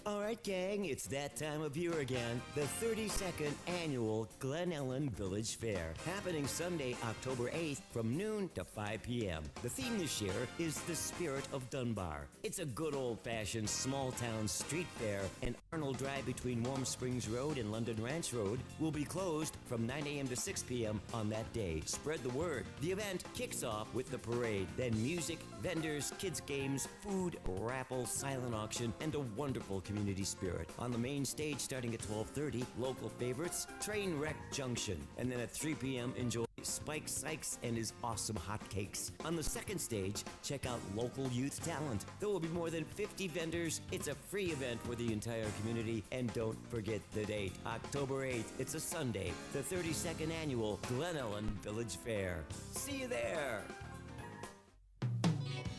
All right, gang, it's that time of year again. The 32nd Annual Glen Ellen Village Fair, happening Sunday, October 8th from noon to 5 p.m. The theme this year is the Spirit of Dunbar. It's a good old-fashioned small-town street fair, and Arnold Drive between Warm Springs Road and London Ranch Road will be closed from 9 a.m. to 6 p.m. on that day. Spread the word. The event kicks off with the parade, then music, vendors, kids' games, food, raffle, silent auction, and a wonderful community spirit. On the main stage starting at 12:30, local favorites, Trainwreck Junction. And then at 3 p.m., enjoy Spike Sykes and his awesome hotcakes. On the second stage, check out local youth talent. There will be more than 50 vendors. It's a free event for the entire community. And don't forget the date, October 8th. It's a Sunday, the 32nd Annual Glen Ellen Village Fair. See you there!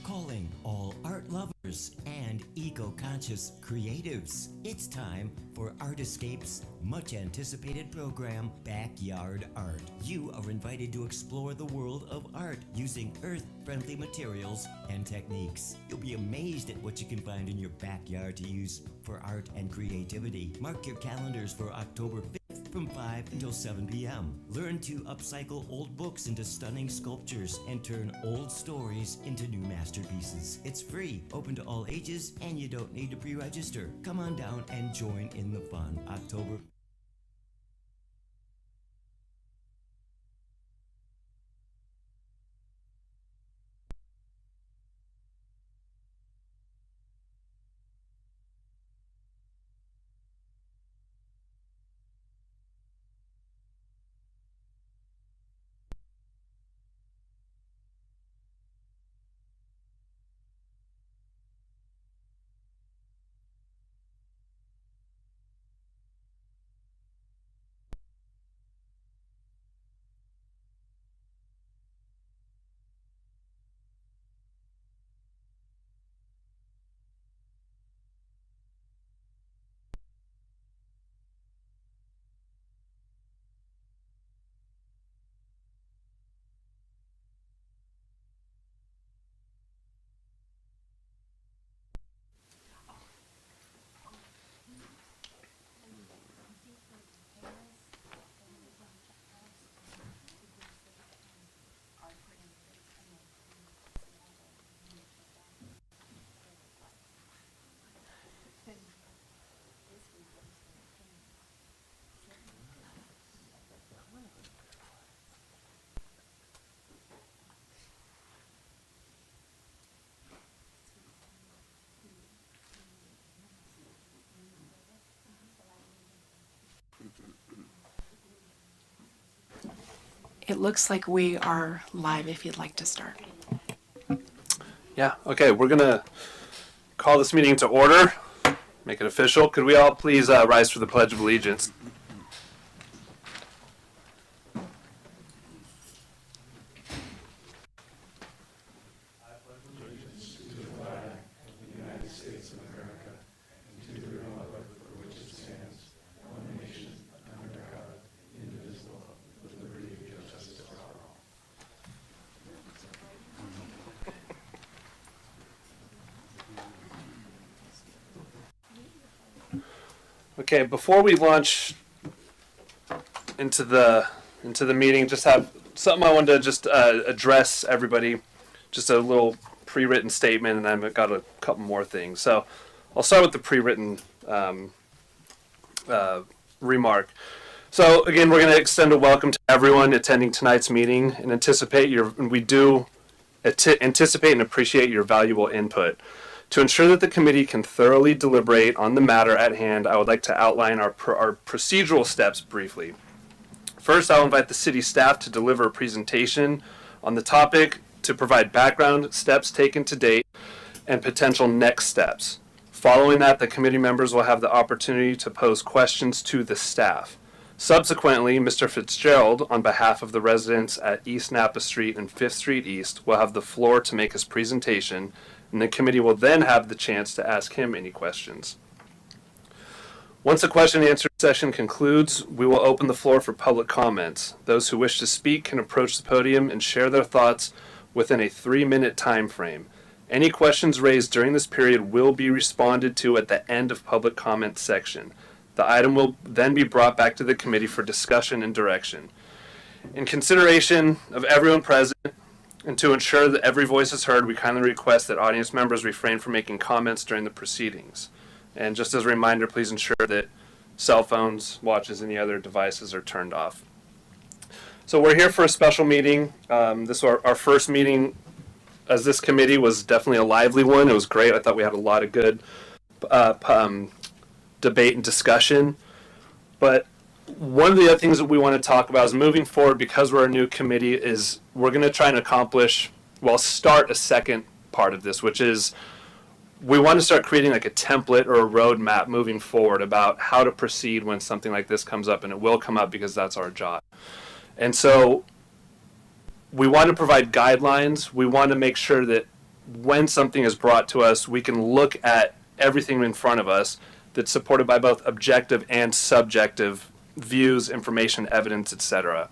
Calling all art lovers and eco-conscious creatives. It's time for Art Escape's much-anticipated program, Backyard Art. You are invited to explore the world of art using earth-friendly materials and techniques. You'll be amazed at what you can find in your backyard to use for art and creativity. Mark your calendars for October 5th from 5 until 7 p.m. Learn to upcycle old books into stunning sculptures and turn old stories into new masterpieces. It's free, open to all ages, and you don't need to pre-register. Come on down and join in the fun. October It looks like we are live if you'd like to start. Yeah, okay, we're going to call this meeting to order, make it official. Could we all please rise for the Pledge of Allegiance? Okay, before we launch into the meeting, just have something I wanted to just address everybody. Just a little pre-written statement, and I've got a couple more things. So I'll start with the pre-written remark. So again, we're going to extend a welcome to everyone attending tonight's meeting, and we do anticipate and appreciate your valuable input. To ensure that the committee can thoroughly deliberate on the matter at hand, I would like to outline our procedural steps briefly. First, I'll invite the city staff to deliver a presentation on the topic to provide background, steps taken to date, and potential next steps. Following that, the committee members will have the opportunity to pose questions to the staff. Subsequently, Mr. Fitzgerald, on behalf of the residents at East Napa Street and 5th Street East, will have the floor to make his presentation, and the committee will then have the chance to ask him any questions. Once the question and answer session concludes, we will open the floor for public comments. Those who wish to speak can approach the podium and share their thoughts within a 3-minute time frame. Any questions raised during this period will be responded to at the end of public comment section. The item will then be brought back to the committee for discussion and direction. In consideration of everyone present and to ensure that every voice is heard, we kindly request that audience members refrain from making comments during the proceedings. And just as a reminder, please ensure that cell phones, watches, any other devices are turned off. So we're here for a special meeting. This is our first meeting as this committee. Was definitely a lively one. It was great. I thought we had a lot of good debate and discussion. But one of the other things that we want to talk about is moving forward, because we're a new committee, is we're going to try and start a second part of this, which is we want to start creating like a template or a roadmap moving forward about how to proceed when something like this comes up, and it will come up because that's our job. And so we want to provide guidelines. We want to make sure that when something is brought to us, we can look at everything in front of us that's supported by both objective and subjective views, information, evidence, etc.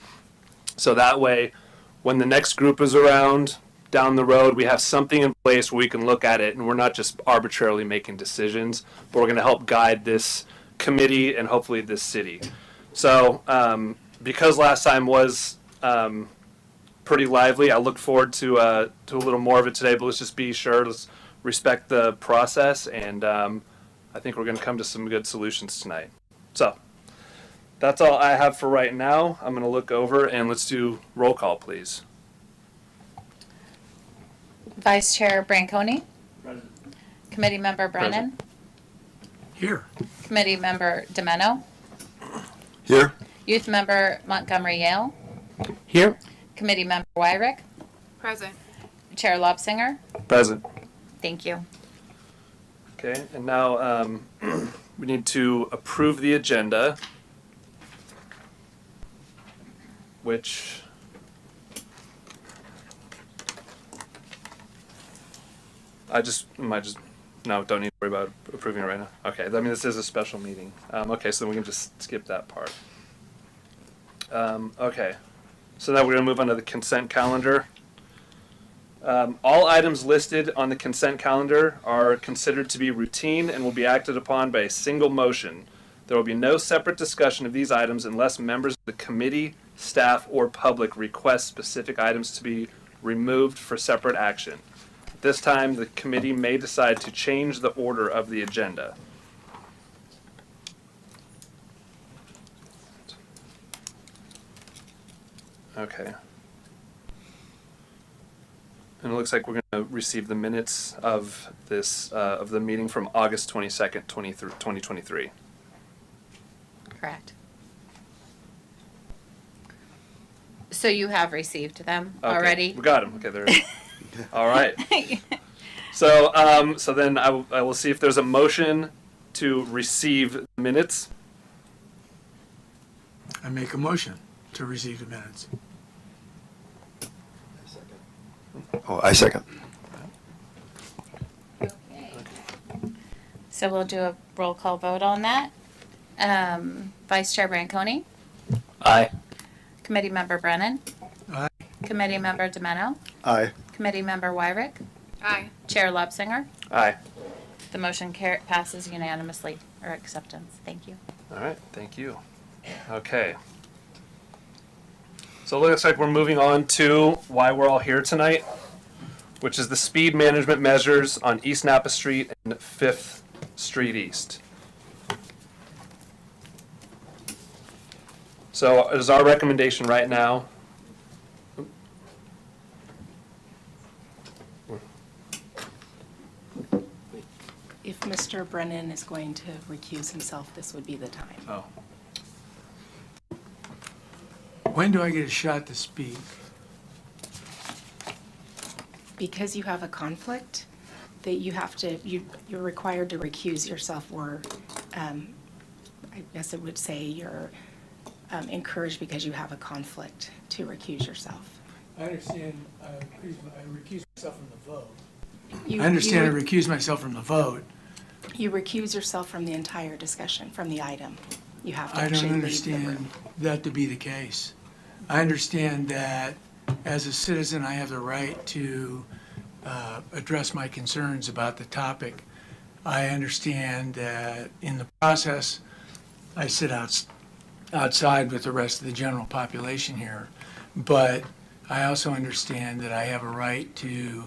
So that way, when the next group is around down the road, we have something in place where we can look at it, and we're not just arbitrarily making decisions, but we're going to help guide this committee and hopefully this city. So because last time was pretty lively, I look forward to a little more of it today, but let's just be sure, let's respect the process, and I think we're going to come to some good solutions tonight. So that's all I have for right now. I'm going to look over and let's do roll call, please. Vice Chair Branconi. Present. Committee Member Brennan. Present. Here. Committee Member Domeno. Here. Youth Member Montgomery Yale. Here. Committee Member Wyrick. Present. Chair Lobsinger. Present. Thank you. Okay, and now we need to approve the agenda, which don't need to worry about approving it right now. Okay, I mean, this is a special meeting. Okay, so we can just skip that part. Okay, so now we're going to move on to the consent calendar. All items listed on the consent calendar are considered to be routine and will be acted upon by a single motion. There will be no separate discussion of these items unless members of the committee, staff, or public request specific items to be removed for separate action. At this time, the committee may decide to change the order of the agenda. Okay. And it looks like we're going to receive the minutes of this of the meeting from August 22nd, 2023. Correct. So you have received them Okay. already? We got them. Okay, they're all right. So so then I will see if there's a motion to receive minutes. I make a motion to receive the minutes. Oh, I second. So we'll do a roll call vote on that. Vice Chair Branconi. Aye. Committee Member Brennan. Aye. Committee Member Domeno. Aye. Committee Member Wyrick. Aye. Chair Lobsinger. Aye. The motion passes unanimously, or acceptance. Thank you. All right. Thank you. Okay. So it looks like we're moving on to why we're all here tonight, which is the speed management measures on East Napa Street and 5th Street East. So it is our recommendation right now. If Mr. Brennan is going to recuse himself, this would be the time. Oh. When do I get a shot to speak? Because you have a conflict, that you have to, you're required to recuse yourself, or I guess it would say you're encouraged because you have a conflict to recuse yourself. I understand I recuse myself from the vote. You- I understand I you- recuse myself from the vote. You recuse yourself from the entire discussion, from the item. You have to I don't actually leave the room. understand that to be the case. I understand that as a citizen, I have the right to address my concerns about the topic. I understand that in the process, I sit outside with the rest of the general population here, but I also understand that I have a right to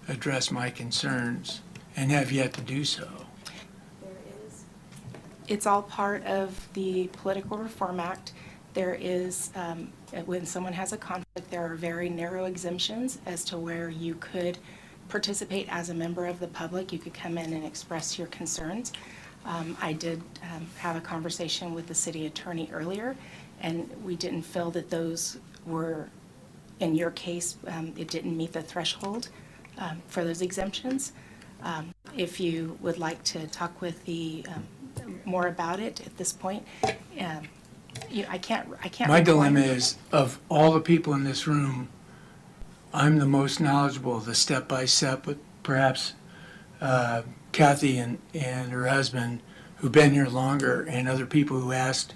address my concerns and have yet to do so. It's all part of the Political Reform Act. There is, when someone has a conflict, there are very narrow exemptions as to where you could participate as a member of the public. You could come in and express your concerns. I did have a conversation with the city attorney earlier, and we didn't feel that those were, in your case, it didn't meet the threshold for those exemptions. If you would like to talk with the more about it at this point, I can't. My dilemma is, of all the people in this room, I'm the most knowledgeable of the step-by-step, but perhaps Cathy and her husband, who've been here longer, and other people who asked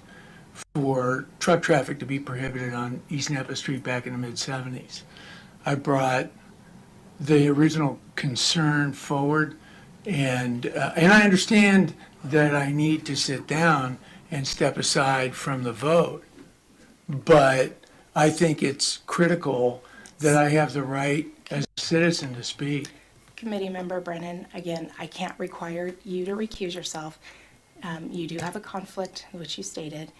for truck traffic to be prohibited on East Napa Street back in the mid-'70s. I brought the original concern forward, and I understand that I need to sit down and step aside from the vote, but I think it's critical that I have the right as a citizen to speak. Committee Member Brennan, again, I can't require you to recuse yourself. You do have a conflict, which you stated.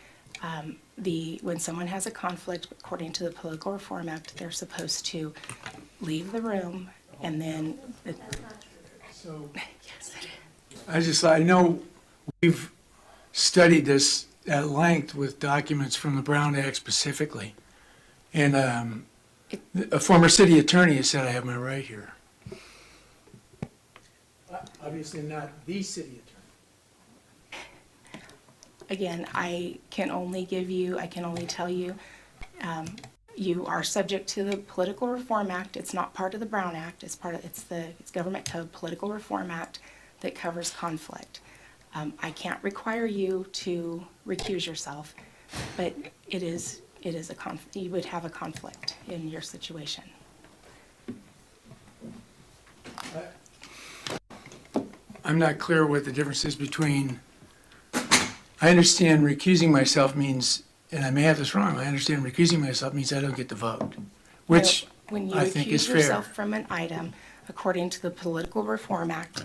When someone has a conflict, according to the Political Reform Act, they're supposed to leave the room and then. So Yes, it is. I know we've studied this at length with documents from the Brown Act specifically. And a former city attorney has said I have my right here. Obviously not the city attorney. Again, I can only tell you, you are subject to the Political Reform Act. It's not part of the Brown Act. It's Government Code, Political Reform Act that covers conflict. I can't require you to recuse yourself, but it is you would have a conflict in your situation. I'm not clear what the difference is between, I understand recusing myself means, and I may have this wrong, I understand recusing myself means I don't get to vote, which When you I think is recuse fair. yourself from an item, according to the Political Reform Act,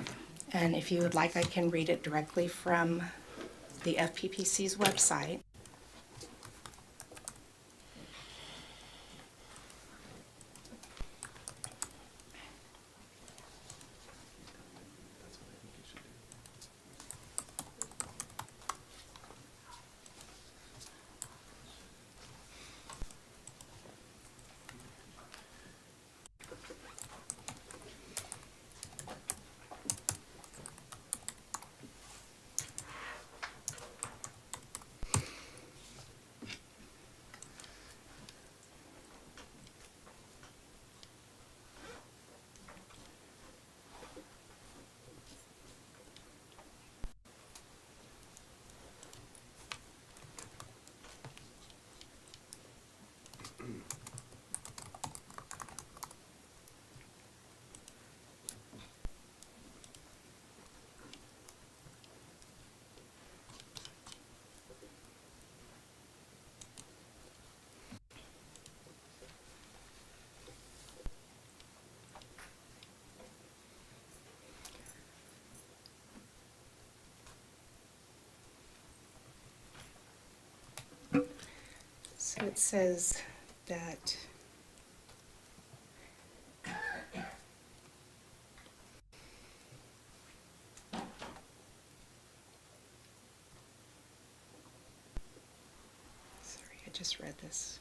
and if you would like, I can read it directly from the FPPC's website. So it says that sorry, I just read this.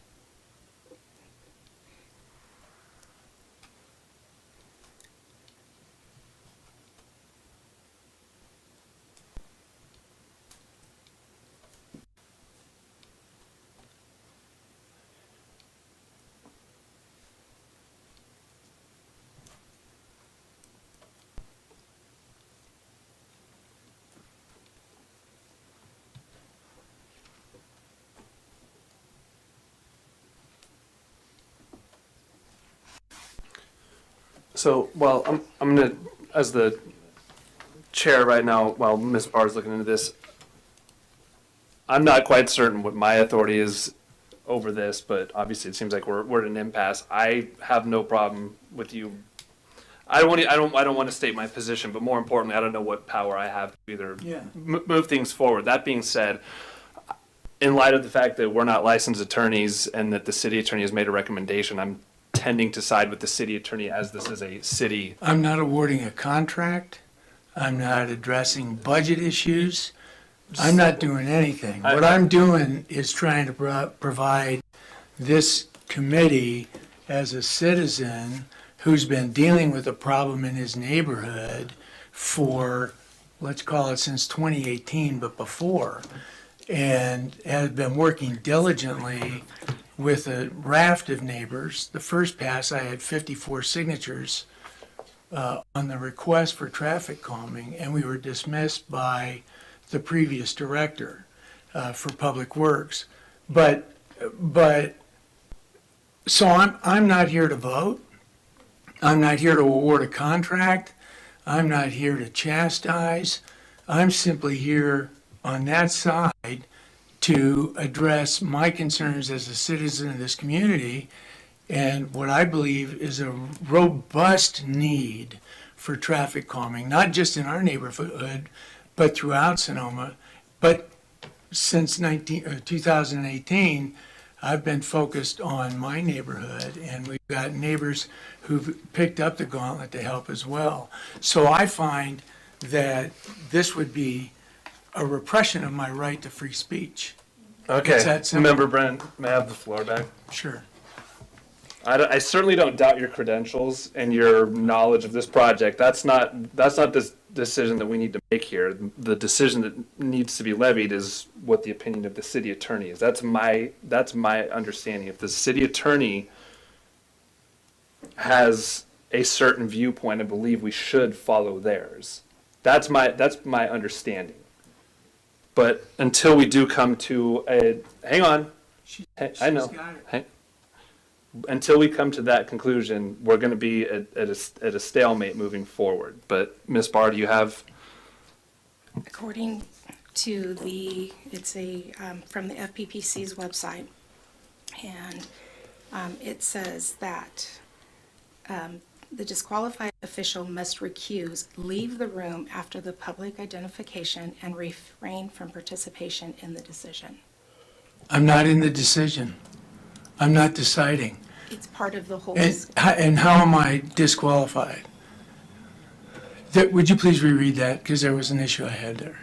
So, well, I'm gonna, as the chair right now, while Ms. Barr is looking into this, I'm not quite certain what my authority is over this, but obviously it seems like we're at an impasse. I have no problem with you. I don't want to state my position, but more importantly, I don't know what power I have to either move things forward. That being said, in light of the fact that we're not licensed attorneys and that the city attorney has made a recommendation, I'm tending to side with the city attorney as this is a city. I'm not awarding a contract. I'm not addressing budget issues. I'm not doing anything. What I'm doing is trying to provide this committee as a citizen who's been dealing with a problem in his neighborhood for, let's call it since 2018, but before, and has been working diligently with a raft of neighbors. The first pass, I had 54 signatures on the request for traffic calming, and we were dismissed by the previous director for Public Works. But so I'm not here to vote. I'm not here to award a contract. I'm not here to chastise. I'm simply here on that side to address my concerns as a citizen of this community and what I believe is a robust need for traffic calming, not just in our neighborhood, but throughout Sonoma. But since 2018, I've been focused on my neighborhood, and we've got neighbors who've picked up the gauntlet to help as well. So I find that this would be a repression of my right to free speech. Okay, It's that simple. Member Brent, may I have the floor back? Sure. I certainly don't doubt your credentials and your knowledge of this project. That's not this decision that we need to make here. The decision that needs to be levied is what the opinion of the city attorney is. That's my understanding. If the city attorney has a certain viewpoint, I believe we should follow theirs. That's my understanding. But until we do come to hang on. I know. Until we come to that conclusion, we're going to be at a stalemate moving forward. But Ms. Barr, do you have? According to it's from the FPPC's website, and it says that the disqualified official must recuse, leave the room after the public identification, and refrain from participation in the decision. I'm not in the decision. I'm not deciding. It's part of the whole. And how am I disqualified? Would you please reread that? Because there was an issue I had there.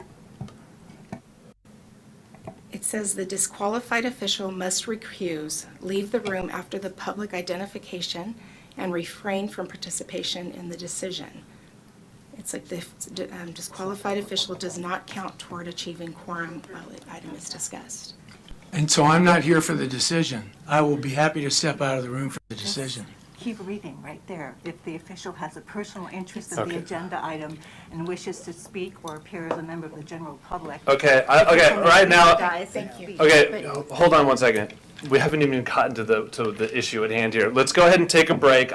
It says the disqualified official must recuse, leave the room after the public identification, and refrain from participation in the decision. It's like the disqualified official does not count toward achieving quorum while the item is discussed. And so I'm not here for the decision. I will be happy to step out of the room for the decision. Keep reading right there. If the official has a personal interest in Okay. the agenda item and wishes to speak or appear as a member of the general public. Okay, right now. Thank you. Okay, hold on one second. We haven't even gotten to the issue at hand here. Let's go ahead and take a break.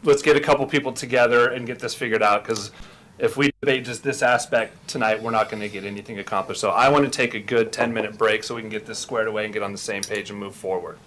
Let's get a couple people together and get this figured out, because if we debate just this aspect tonight, we're not going to get anything accomplished. So I want to take a good 10-minute break so we can get this squared away and get on the same page and move forward.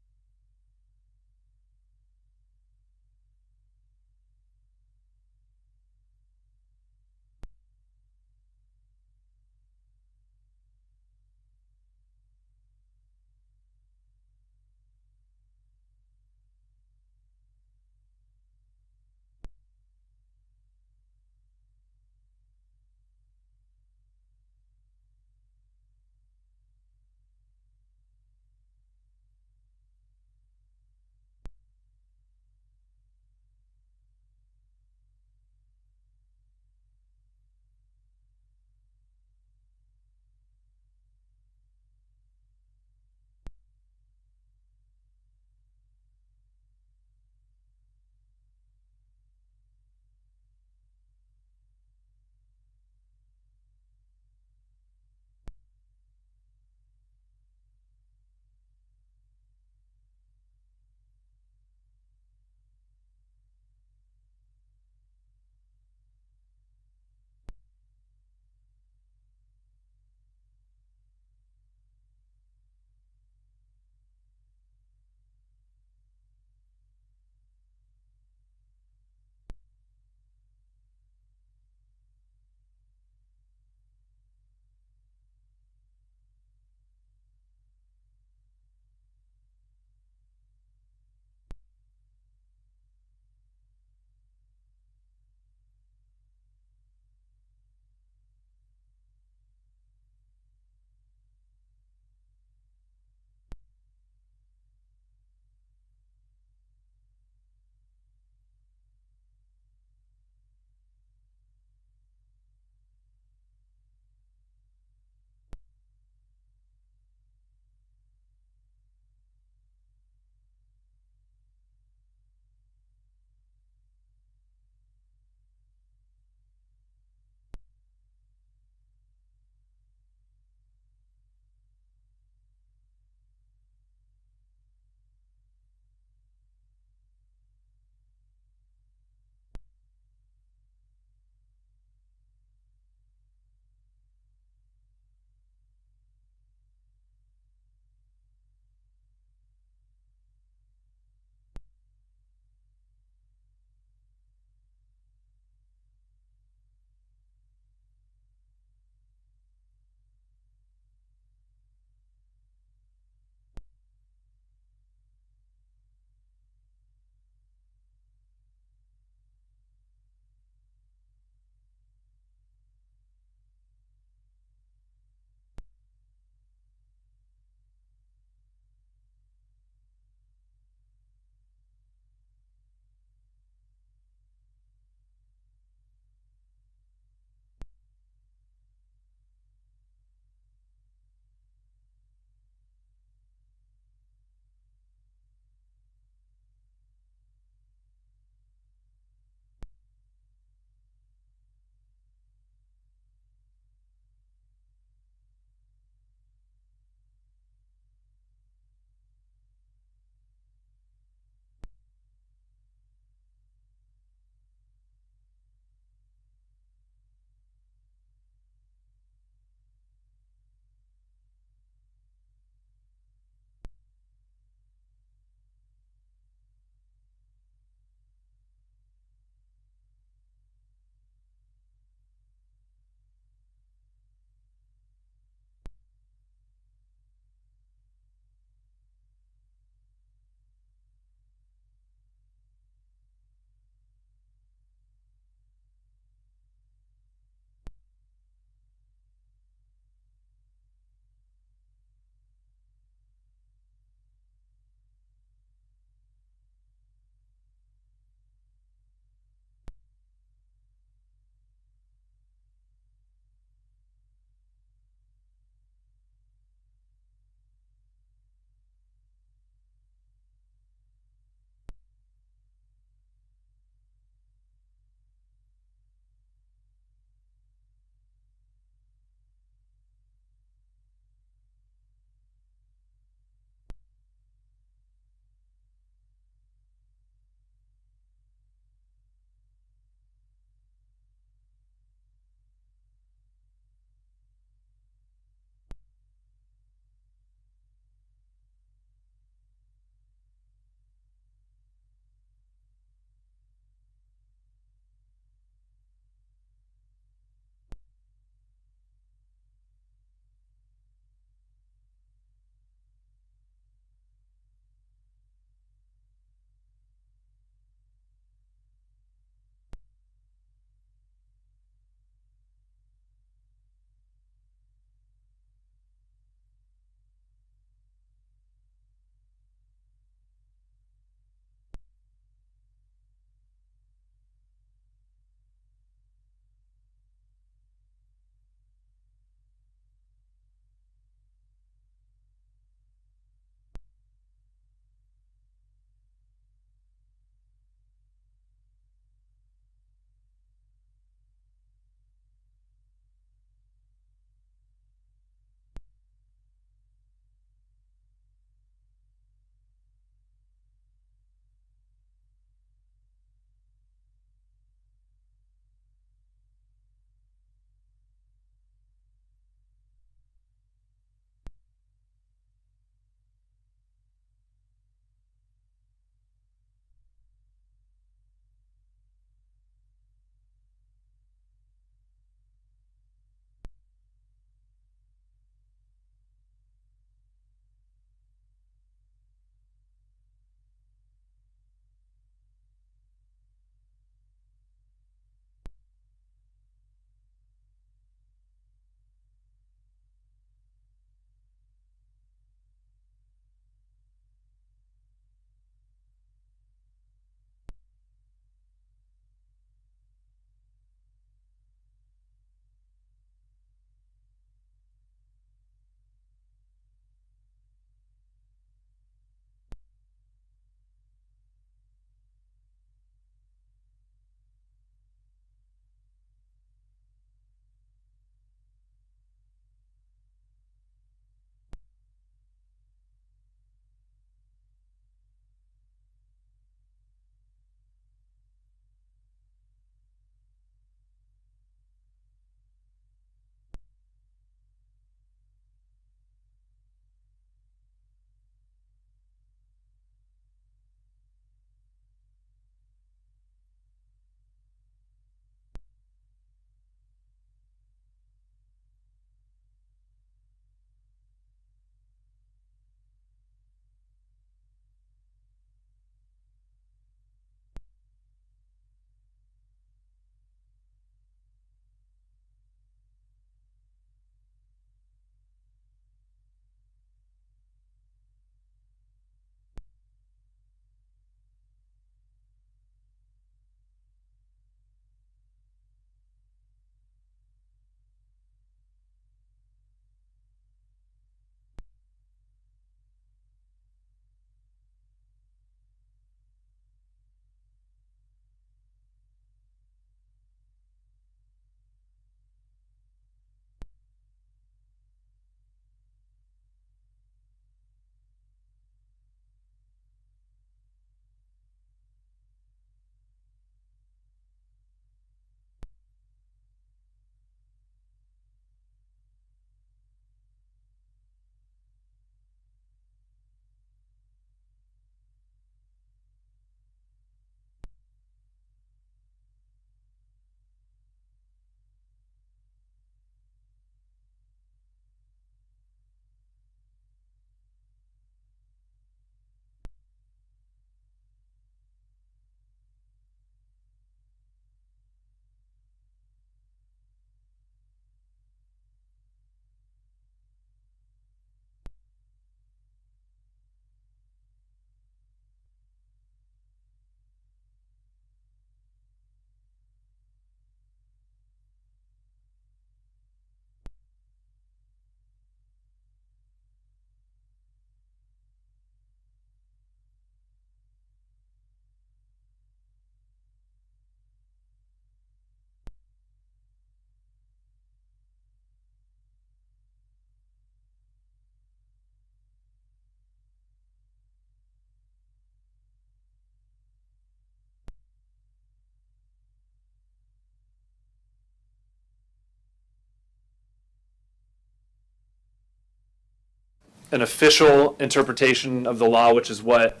an official interpretation of the law, which is what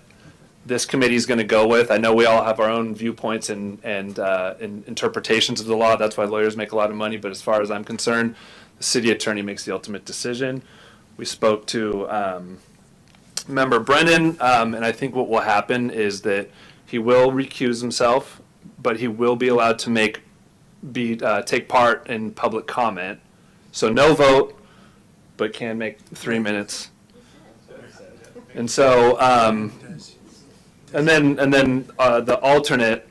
this committee is going to go with. I know we all have our own viewpoints and interpretations of the law. That's why lawyers make a lot of money. But as far as I'm concerned, the city attorney makes the ultimate decision. We spoke to Member Brennan, and I think what will happen is that he will recuse himself, but he will be allowed to take part in public comment. So no vote, but can make 3 minutes. And so, and then the alternate,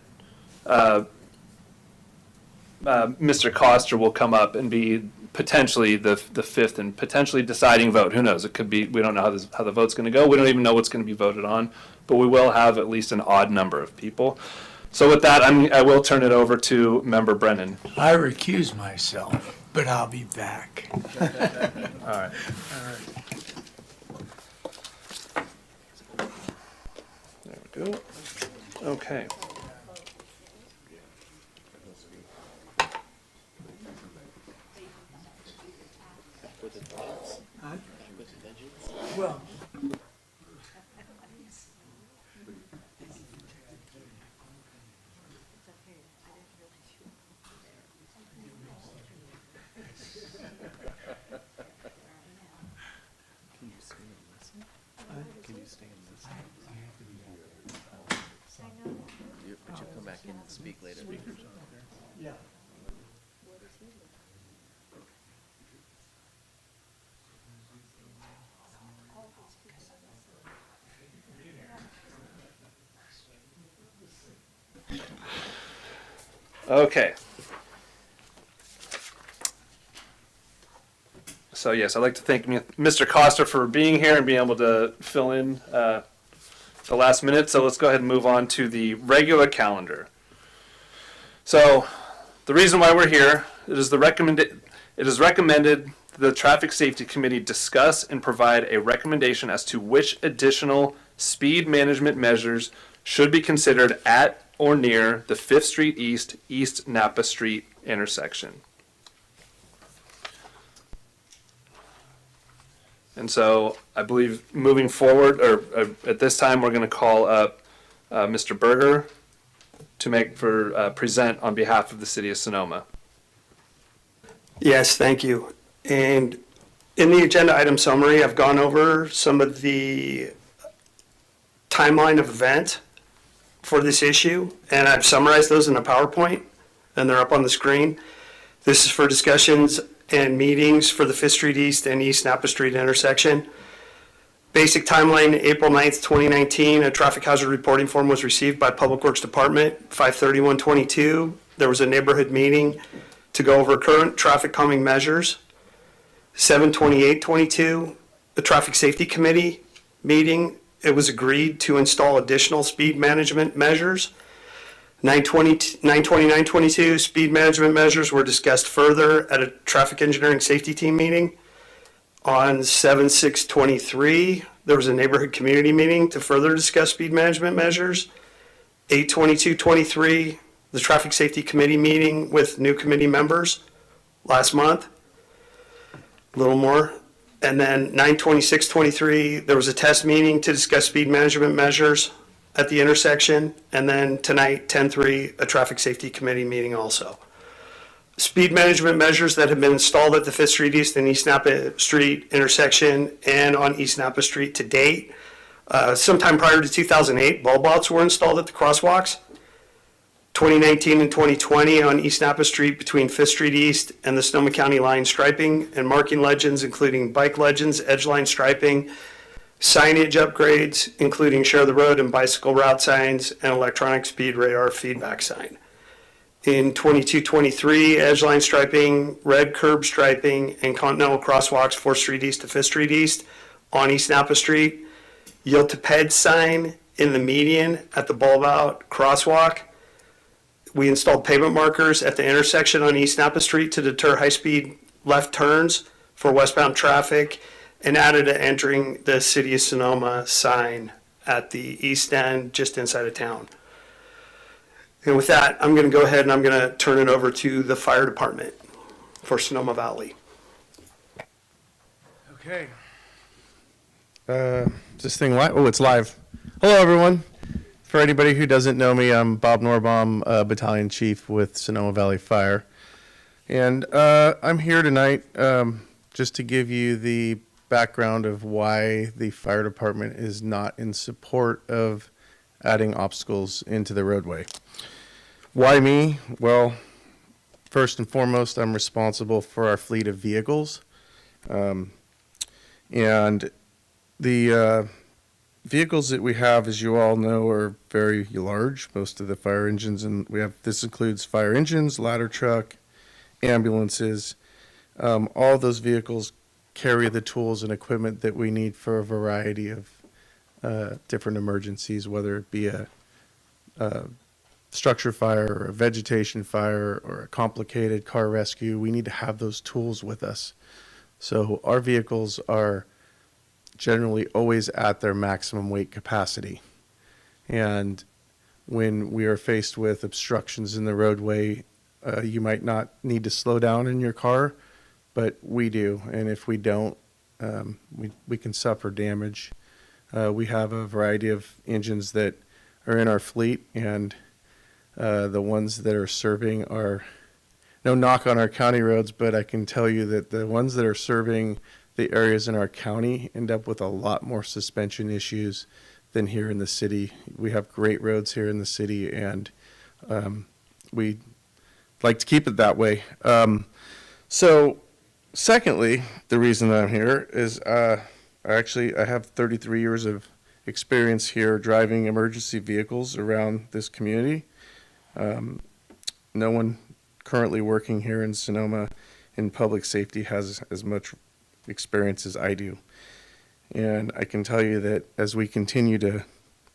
Mr. Coster will come up and be potentially the fifth and potentially deciding vote. Who knows? It could be. We don't know how the vote's going to go. We don't even know what's going to be voted on. But we will have at least an odd number of people. So with that, I will turn it over to Member Brennan. I recuse myself, but I'll be back. All right. There we go. Okay. Well, But you come back in and speak later. yeah. Okay. So yes, I'd like to thank Mr. Coster for being here and being able to fill in the last minute. So let's go ahead and move on to the regular calendar. So the reason why we're here, it is recommended the Traffic Safety Committee discuss and provide a recommendation as to which additional speed management measures should be considered at or near the 5th Street East Napa Street intersection. And so I believe moving forward, or at this time, we're going to call up Mr. Berger to present on behalf of the city of Sonoma. Yes, thank you. And in the agenda item summary, I've gone over some of the timeline of event for this issue, and I've summarized those in a PowerPoint, and they're up on the screen. This is for discussions and meetings for the 5th Street East and East Napa Street intersection. Basic timeline, April 9th, 2019, a traffic hazard reporting form was received by Public Works Department, 5/31/22. There was a neighborhood meeting to go over current traffic calming measures. 7/28/22, the Traffic Safety Committee meeting, it was agreed to install additional speed management measures. 9/29/22, speed management measures were discussed further at a traffic engineering safety team meeting. On 7/6/23, there was a neighborhood community meeting to further discuss speed management measures. 8/22/23, the Traffic Safety Committee meeting with new committee members last month. A little more. And then 9/26/23, there was a test meeting to discuss speed management measures at the intersection. And then tonight, 10/3, a Traffic Safety Committee meeting also. Speed management measures that have been installed at the 5th Street East and East Napa Street intersection and on East Napa Street to date. Sometime prior to 2008, bulb outs were installed at the crosswalks. 2019 and 2020 on East Napa Street between 5th Street East and the Sonoma County line striping and marking legends, including bike legends, edge line striping, signage upgrades, including share the road and bicycle route signs, and electronic speed radar feedback sign. In 22-23, edge line striping, red curb striping, and continental crosswalks 4th Street East to 5th Street East on East Napa Street. Yield to ped sign in the median at the bulb out crosswalk. We installed pavement markers at the intersection on East Napa Street to deter high-speed left turns for westbound traffic, and added an entering the City of Sonoma sign at the east end, just inside of town. And with that, I'm going to go ahead and I'm going to turn it over to the fire department for Sonoma Valley. Okay. This thing live? Oh, it's live. Hello, everyone. For anybody who doesn't know me, I'm Bob Norbaum, Battalion Chief with Sonoma Valley Fire. And I'm here tonight just to give you the background of why the fire department is not in support of adding obstacles into the roadway. Why me? Well, first and foremost, I'm responsible for our fleet of vehicles. And the vehicles that we have, as you all know, are very large. Most of the fire engines, and this includes fire engines, ladder truck, ambulances. All those vehicles carry the tools and equipment that we need for a variety of different emergencies, whether it be a structure fire or a vegetation fire or a complicated car rescue. We need to have those tools with us. So our vehicles are generally always at their maximum weight capacity. And when we are faced with obstructions in the roadway, you might not need to slow down in your car, but we do. And if we don't, we can suffer damage. We have a variety of engines that are in our fleet, and the ones that are serving are no knock on our county roads, but I can tell you that the ones that are serving the areas in our county end up with a lot more suspension issues than here in the city. We have great roads here in the city, and we like to keep it that way. So secondly, the reason that I'm here is I have 33 years of experience here driving emergency vehicles around this community. No one currently working here in Sonoma in public safety has as much experience as I do. And I can tell you that as we continue to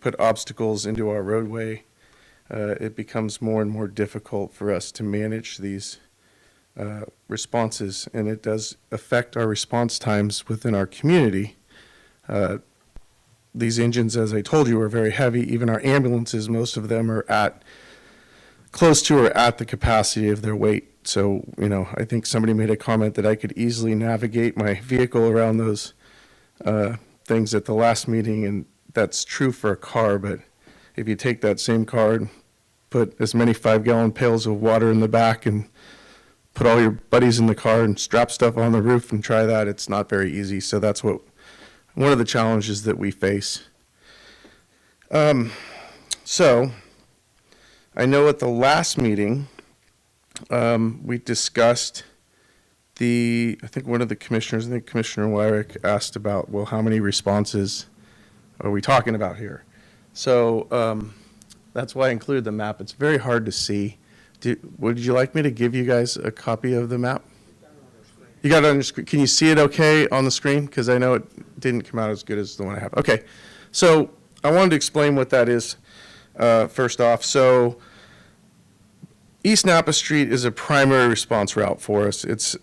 put obstacles into our roadway, it becomes more and more difficult for us to manage these responses, and it does affect our response times within our community. These engines, as I told you, are very heavy. Even our ambulances, most of them are close to or at the capacity of their weight. So, I think somebody made a comment that I could easily navigate my vehicle around those things at the last meeting, and that's true for a car, but if you take that same car and put as many 5-gallon pails of water in the back and put all your buddies in the car and strap stuff on the roof and try that, it's not very easy. So that's one of the challenges that we face. So I know at the last meeting, we discussed I think one of the commissioners, Commissioner Wyrick, asked about, well, how many responses are we talking about here? So that's why I included the map. It's very hard to see. Would you like me to give you guys a copy of the map? You got it on your screen. Can you see it okay on the screen? Because I know it didn't come out as good as the one I have. Okay, so I wanted to explain what that is first off. So East Napa Street is a primary response route for us. It's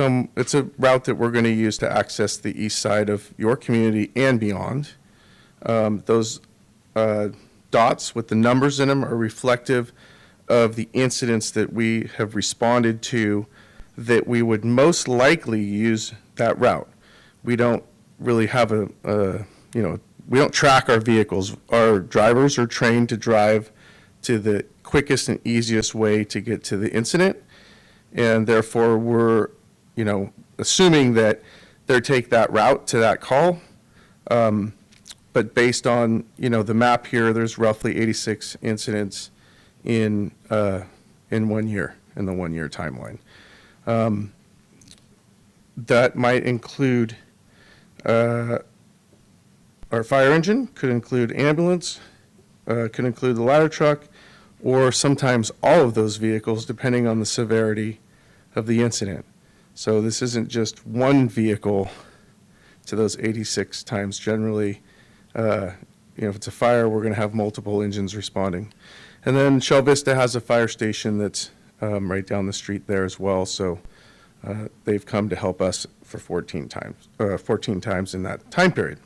a route that we're going to use to access the east side of your community and beyond. Those dots with the numbers in them are reflective of the incidents that we have responded to that we would most likely use that route. We don't really have we don't track our vehicles. Our drivers are trained to drive to the quickest and easiest way to get to the incident, and therefore we're assuming that they take that route to that call. But based on the map here, there's roughly 86 incidents in 1 year, in the 1 year timeline. That might include our fire engine, could include ambulance, could include the ladder truck, or sometimes all of those vehicles, depending on the severity of the incident. So this isn't just one vehicle to those 86 times. Generally, if it's a fire, we're going to have multiple engines responding. And then Shell Vista has a fire station that's right down the street there as well. So they've come to help us for 14 times in that time period.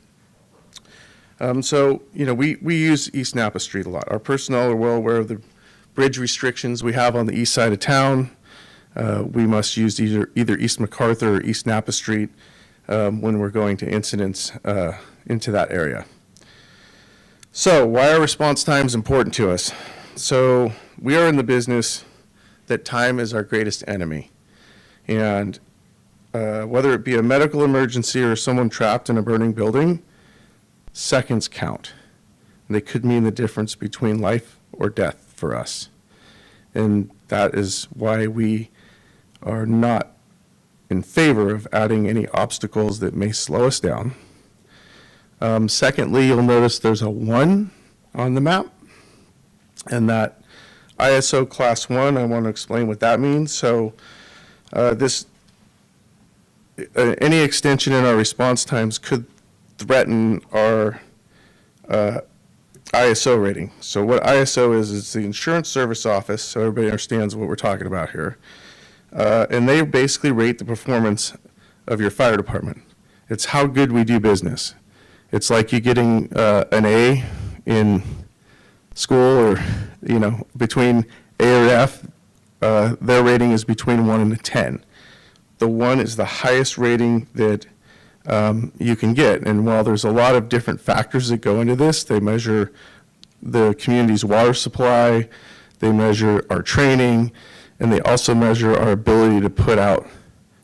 So we use East Napa Street a lot. Our personnel are well aware of the bridge restrictions we have on the east side of town. We must use either East MacArthur or East Napa Street when we're going to incidents into that area. So why are response times important to us? So we are in the business that time is our greatest enemy. And whether it be a medical emergency or someone trapped in a burning building, seconds count. They could mean the difference between life or death for us. And that is why we are not in favor of adding any obstacles that may slow us down. Secondly, you'll notice there's a 1 on the map, and that ISO class 1, I want to explain what that means. So any extension in our response times could threaten our ISO rating. So what ISO is, it's the Insurance Service Office, so everybody understands what we're talking about here. And they basically rate the performance of your fire department. It's how good we do business. It's like you getting an A in school, or, between A or F, their rating is between 1 and a 10. The 1 is the highest rating that you can get. And while there's a lot of different factors that go into this, they measure the community's water supply, they measure our training, and they also measure our ability to put out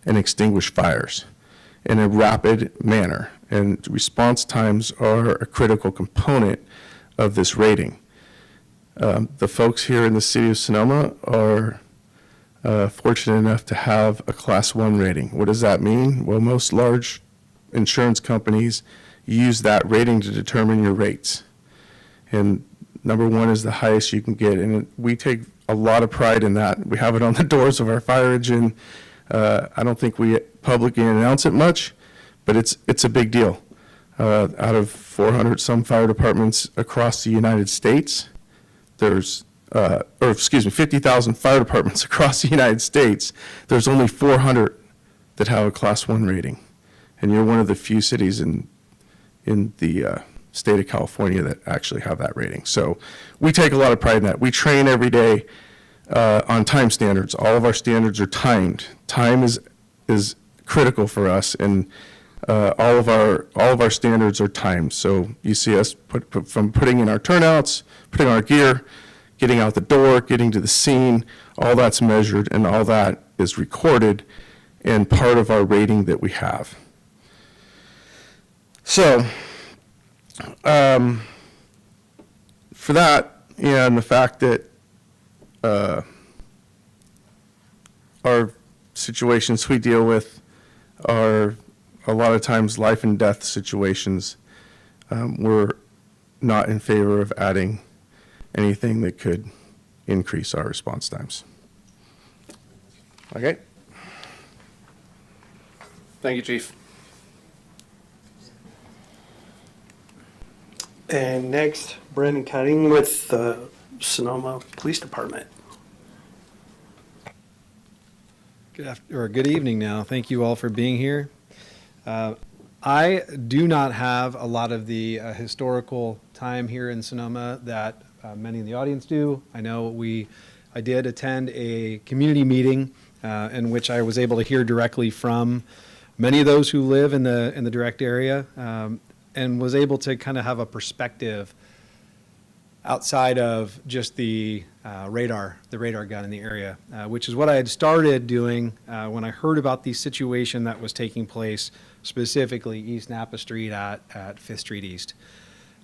and extinguish fires in a rapid manner. And response times are a critical component of this rating. The folks here in the city of Sonoma are fortunate enough to have a class 1 rating. What does that mean? Well, most large insurance companies use that rating to determine your rates. And number 1 is the highest you can get. And we take a lot of pride in that. We have it on the doors of our fire engine. I don't think we publicly announce it much, but it's a big deal. Out of 400 some fire departments across the United States, there's 50,000 fire departments across the United States, there's only 400 that have a class 1 rating. And you're one of the few cities in the state of California that actually have that rating. So we take a lot of pride in that. We train every day on time standards. All of our standards are timed. Time is critical for us, and all of our standards are timed. So you see us from putting in our turnouts, putting on our gear, getting out the door, getting to the scene, all that's measured, and all that is recorded and part of our rating that we have. So, for that, and the fact that our situations we deal with are a lot of times life and death situations, we're not in favor of adding anything that could increase our response times. Okay? Thank you, Chief. And next, Brendan Cutting with the Sonoma Police Department. Good evening now. Thank you all for being here. I do not have a lot of the historical time here in Sonoma that many in the audience do. I know I did attend a community meeting in which I was able to hear directly from many of those who live in the direct area, and was able to kind of have a perspective outside of just the radar gun in the area, which is what I had started doing when I heard about the situation that was taking place, specifically East Napa Street at 5th Street East.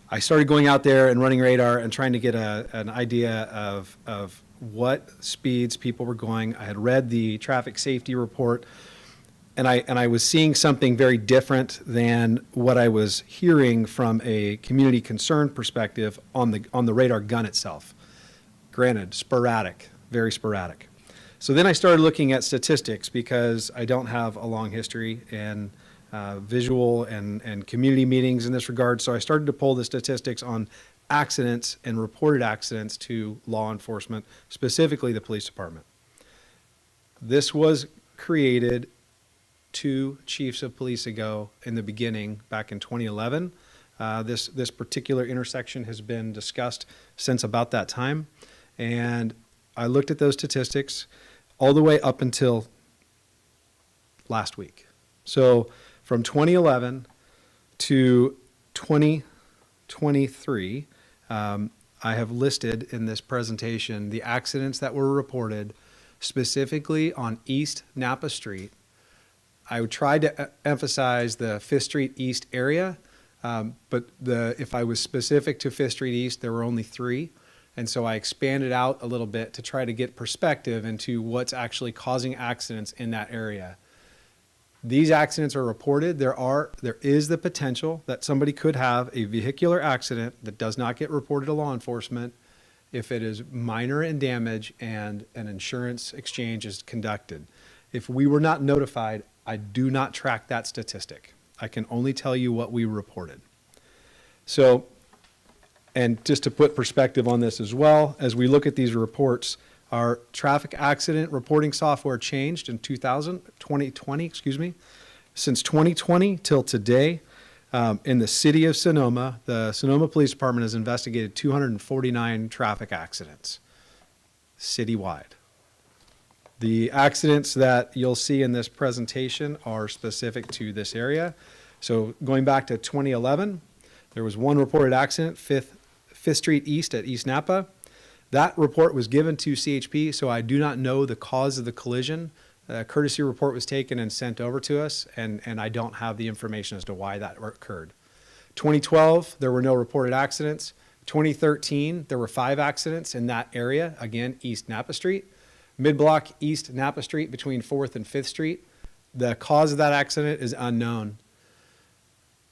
I started going out there and running radar and trying to get an idea of what speeds people were going. I had read the traffic safety report, and I was seeing something very different than what I was hearing from a community concern perspective on the radar gun itself. Granted, sporadic, very sporadic. So then I started looking at statistics, because I don't have a long history in visual and community meetings in this regard. So I started to pull the statistics on accidents and reported accidents to law enforcement, specifically the police department. This was created 2 chiefs of police ago in the beginning, back in 2011. This particular intersection has been discussed since about that time. And I looked at those statistics all the way up until last week. So from 2011 to 2023, I have listed in this presentation the accidents that were reported specifically on East Napa Street. I tried to emphasize the Fifth Street East area, but if I was specific to Fifth Street East, there were only 3. And so I expanded out a little bit to try to get perspective into what's actually causing accidents in that area. These accidents are reported. There is the potential that somebody could have a vehicular accident that does not get reported to law enforcement if it is minor in damage and an insurance exchange is conducted. If we were not notified, I do not track that statistic. I can only tell you what we reported. So, and just to put perspective on this as well, as we look at these reports, our traffic accident reporting software changed in 2020, excuse me. Since 2020 till today, in the city of Sonoma, the Sonoma Police Department has investigated 249 traffic accidents citywide. The accidents that you'll see in this presentation are specific to this area. So going back to 2011, there was one reported accident, Fifth Street East at East Napa. That report was given to CHP, so I do not know the cause of the collision. A courtesy report was taken and sent over to us, and I don't have the information as to why that occurred. 2012, there were no reported accidents. 2013, there were 5 accidents in that area, again, East Napa Street. Mid-block East Napa Street between 4th and 5th Street. The cause of that accident is unknown.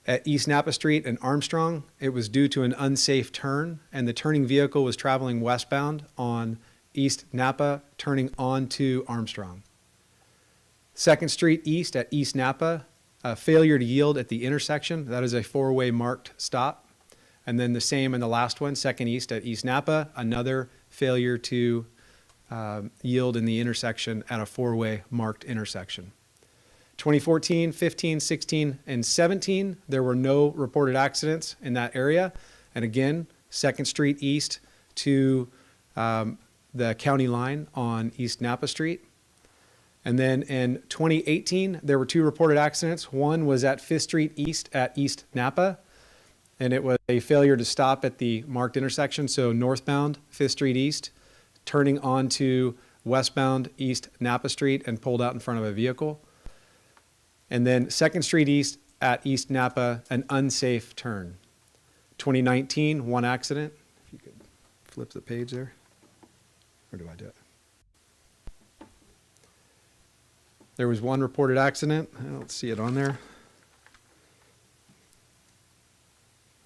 At East Napa Street and Armstrong, it was due to an unsafe turn, and the turning vehicle was traveling westbound on East Napa, turning onto Armstrong. 2nd Street East at East Napa, a failure to yield at the intersection. That is a 4-way marked stop. And then the same in the last one, 2nd East at East Napa, another failure to yield in the intersection at a 4-way marked intersection. 2014, 15, 16, and 17, there were no reported accidents in that area. And again, 2nd Street East to the county line on East Napa Street. And then in 2018, there were 2 reported accidents. One was at 5th Street East at East Napa, and it was a failure to stop at the marked intersection, so northbound 5th Street East, turning onto westbound East Napa Street and pulled out in front of a vehicle. And then 2nd Street East at East Napa, an unsafe turn. 2019, 1 accident. If you could flip the page there. Or do I do it? There was 1 reported accident. I don't see it on there.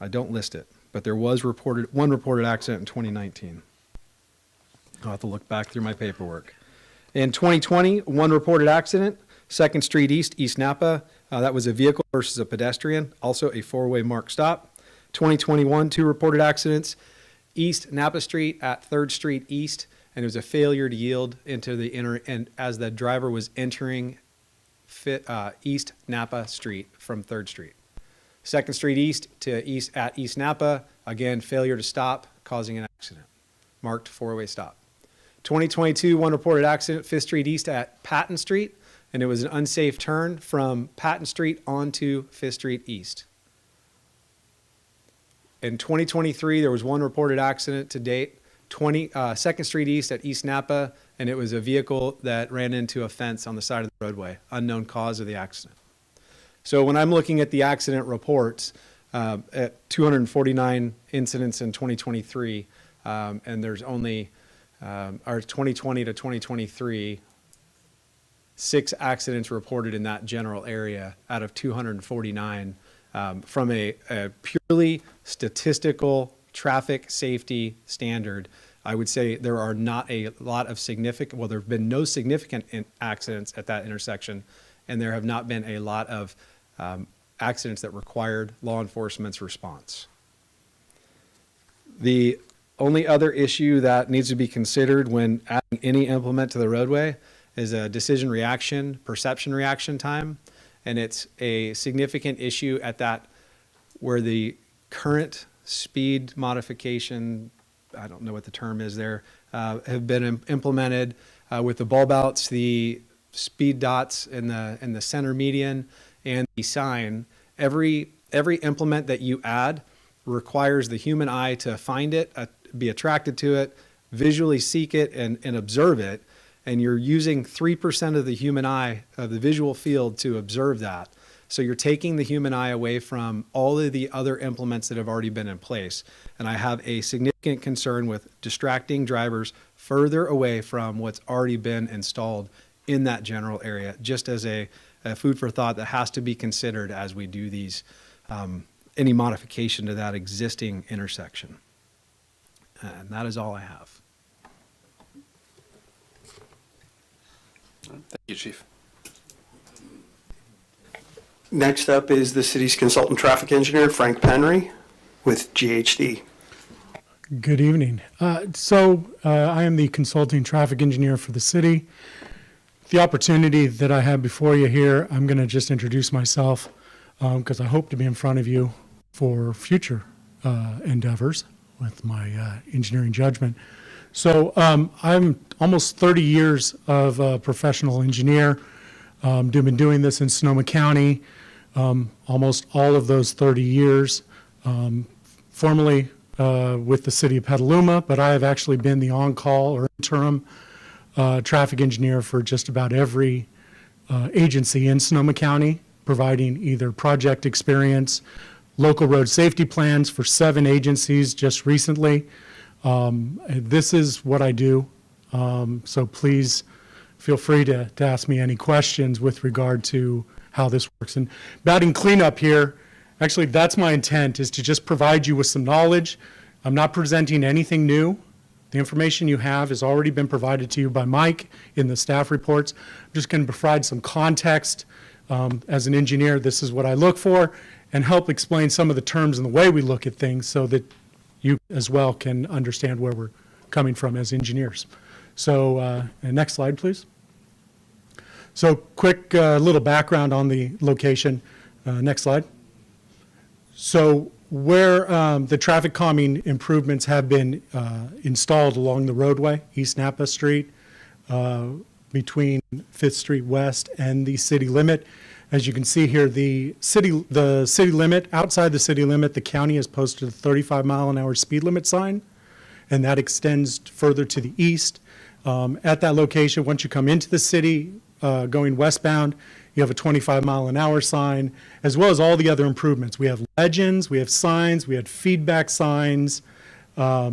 I don't list it, but there was 1 reported accident in 2019. I'll have to look back through my paperwork. In 2020, 1 reported accident, 2nd Street East, East Napa. That was a vehicle versus a pedestrian, also a 4-way marked stop. 2021, 2 reported accidents, East Napa Street at 3rd Street East, and it was a failure to yield into the and as the driver was entering East Napa Street from 3rd Street. 2nd Street East to East Napa, again, failure to stop, causing an accident. Marked 4-way stop. 2022, 1 reported accident, 5th Street East at Patton Street, and it was an unsafe turn from Patton Street onto 5th Street East. In 2023, there was 1 reported accident to date, 2nd Street East at East Napa, and it was a vehicle that ran into a fence on the side of the roadway. Unknown cause of the accident. So when I'm looking at the accident reports, at 249 incidents in 2023, and there's only, our 2020 to 2023, 6 accidents reported in that general area out of 249, from a purely statistical traffic safety standard. I would say there are not a lot of significant, well, there have been no significant accidents at that intersection, and there have not been a lot of accidents that required law enforcement's response. The only other issue that needs to be considered when adding any implement to the roadway is a decision reaction, perception reaction time, and it's a significant issue at that where the current speed modification, I don't know what the term is there, have been implemented with the bulb outs, the speed dots in the center median, and the sign, every implement that you add requires the human eye to find it, be attracted to it, visually seek it, and observe it. And you're using 3% of the human eye, of the visual field, to observe that. So you're taking the human eye away from all of the other implements that have already been in place. And I have a significant concern with distracting drivers further away from what's already been installed in that general area, just as a food for thought that has to be considered as we do these, any modification to that existing intersection. And that is all I have. Thank you, Chief. Next up is the city's consultant traffic engineer, Frank Penry, with GHD. Good evening. I am the consulting traffic engineer for the city. The opportunity that I have before you here, I'm going to just introduce myself because I hope to be in front of you for future endeavors with my engineering judgment. So I'm almost 30 years of a professional engineer. Been doing this in Sonoma County almost all of those 30 years, formerly with the city of Petaluma, but I have actually been the on-call or interim traffic engineer for just about every agency in Sonoma County, providing either project experience, local road safety plans for 7 agencies just recently. This is what I do, so please feel free to ask me any questions with regard to how this works. And batting cleanup here, actually that's my intent, is to just provide you with some knowledge. I'm not presenting anything new. The information you have has already been provided to you by Mike in the staff reports. I'm just going to provide some context. As an engineer, this is what I look for, and help explain some of the terms and the way we look at things so that you as well can understand where we're coming from as engineers. So next slide, please. So quick little background on the location. Next slide. So where the traffic calming improvements have been installed along the roadway, East Napa Street, between 5th Street West and the city limit. As you can see here, the city limit, outside the city limit, the county has posted a 35-mile-an-hour speed limit sign, and that extends further to the east. At that location, once you come into the city, going westbound, you have a 25-mile-an-hour sign, as well as all the other improvements. We have legends, we have signs, we have feedback signs,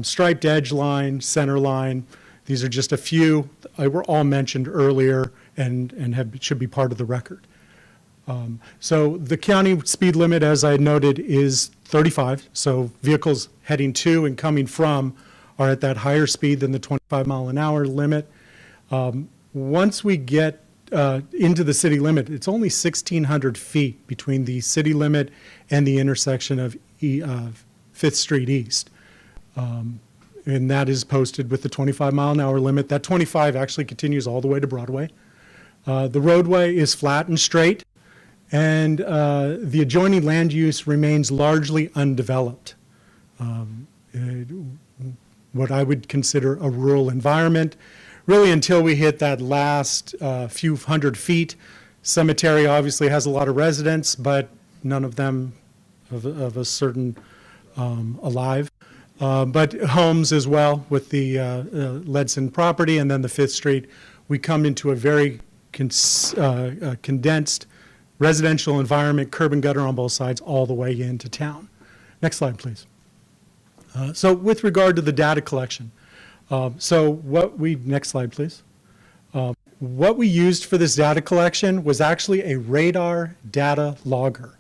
striped edge line, center line. These are just a few. Were all mentioned earlier and should be part of the record. So the county speed limit, as I noted, is 35. So vehicles heading to and coming from are at that higher speed than the 25-mile-an-hour limit. Once we get into the city limit, it's only 1,600 feet between the city limit and the intersection of 5th Street East. And that is posted with the 25-mile-an-hour limit. That 25 actually continues all the way to Broadway. The roadway is flat and straight, and the adjoining land use remains largely undeveloped. What I would consider a rural environment, really until we hit that last few hundred feet. Cemetery obviously has a lot of residents, but none of them of a certain alive. But homes as well with the Ledson property, and then the 5th Street. We come into a very condensed residential environment, curb and gutter on both sides, all the way into town. Next slide, please. So with regard to the data collection, next slide, please. What we used for this data collection was actually a radar data logger.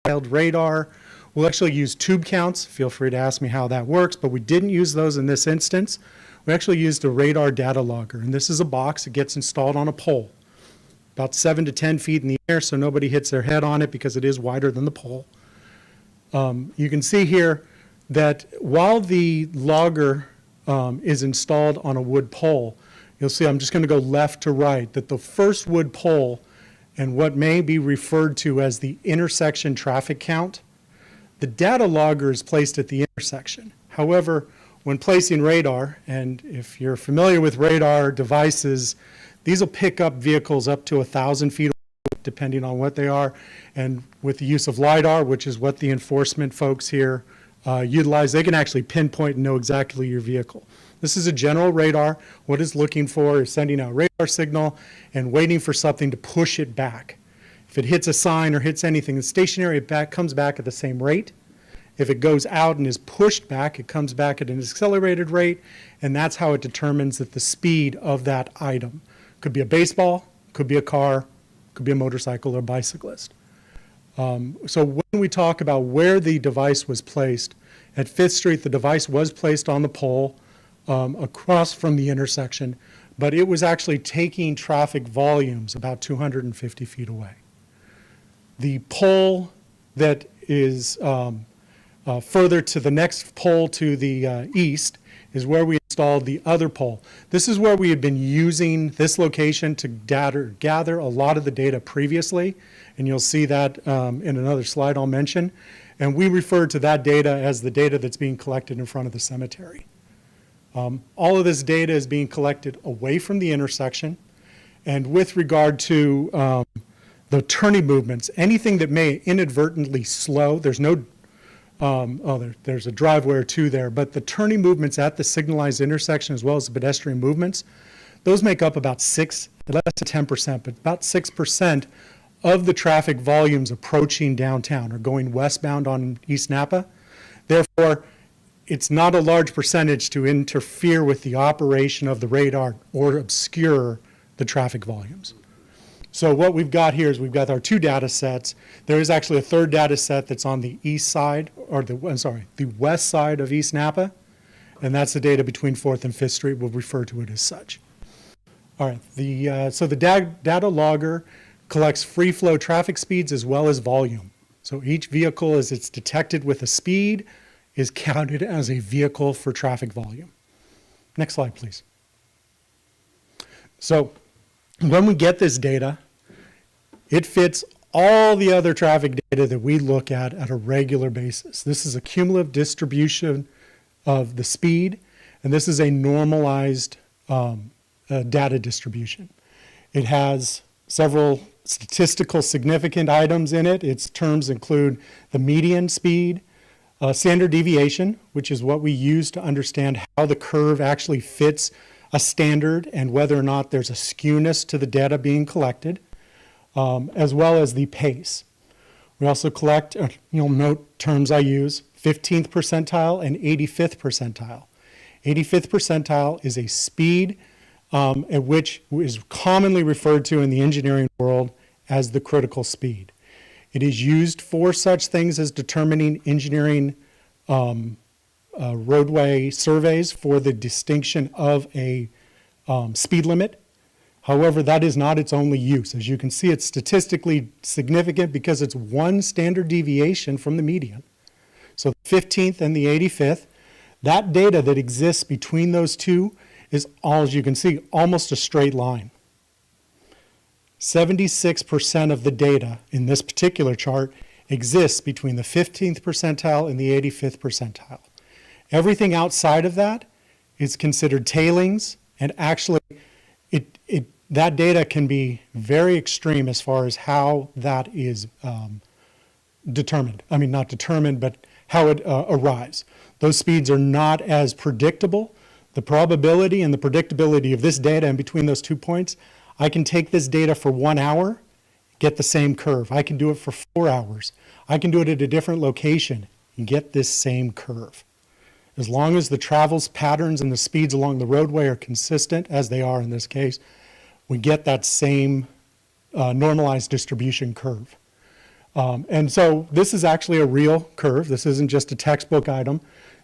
Radar. We'll actually use tube counts. Feel free to ask me how that works, but we didn't use those in this instance. We actually used a radar data logger, and this is a box that gets installed on a pole, about 7 to 10 feet in the air, so nobody hits their head on it because it is wider than the pole. You can see here that while the logger is installed on a wood pole, you'll see I'm just going to go left to right, that the first wood pole and what may be referred to as the intersection traffic count, the data logger is placed at the intersection. However, when placing radar, and if you're familiar with radar devices, These will pick up vehicles up to 1,000 feet away, depending on what they are. And with the use of LiDAR, which is what the enforcement folks here utilize, they can actually pinpoint and know exactly your vehicle. This is a general radar. What it's looking for is sending out radar signal and waiting for something to push it back. If it hits a sign or hits anything, the stationary comes back at the same rate. If it goes out and is pushed back, it comes back at an accelerated rate, and that's how it determines that the speed of that item. Could be a baseball, could be a car, could be a motorcycle or bicyclist. So when we talk about where the device was placed, at 5th Street, the device was placed on the pole across from the intersection, but it was actually taking traffic volumes about 250 feet away. The pole that is further to the next pole to the east is where we installed the other pole. This is where we had been using this location to gather a lot of the data previously, and you'll see that in another slide I'll mention. And we refer to that data as the data that's being collected in front of the cemetery. All of this data is being collected away from the intersection, and with regard to the turning movements, anything that may inadvertently slow, there's no there's a driveway or two there, but the turning movements at the signalized intersection as well as the pedestrian movements, those make up about less than 10%, but about 6% of the traffic volumes approaching downtown or going westbound on East Napa. Therefore, it's not a large percentage to interfere with the operation of the radar or obscure the traffic volumes. So what we've got here is we've got our two data sets. There is actually a third data set that's on the east side, or the west side of East Napa, and that's the data between 4th and 5th Street. We'll refer to it as such. All right, so the data logger collects free flow traffic speeds as well as volume. So each vehicle, as it's detected with a speed, is counted as a vehicle for traffic volume. Next slide, please. So when we get this data, it fits all the other traffic data that we look at a regular basis. This is a cumulative distribution of the speed, and this is a normalized data distribution. It has several statistical significant items in it. Its terms include the median speed, standard deviation, which is what we use to understand how the curve actually fits a standard and whether or not there's a skewness to the data being collected, as well as the pace. We also collect, you'll note terms I use, 15th percentile and 85th percentile. 85th percentile is a speed at which is commonly referred to in the engineering world as the critical speed. It is used for such things as determining engineering roadway surveys for the distinction of a speed limit. However, that is not its only use. As you can see, it's statistically significant because it's one standard deviation from the median. So the 15th and the 85th, that data that exists between those two is, all as you can see, almost a straight line. 76% of the data in this particular chart exists between the 15th percentile and the 85th percentile. Everything outside of that is considered tailings, and actually that data can be very extreme as far as how that is determined. I mean, not determined, but how it arrives. Those speeds are not as predictable. The probability and the predictability of this data in between those 2 points, I can take this data for 1 hour, get the same curve. I can do it for 4 hours. I can do it at a different location and get this same curve. As long as the travels patterns and the speeds along the roadway are consistent, as they are in this case, we get that same normalized distribution curve. And so this is actually a real curve. This isn't just a textbook item.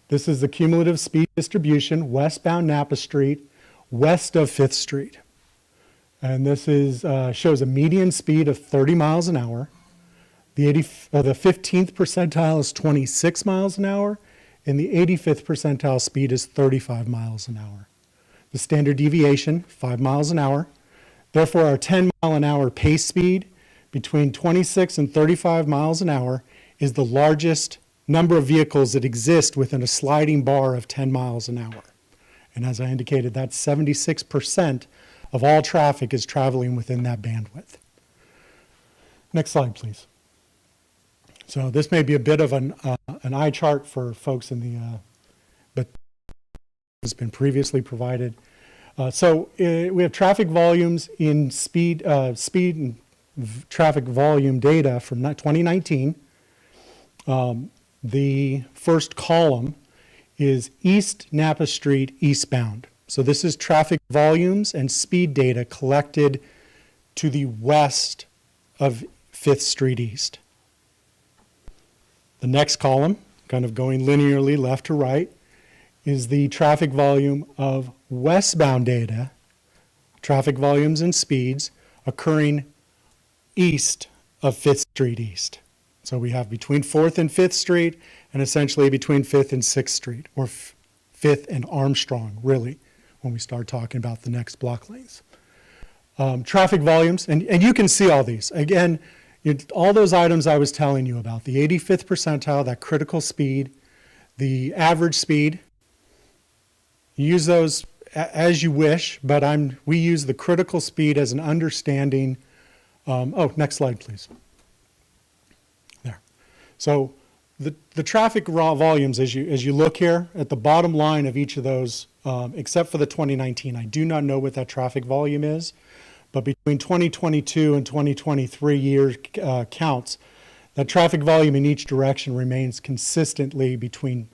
This is the cumulative speed distribution westbound Napa Street, west of 5th Street. And this is shows a median speed of 30 miles an hour. The 15th percentile is 26 miles an hour, and the 85th percentile speed is 35 miles an hour. The standard deviation, 5 miles an hour. Therefore, our 10 mile an hour pace speed between 26 and 35 miles an hour is the largest number of vehicles that exist within a sliding bar of 10 miles an hour. And as I indicated, that's 76% of all traffic is traveling within that bandwidth. Next slide, please. So this may be a bit of an eye chart for folks in the, but has been previously provided. We have traffic volumes in speed and traffic volume data from 2019. The first column is East Napa Street eastbound. So this is traffic volumes and speed data collected to the west of 5th Street East. The next column, kind of going linearly left to right, is the traffic volume of westbound data, traffic volumes and speeds occurring east of 5th Street East. So we have between 4th and 5th Street, and essentially between 5th and 6th Street, or 5th and Armstrong, really, when we start talking about the next block lanes. Traffic volumes, and you can see all these. Again, all those items I was telling you about, the 85th percentile, that critical speed, the average speed, you use those as you wish, but we use the critical speed as an understanding. Next slide, please. There. So the traffic raw volumes, as you look here at the bottom line of each of those, except for the 2019, I do not know what that traffic volume is, but between 2022 and 2023 year counts, the traffic volume in each direction remains consistently between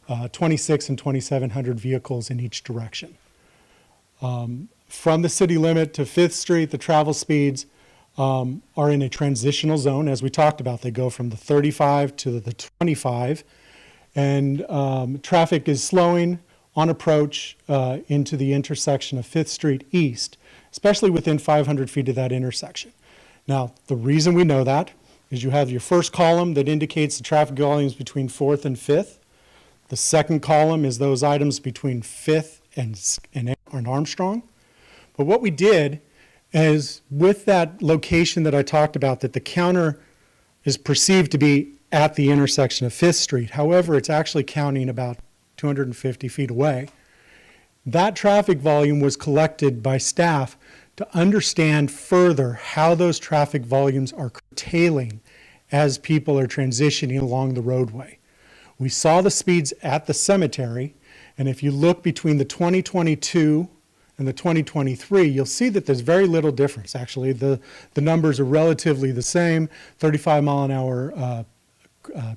2,600 and 2,700 vehicles in each direction. From the city limit to 5th Street, the travel speeds are in a transitional zone. As we talked about, they go from the 35 to the 25, and traffic is slowing on approach into the intersection of 5th Street East, especially within 500 feet of that intersection. Now, the reason we know that is you have your first column that indicates the traffic volumes between 4th and 5th. The second column is those items between 5th and Armstrong. But what we did is, with that location that I talked about, that the counter is perceived to be at the intersection of 5th Street. However, it's actually counting about 250 feet away. That traffic volume was collected by staff to understand further how those traffic volumes are curtailing as people are transitioning along the roadway. We saw the speeds at the cemetery, and if you look between the 2022 and the 2023, you'll see that there's very little difference. Actually, the numbers are relatively the same, 35 mile an hour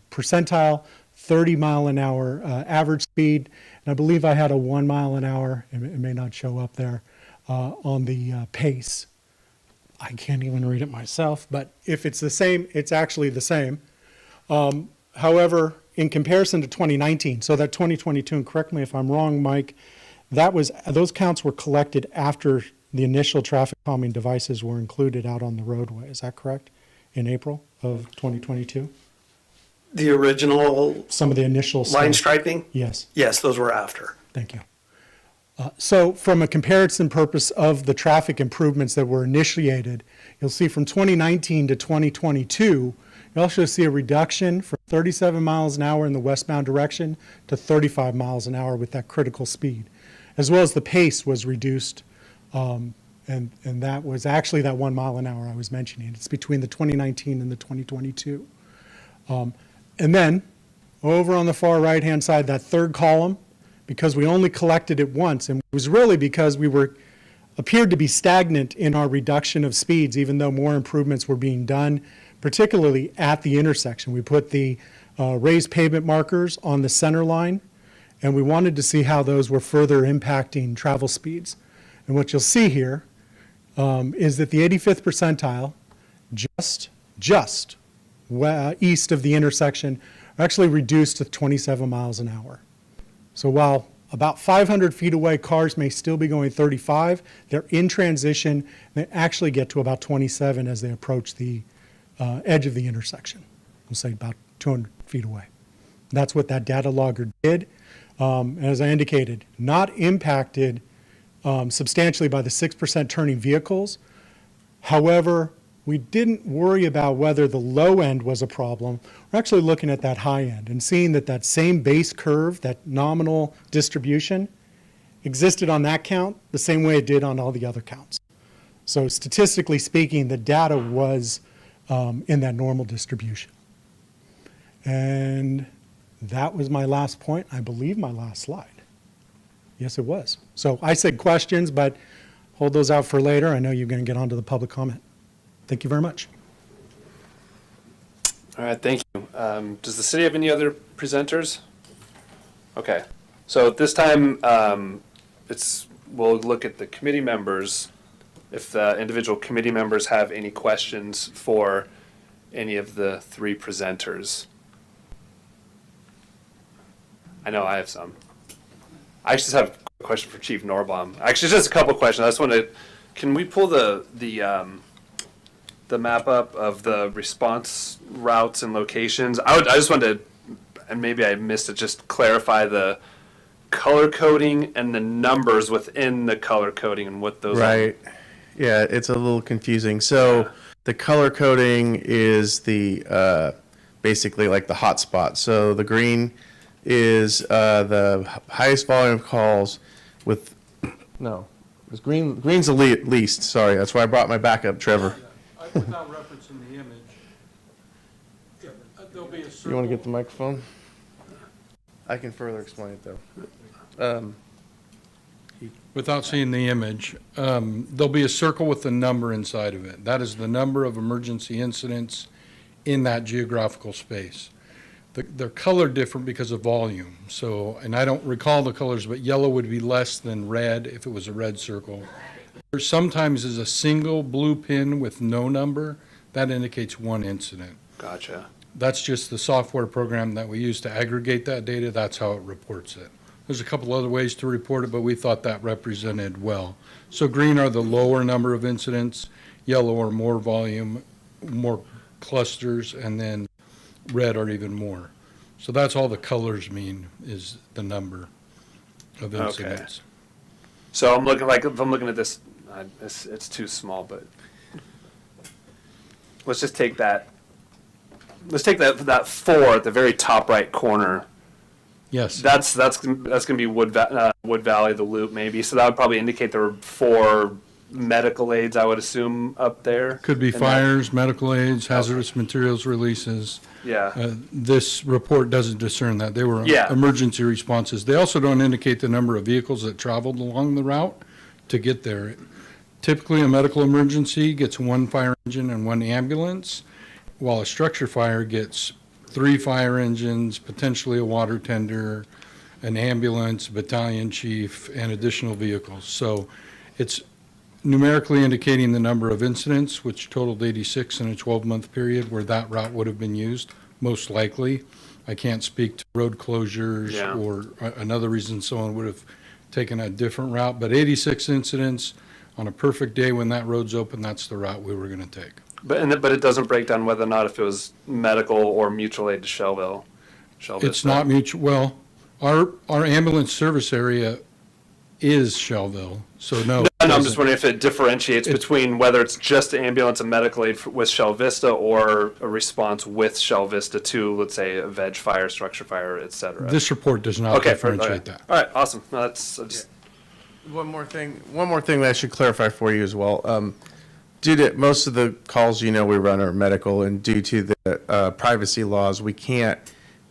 percentile, 30 mile an hour average speed, and I believe I had a 1 mile an hour, it may not show up there, on the pace. I can't even read it myself, but if it's the same, it's actually the same. However, in comparison to 2019, so that 2022, and correct me if I'm wrong, Mike, those counts were collected after the initial traffic calming devices were included out on the roadway. Is that correct? In April of 2022? The original Some of the initial line stuff. striping? Yes, Yes, those were after. thank you. So from a comparison purpose of the traffic improvements that were initiated, you'll see from 2019 to 2022, you also see a reduction from 37 miles an hour in the westbound direction to 35 miles an hour with that critical speed, as well as the pace was reduced, and that was actually that 1 mile an hour I was mentioning. It's between the 2019 and the 2022. And then over on the far right-hand side, that third column, because we only collected it once, and it was really because we appeared to be stagnant in our reduction of speeds, even though more improvements were being done, particularly at the intersection. We put the raised pavement markers on the center line, and we wanted to see how those were further impacting travel speeds. And what you'll see here is that the 85th percentile, just east of the intersection, are actually reduced to 27 miles an hour. So while about 500 feet away, cars may still be going 35, they're in transition, they actually get to about 27 as they approach the edge of the intersection. We'll say about 200 feet away. That's what that data logger did. As I indicated, not impacted substantially by the 6% turning vehicles. However, we didn't worry about whether the low end was a problem. We're actually looking at that high end and seeing that same base curve, that nominal distribution, existed on that count the same way it did on all the other counts. So statistically speaking, the data was in that normal distribution. And that was my last point, I believe my last slide. Yes, it was. So I said questions, but hold those out for later. I know you're going to get on to the public comment. Thank you very much. All right, thank you. Does the city have any other presenters? Okay, so at this time, we'll look at the committee members. If the individual committee members have any questions for any of the three presenters. I know I have some. I just have a question for Chief Norbaum. Actually, just a couple questions. I just want to, can we pull the map up of the response routes and locations? I just wanted to, and maybe I missed it, just clarify the color coding and the numbers within the color coding and what those Right. Yeah, it's a little confusing. So the color coding is the basically like the hotspot. So the green is the highest volume of calls with it's green's the least. Sorry, that's why I brought my backup, Trevor. Without referencing the image, there'll be a circle. You want to get the microphone? I can further explain it though. Without seeing the image, there'll be a circle with a number inside of it. That is the number of emergency incidents in that geographical space. They're colored different because of volume. So, and I don't recall the colors, but yellow would be less than red if it was a red circle. There sometimes is a single blue pin with no number. That indicates one incident. Gotcha. That's just the software program that we use to aggregate that data. That's how it reports it. There's a couple other ways to report it, but we thought that represented well. So green are the lower number of incidents, yellow are more volume, more clusters, and then red are even more. So that's all the colors mean, is the number of incidents. Okay. So I'm looking, like, if I'm looking at this, it's too small, but let's just take that. Let's take that 4 at the very top right corner. Yes. That's gonna be Wood Valley, the loop maybe. So that would probably indicate there were 4 medical aids, I would assume, up there. Could be And fires, medical aids, hazardous materials releases. Yeah. This report doesn't discern that. They were Yeah. emergency responses. They also don't indicate the number of vehicles that traveled along the route to get there. Typically, a medical emergency gets 1 fire engine and 1 ambulance, while a structure fire gets 3 fire engines, potentially a water tender, an ambulance, battalion chief, and additional vehicles. So it's numerically indicating the number of incidents, which totaled 86 in a 12-month period where that route would have been used, most likely. I can't speak to road closures or another reason someone would have taken a different route, but 86 incidents on a perfect day when that road's open, that's the route we were going to take. But it doesn't break down whether or not if it was medical or mutual aid to Shellville. It's not mutual. Well, our ambulance service area is Shellville, so no. No, I'm just wondering if it differentiates between whether it's just ambulance and medical aid with Shell Vista or a response with Shell Vista to, let's say, a veg fire, structure fire, et cetera. This report does not differentiate that. All right, awesome. No, that's just. One more thing that I should clarify for you as well. Due to most of the calls, we run are medical, and due to the privacy laws, we can't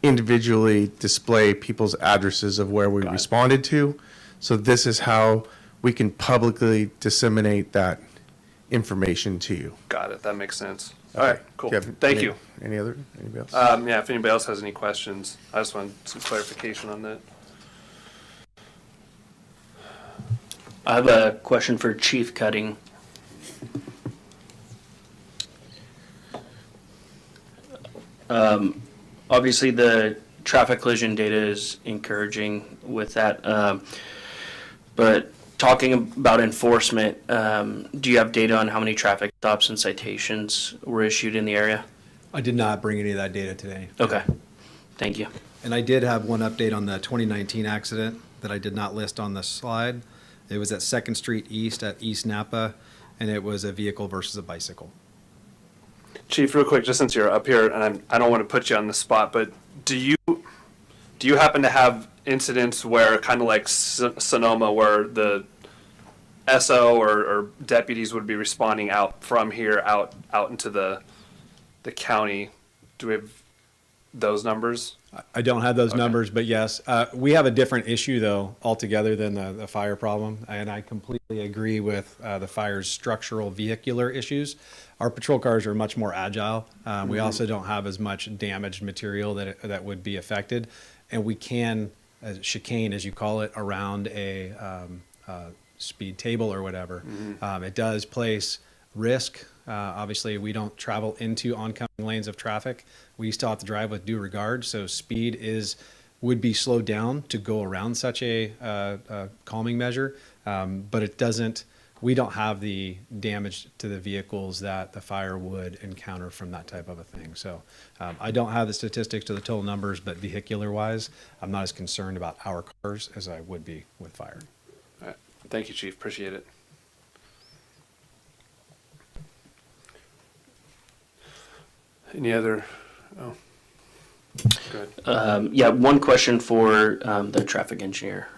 individually display people's addresses of where we responded to. So this is how we can publicly disseminate that information to you. Got it. That makes sense. All right, cool. Thank you. Anybody else? Yeah, if anybody else has any questions, I just want some clarification on that. I have a question for Chief Cutting. Obviously, the traffic collision data is encouraging with that. But talking about enforcement, do you have data on how many traffic stops and citations were issued in the area? I did not bring any of that data today. Okay, thank you. And I did have one update on the 2019 accident that I did not list on the slide. It was at 2nd Street East at East Napa, and it was a vehicle versus a bicycle. Chief, real quick, just since you're up here, and I don't want to put you on the spot, but do you happen to have incidents where, kind of like Sonoma, where the SO or deputies would be responding out from here out into the county? Do we have those numbers? I don't have those Okay. numbers, but yes, we have a different issue though altogether than the fire problem, and I completely agree with the fire's structural vehicular issues. Our patrol cars are much more agile. We also don't have as much damaged material that would be affected, and we can chicane, as you call it, around a speed table or whatever. It does place risk. Obviously, we don't travel into oncoming lanes of traffic. We still have to drive with due regard, so speed would be slowed down to go around such a calming measure, but it doesn't. We don't have the damage to the vehicles that the fire would encounter from that type of a thing. So I don't have the statistics to the total numbers, but vehicular-wise, I'm not as concerned about our cars as I would be with fire. All right. Thank you, Chief. Appreciate it. Any other? Oh, good. Yeah, one question for the traffic engineer.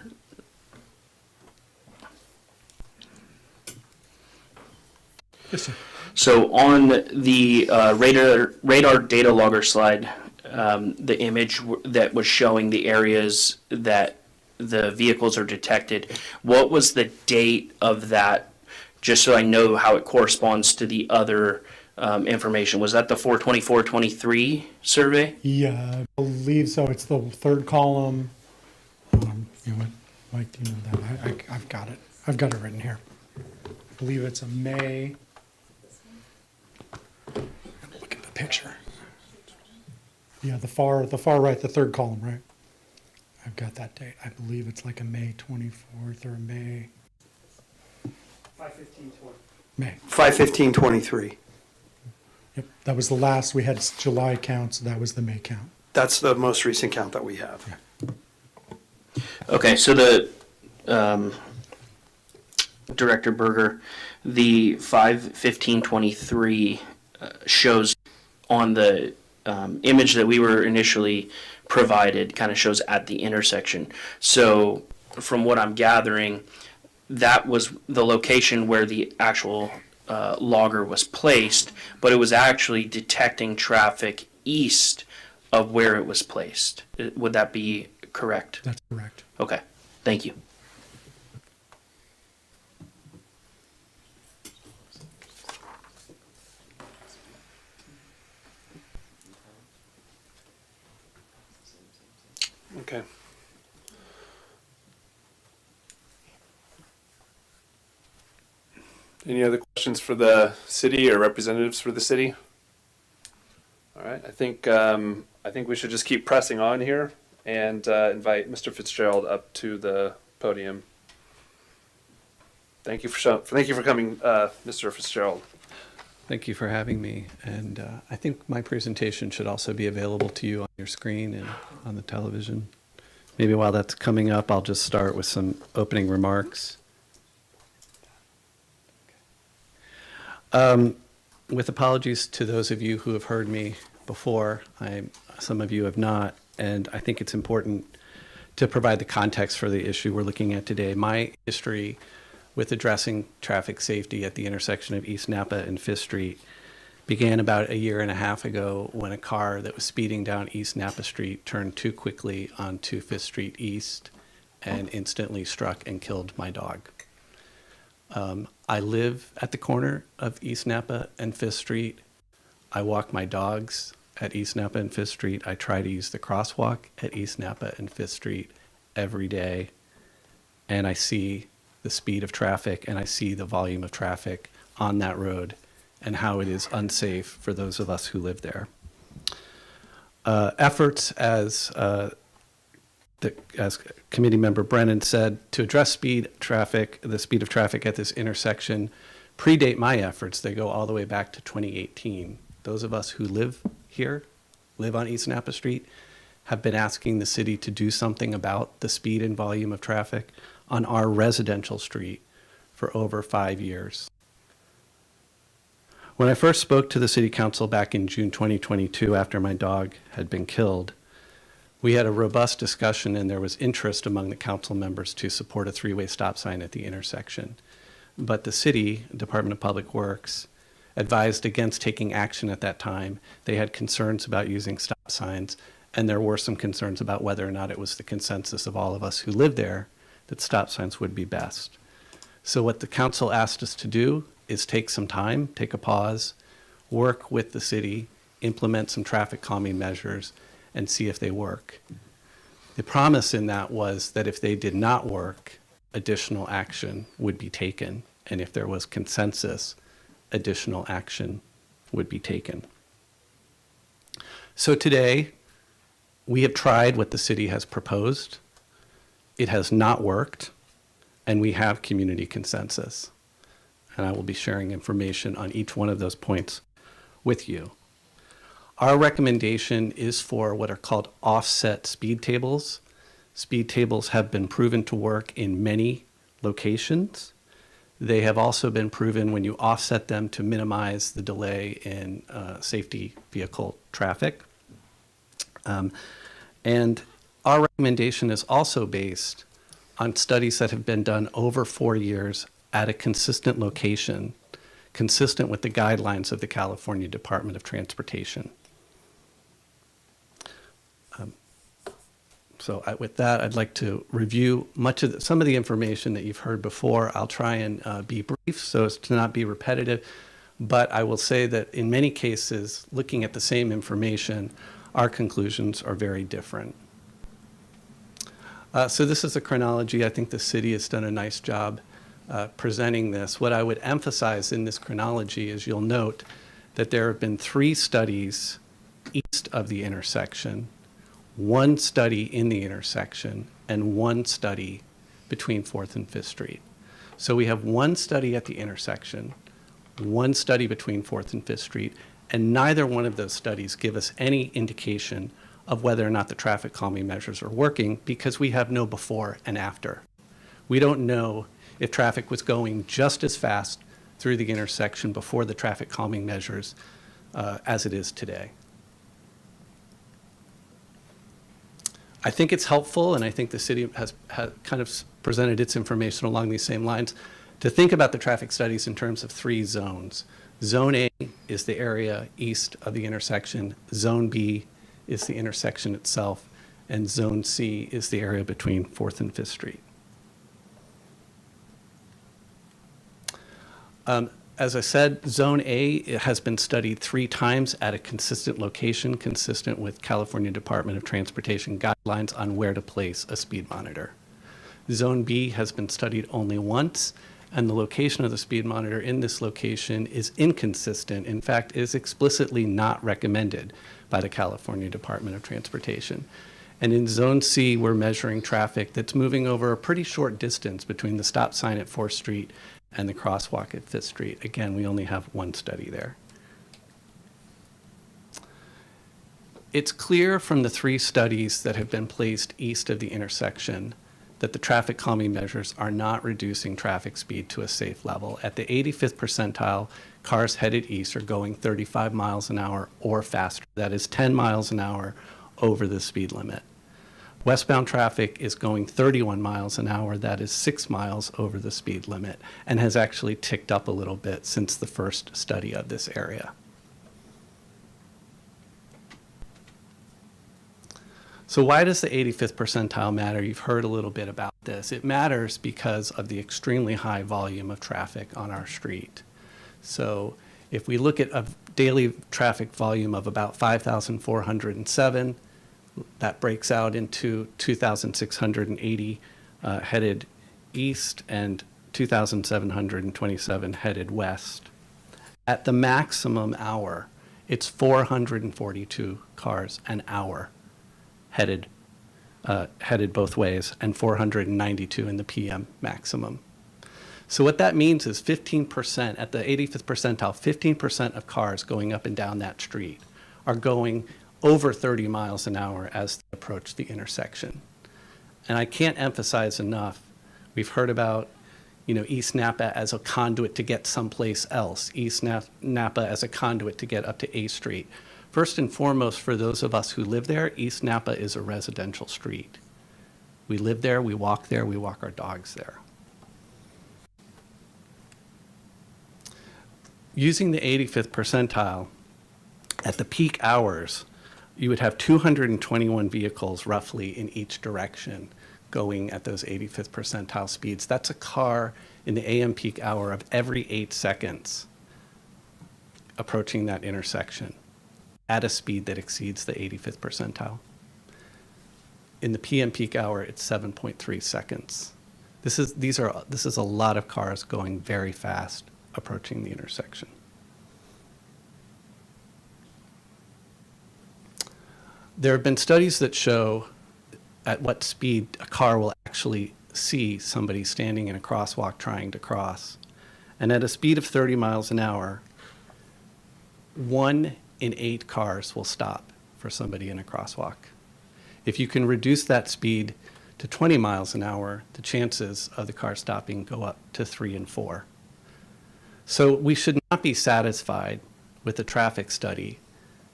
Yes, sir. So on the radar data logger slide, the image that was showing the areas that the vehicles are detected, what was the date of that? Just so I know how it corresponds to the other information. Was that the 4/24/23 survey? Yeah, I believe so. It's the third column. You know what, Mike, do you know that? I've got it. I've got it written here. I believe it's a May. Look at the picture. Yeah, the far right, the third column, right? I've got that date. I believe it's like a May 24th or May. 5/15/20. May. 5/15/23. Yep, that was the last. We had July count, so that was the May count. That's the most recent count that we have. Yeah. Okay, so the Director Berger, the 5/15/23 shows on the image that we were initially provided, kind of shows at the intersection. So from what I'm gathering, that was the location where the actual logger was placed, but it was actually detecting traffic east of where it was placed. Would that be correct? That's correct. Okay, thank you. Okay. Any other questions for the city or representatives for the city? All right, I think we should just keep pressing on here and invite Mr. Fitzgerald up to the podium. Thank you for coming, Mr. Fitzgerald. Thank you for having me. And I think my presentation should also be available to you on your screen and on the television. Maybe while that's coming up, I'll just start with some opening remarks. With apologies to those of you who have heard me before, some of you have not, and I think it's important to provide the context for the issue we're looking at today. My history with addressing traffic safety at the intersection of East Napa and 5th Street began about a year and a half ago when a car that was speeding down East Napa Street turned too quickly onto 5th Street East and instantly struck and killed my dog. I live at the corner of East Napa and 5th Street. I walk my dogs at East Napa and 5th Street. I try to use the crosswalk at East Napa and 5th Street every day. And I see the speed of traffic and I see the volume of traffic on that road and how it is unsafe for those of us who live there. Efforts, as Committee Member Brennan said, to address the speed of traffic at this intersection predate my efforts. They go all the way back to 2018. Those of us who live here, live on East Napa Street, have been asking the city to do something about the speed and volume of traffic on our residential street for over 5 years. When I first spoke to the City Council back in June 2022 after my dog had been killed, We had a robust discussion and there was interest among the council members to support a three-way stop sign at the intersection. But the city, Department of Public Works, advised against taking action at that time. They had concerns about using stop signs, and there were some concerns about whether or not it was the consensus of all of us who live there that stop signs would be best. So what the council asked us to do is take some time, take a pause, work with the city, implement some traffic calming measures, and see if they work. The promise in that was that if they did not work, additional action would be taken, and if there was consensus, additional action would be taken. So today, we have tried what the city has proposed. It has not worked, and we have community consensus. And I will be sharing information on each one of those points with you. Our recommendation is for what are called offset speed tables. Speed tables have been proven to work in many locations. They have also been proven when you offset them to minimize the delay in safety vehicle traffic. And our recommendation is also based on studies that have been done over 4 years at a consistent location, consistent with the guidelines of the California Department of Transportation. With that, I'd like to review some of the information that you've heard before. I'll try and be brief so as to not be repetitive, but I will say that in many cases, looking at the same information, our conclusions are very different. So this is a chronology. I think the city has done a nice job presenting this. What I would emphasize in this chronology is you'll note that there have been 3 studies east of the intersection, 1 study in the intersection, and 1 study between 4th and 5th Street. So we have 1 study at the intersection, 1 study between 4th and 5th Street, and neither one of those studies give us any indication of whether or not the traffic calming measures are working because we have no before and after. We don't know if traffic was going just as fast through the intersection before the traffic calming measures as it is today. I think it's helpful, and I think the city has kind of presented its information along these same lines, to think about the traffic studies in terms of 3 zones. Zone A is the area east of the intersection, Zone B is the intersection itself, and Zone C is the area between 4th and 5th Street. As I said, Zone A has been studied 3 times at a consistent location, consistent with California Department of Transportation guidelines on where to place a speed monitor. Zone B has been studied only once, and the location of the speed monitor in this location is inconsistent. In fact, is explicitly not recommended by the California Department of Transportation. And in Zone C, we're measuring traffic that's moving over a pretty short distance between the stop sign at 4th Street and the crosswalk at 5th Street. Again, we only have 1 study there. It's clear from the 3 studies that have been placed east of the intersection that the traffic calming measures are not reducing traffic speed to a safe level. At the 85th percentile, cars headed east are going 35 miles an hour or faster. That is 10 miles an hour over the speed limit. Westbound traffic is going 31 miles an hour. That is 6 miles over the speed limit and has actually ticked up a little bit since the first study of this area. So why does the 85th percentile matter? You've heard a little bit about this. It matters because of the extremely high volume of traffic on our street. So if we look at a daily traffic volume of about 5,407, that breaks out into 2,680 headed east and 2,727 headed west. At the maximum hour, it's 442 cars an hour headed both ways, and 492 in the PM maximum. So what that means is 15%, at the 85th percentile, 15% of cars going up and down that street are going over 30 miles an hour as they approach the intersection. And I can't emphasize enough, we've heard about, East Napa as a conduit to get someplace else, East Napa as a conduit to get up to A Street. First and foremost, for those of us who live there, East Napa is a residential street. We live there, we walk our dogs there. Using the 85th percentile, at the peak hours, you would have 221 vehicles roughly in each direction going at those 85th percentile speeds. That's a car in the AM peak hour of every 8 seconds approaching that intersection at a speed that exceeds the 85th percentile. In the PM peak hour, it's 7.3 seconds. This is a lot of cars going very fast approaching the intersection. There have been studies that show at what speed a car will actually see somebody standing in a crosswalk trying to cross. And at a speed of 30 miles an hour, 1 in 8 cars will stop for somebody in a crosswalk. If you can reduce that speed to 20 miles an hour, the chances of the car stopping go up to 3 in 4. So we should not be satisfied with a traffic study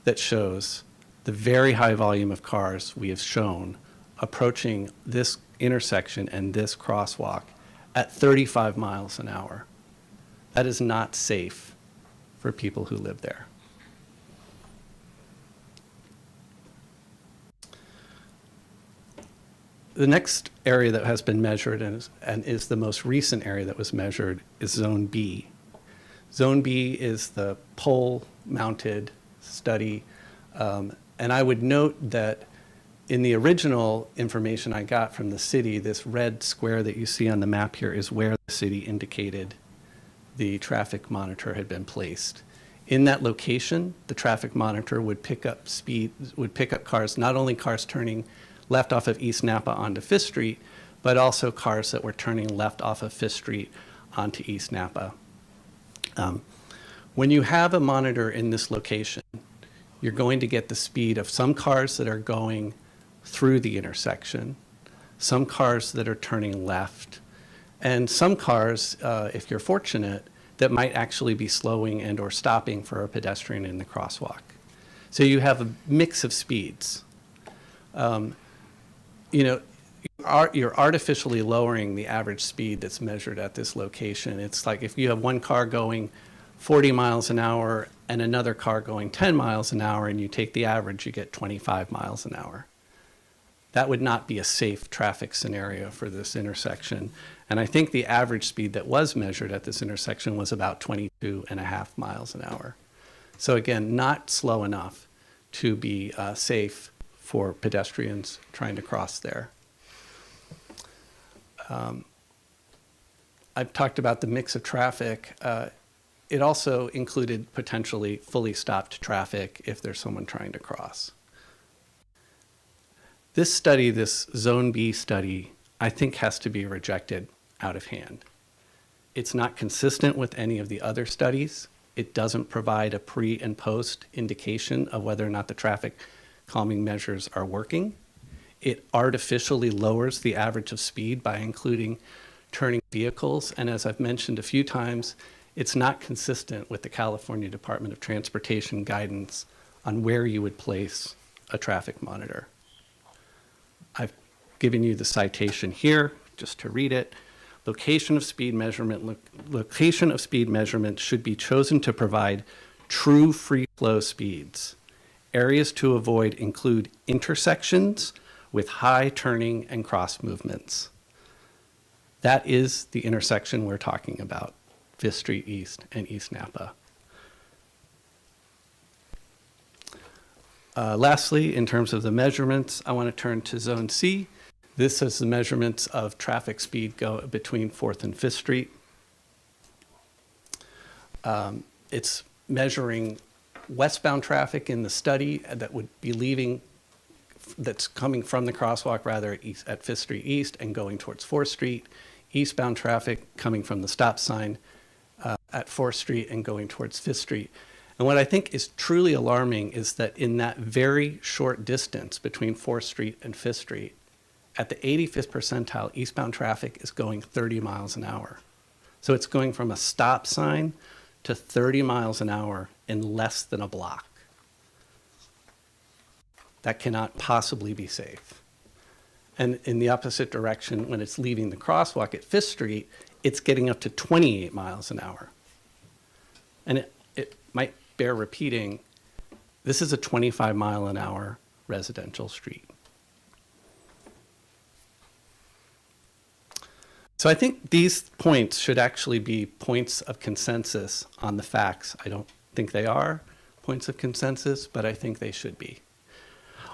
that shows the very high volume of cars we have shown approaching this intersection and this crosswalk at 35 miles an hour. That is not safe for people who live there. The next area that has been measured and is the most recent area that was measured is Zone B. Zone B is the pole-mounted study. And I would note that in the original information I got from the city, this red square that you see on the map here is where the city indicated the traffic monitor had been placed. In that location, the traffic monitor would pick up cars, not only cars turning left off of East Napa onto 5th Street, but also cars that were turning left off of 5th Street onto East Napa. When you have a monitor in this location, you're going to get the speed of some cars that are going through the intersection, some cars that are turning left, and some cars, if you're fortunate, that might actually be slowing and or stopping for a pedestrian in the crosswalk. So you have a mix of speeds. You're artificially lowering the average speed that's measured at this location. It's like if you have one car going 40 miles an hour and another car going 10 miles an hour and you take the average, you get 25 miles an hour. That would not be a safe traffic scenario for this intersection. And I think the average speed that was measured at this intersection was about 22.5 miles an hour. So again, not slow enough to be safe for pedestrians trying to cross there. I've talked about the mix of traffic. It also included potentially fully stopped traffic if there's someone trying to cross. This study, this Zone B study, I think has to be rejected out of hand. It's not consistent with any of the other studies. It doesn't provide a pre and post indication of whether or not the traffic calming measures are working. It artificially lowers the average of speed by including turning vehicles. And as I've mentioned a few times, it's not consistent with the California Department of Transportation guidance on where you would place a traffic monitor. I've given you the citation here just to read it. Location of speed measurement should be chosen to provide true free flow speeds. Areas to avoid include intersections with high turning and cross movements. That is the intersection we're talking about, 5th Street East and East Napa. Lastly, in terms of the measurements, I want to turn to Zone C. This is the measurements of traffic speed between 4th and 5th Street. It's measuring westbound traffic in the study that would be leaving, that's coming from the crosswalk rather at 5th Street East and going towards 4th Street. Eastbound traffic coming from the stop sign at 4th Street and going towards 5th Street. And what I think is truly alarming is that in that very short distance between 4th Street and 5th Street, at the 85th percentile, eastbound traffic is going 30 miles an hour. So it's going from a stop sign to 30 miles an hour in less than a block. that cannot possibly be safe. And in the opposite direction, when it's leaving the crosswalk at Fifth Street, it's getting up to 28 miles an hour. And it might bear repeating, this is a 25 mile an hour residential street. So I think these points should actually be points of consensus on the facts. I don't think they are points of consensus, but I think they should be.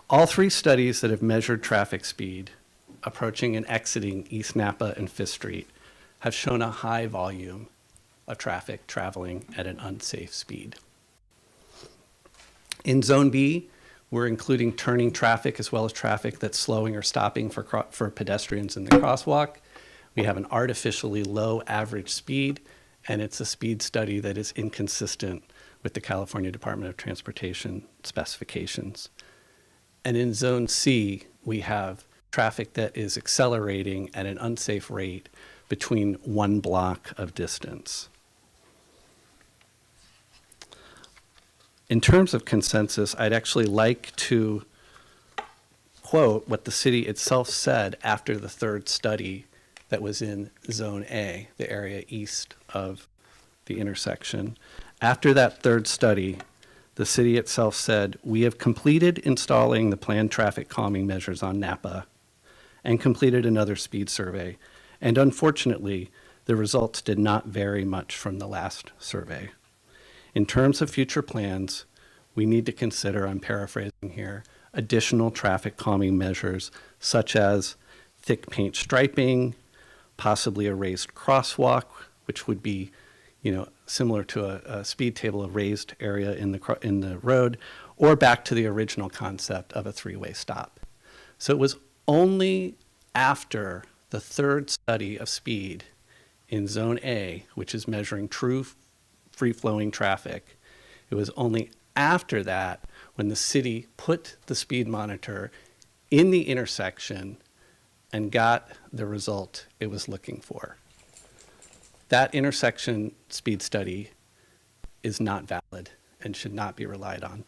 All three studies that have measured traffic speed approaching and exiting East Napa and Fifth Street have shown a high volume of traffic traveling at an unsafe speed. In Zone B, we're including turning traffic as well as traffic that's slowing or stopping for pedestrians in the crosswalk. We have an artificially low average speed, and it's a speed study that is inconsistent with the California Department of Transportation specifications. And in Zone C, we have traffic that is accelerating at an unsafe rate between 1 block of distance. In terms of consensus, I'd actually like to quote what the city itself said after the third study that was in Zone A, the area east of the intersection. After that third study, the city itself said, "We have completed installing the planned traffic calming measures on Napa and completed another speed survey. And unfortunately, the results did not vary much from the last survey. In terms of future plans, we need to consider," I'm paraphrasing here, "additional traffic calming measures such as thick paint striping, possibly a raised crosswalk, which would be, similar to a speed table, a raised area in the road, or back to the original concept of a three-way stop." So it was only after the third study of speed in Zone A, which is measuring true free-flowing traffic, it was only after that when the city put the speed monitor in the intersection and got the result it was looking for. That intersection speed study is not valid and should not be relied on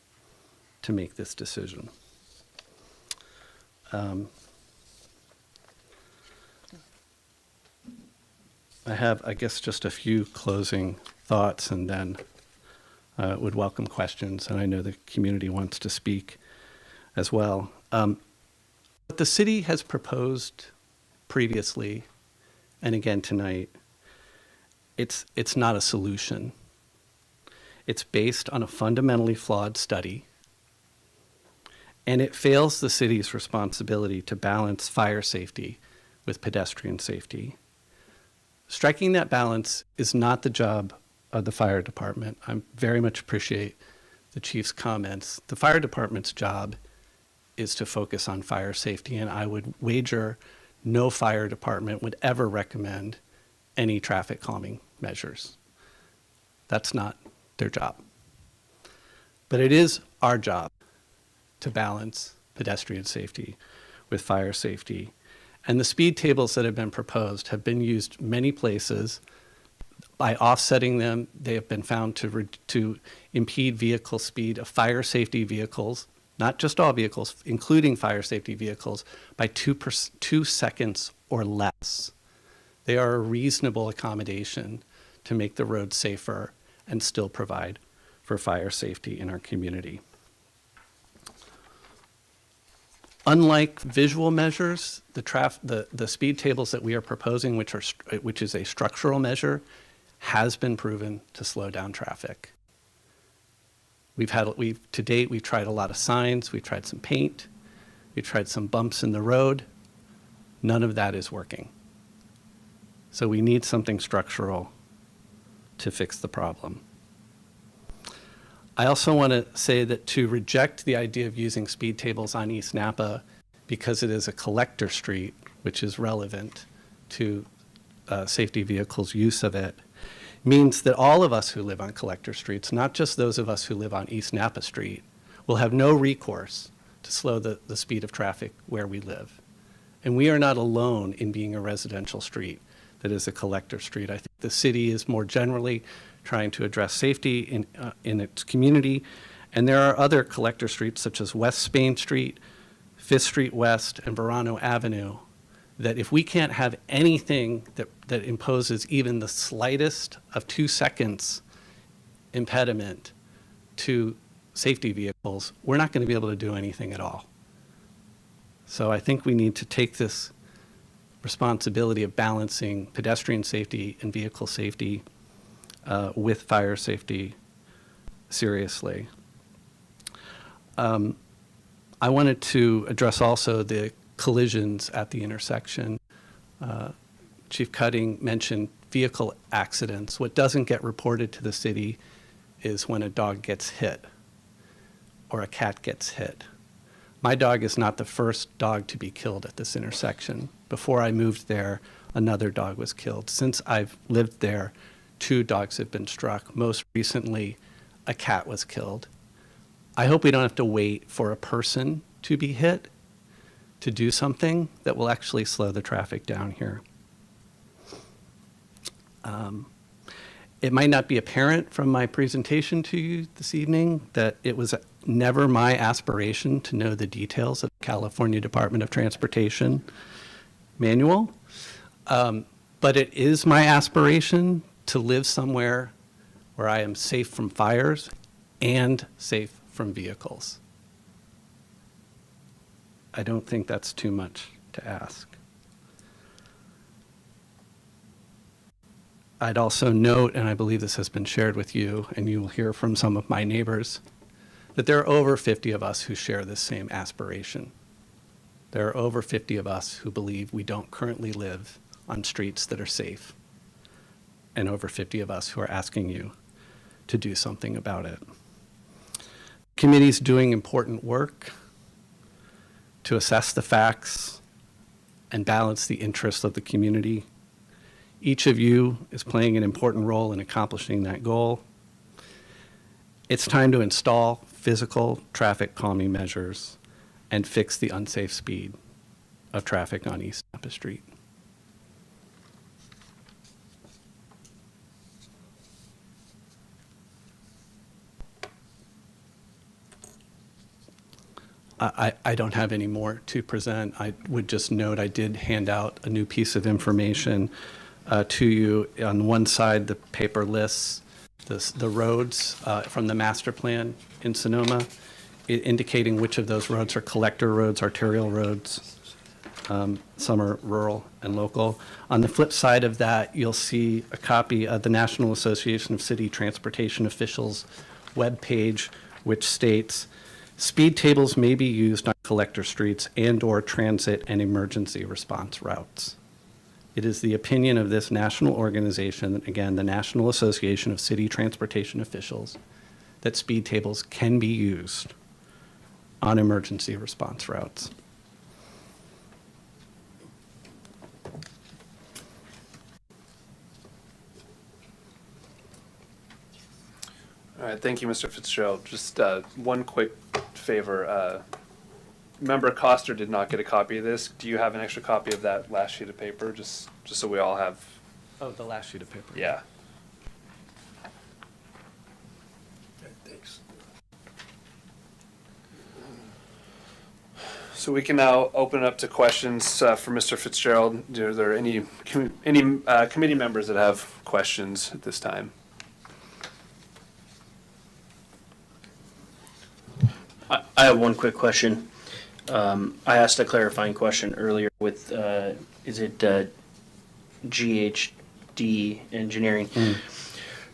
to make this decision. I have, I guess, just a few closing thoughts, and then would welcome questions, and I know the community wants to speak as well. What the city has proposed previously, and again tonight, it's not a solution. It's based on a fundamentally flawed study, and it fails the city's responsibility to balance fire safety with pedestrian safety. Striking that balance is not the job of the fire department. I very much appreciate the chief's comments. The fire department's job is to focus on fire safety, and I would wager no fire department would ever recommend any traffic calming measures. That's not their job. But it is our job to balance pedestrian safety with fire safety. And the speed tables that have been proposed have been used many places. By offsetting them, they have been found to impede vehicle speed of fire safety vehicles, not just all vehicles, including fire safety vehicles, by 2 seconds or less. They are a reasonable accommodation to make the road safer and still provide for fire safety in our community. Unlike visual measures, the speed tables that we are proposing, which is a structural measure, has been proven to slow down traffic. To date, we've tried a lot of signs, we've tried some paint, we've tried some bumps in the road. None of that is working. So we need something structural to fix the problem. I also want to say that to reject the idea of using speed tables on East Napa because it is a collector street, which is relevant to safety vehicles' use of it, means that all of us who live on collector streets, not just those of us who live on East Napa Street, will have no recourse to slow the speed of traffic where we live. And we are not alone in being a residential street that is a collector street. I think the city is more generally trying to address safety in its community, And there are other collector streets such as West Spain Street, 5th Street West, and Verano Avenue that if we can't have anything that imposes even the slightest of 2 seconds impediment to safety vehicles, we're not going to be able to do anything at all. So I think we need to take this responsibility of balancing pedestrian safety and vehicle safety with fire safety seriously. I wanted to address also the collisions at the intersection. Chief Cutting mentioned vehicle accidents. What doesn't get reported to the city is when a dog gets hit or a cat gets hit. My dog is not the first dog to be killed at this intersection. Before I moved there, another dog was killed. Since I've lived there, 2 dogs have been struck. Most recently, a cat was killed. I hope we don't have to wait for a person to be hit to do something that will actually slow the traffic down here. It might not be apparent from my presentation to you this evening that it was never my aspiration to know the details of the California Department of Transportation manual, but it is my aspiration to live somewhere where I am safe from fires and safe from vehicles. I don't think that's too much to ask. I'd also note, and I believe this has been shared with you, and you will hear from some of my neighbors, that there are over 50 of us who share this same aspiration. There are over 50 of us who believe we don't currently live on streets that are safe, and over 50 of us who are asking you to do something about it. The committee's doing important work to assess the facts and balance the interests of the community. Each of you is playing an important role in accomplishing that goal. It's time to install physical traffic calming measures and fix the unsafe speed of traffic on East Napa Street. I don't have any more to present. I would just note I did hand out a new piece of information to you. On one side, the paper lists the roads from the master plan in Sonoma, indicating which of those roads are collector roads, arterial roads. Some are rural and local. On the flip side of that, you'll see a copy of the National Association of City Transportation Officials webpage, which states, speed tables may be used on collector streets and/or transit and emergency response routes. It is the opinion of this national organization, again, the National Association of City Transportation Officials, that speed tables can be used on emergency response routes. All right, thank you, Mr. Fitzgerald. Just one quick favor. Member Coster did not get a copy of this. Do you have an extra copy of that last sheet of paper, just so we all have? Oh, the last sheet of paper. Yeah. Thanks. So we can now open it up to questions for Mr. Fitzgerald. Are there any committee members that have questions at this time? I have one quick question. I asked a clarifying question earlier with, is it GHD Engineering?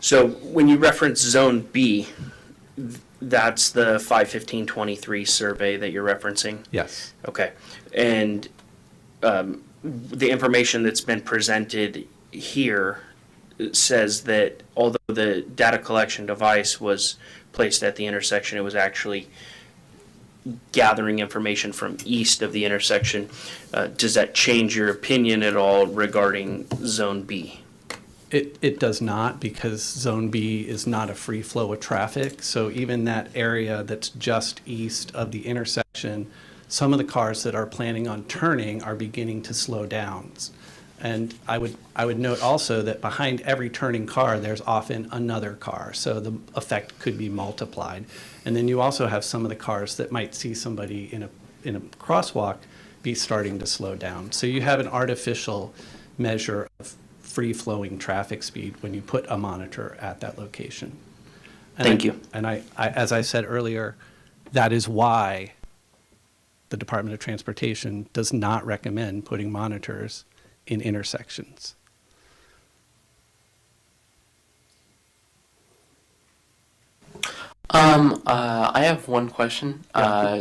So when you reference Zone B, that's the 51523 survey that you're referencing? Yes. Okay. And the information that's been presented here says that although the data collection device was placed at the intersection, it was actually gathering information from east of the intersection. Does that change your opinion at all regarding Zone B? It does not, because Zone B is not a free flow of traffic. So even that area that's just east of the intersection, some of the cars that are planning on turning are beginning to slow down. And I would note also that behind every turning car, there's often another car, so the effect could be multiplied. And then you also have some of the cars that might see somebody in a crosswalk be starting to slow down. So you have an artificial measure of free-flowing traffic speed when you put a monitor at that location. And Thank you. And I, as I said earlier, that is why the Department of Transportation does not recommend putting monitors in intersections. I have one question.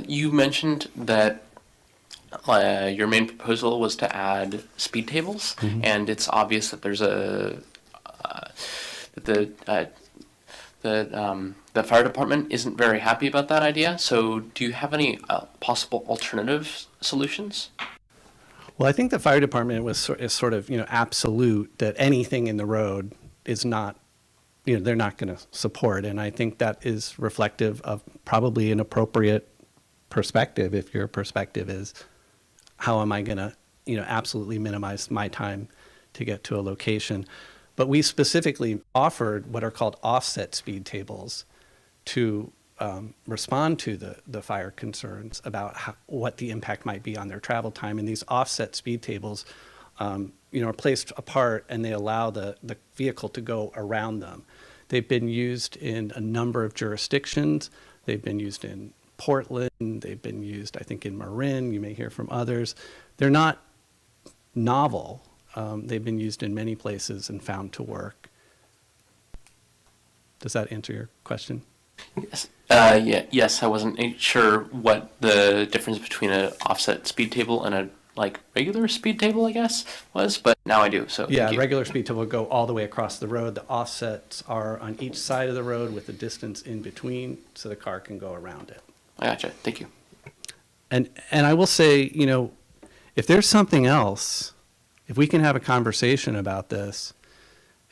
You mentioned that your main proposal was to add speed tables, and it's obvious that there's the fire department isn't very happy about that idea. So, do you have any possible alternative solutions? Well, I think the fire department is sort of, absolute that anything in the road is not, they're not going to support. And I think that is reflective of probably an appropriate perspective. If your perspective is, how am I going to, absolutely minimize my time to get to a location? But we specifically offered what are called offset speed tables to respond to the fire concerns about what the impact might be on their travel time. And these offset speed tables, are placed apart, and they allow the vehicle to go around them. They've been used in a number of jurisdictions. They've been used in Portland. They've been used, I think, in Marin. You may hear from others. They're not novel. They've been used in many places and found to work. Does that answer your question? Yes. Yes, I wasn't sure what the difference between an offset speed table and a regular speed table, I guess, was, but now I do. So yeah, thank you. Regular speed table will go all the way across the road. The offsets are on each side of the road with a distance in between, so the car can go around it. I gotcha. Thank you. And I will say, if there's something else, if we can have a conversation about this,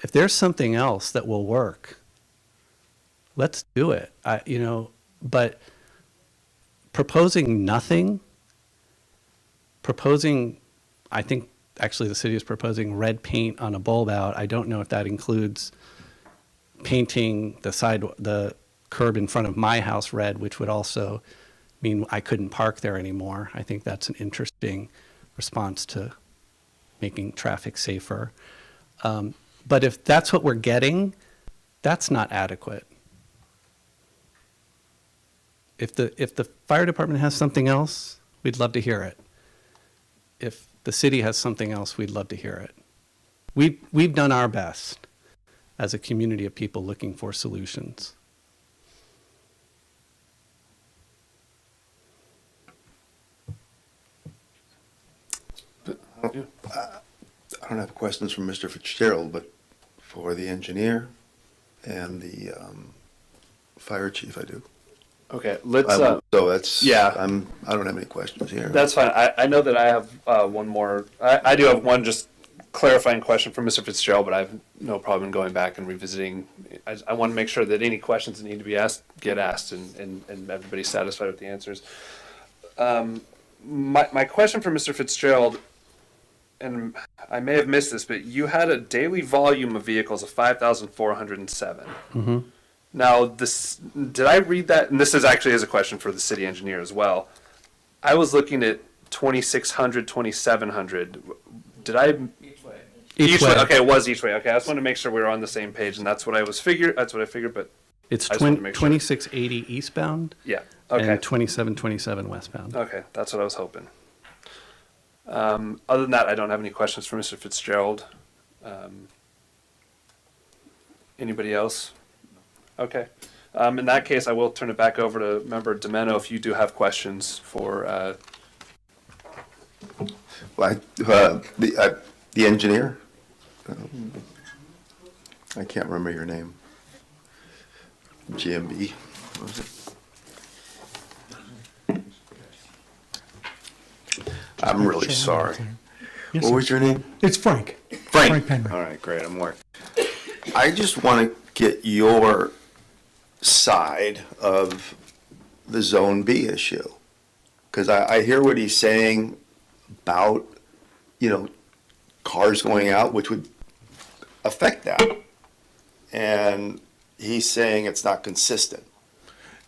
if there's something else that will work, let's do it. But proposing nothing, I think actually the city is proposing red paint on a bulb out. I don't know if that includes painting the curb in front of my house red, which would also mean I couldn't park there anymore. I think that's an interesting response to making traffic safer. But if that's what we're getting, that's not adequate. If the fire department has something else, we'd love to hear it. If the city has something else, we'd love to hear it. We've done our best as a community of people looking for solutions. I don't have questions from Mr. Fitzgerald, but for the engineer and the fire chief, I do. Okay, let's. So that's yeah. I don't have any questions here. That's fine. I know that I have one more. I do have one just clarifying question from Mr. Fitzgerald, but I have no problem going back and revisiting. I want to make sure that any questions that need to be asked get asked, and everybody's satisfied with the answers. My question for Mr. Fitzgerald, and I may have missed this, but you had a daily volume of vehicles of 5,407. Mm-hmm. Now, did I read that? And this is actually as a question for the city engineer as well. I was looking at 2,600, 2,700. Did I? Each way. Okay, it was each way. Okay, I just wanted to make sure we were on the same page, and that's what I figured. But It's 2680 eastbound. Yeah. Okay. And 2727 westbound. Okay, that's what I was hoping. Other than that, I don't have any questions for Mr. Fitzgerald. Anybody else? Okay. In that case, I will turn it back over to Member Domeno if you do have questions for. The engineer. I can't remember your name. GMB. What was it? I'm really sorry. Yes, What sir. was your name? It's Frank. Frank. Penry. All right, great. I'm Mark. I just want to get your side of the Zone B issue. Because I hear what he's saying about, cars going out, which would affect that. And he's saying it's not consistent.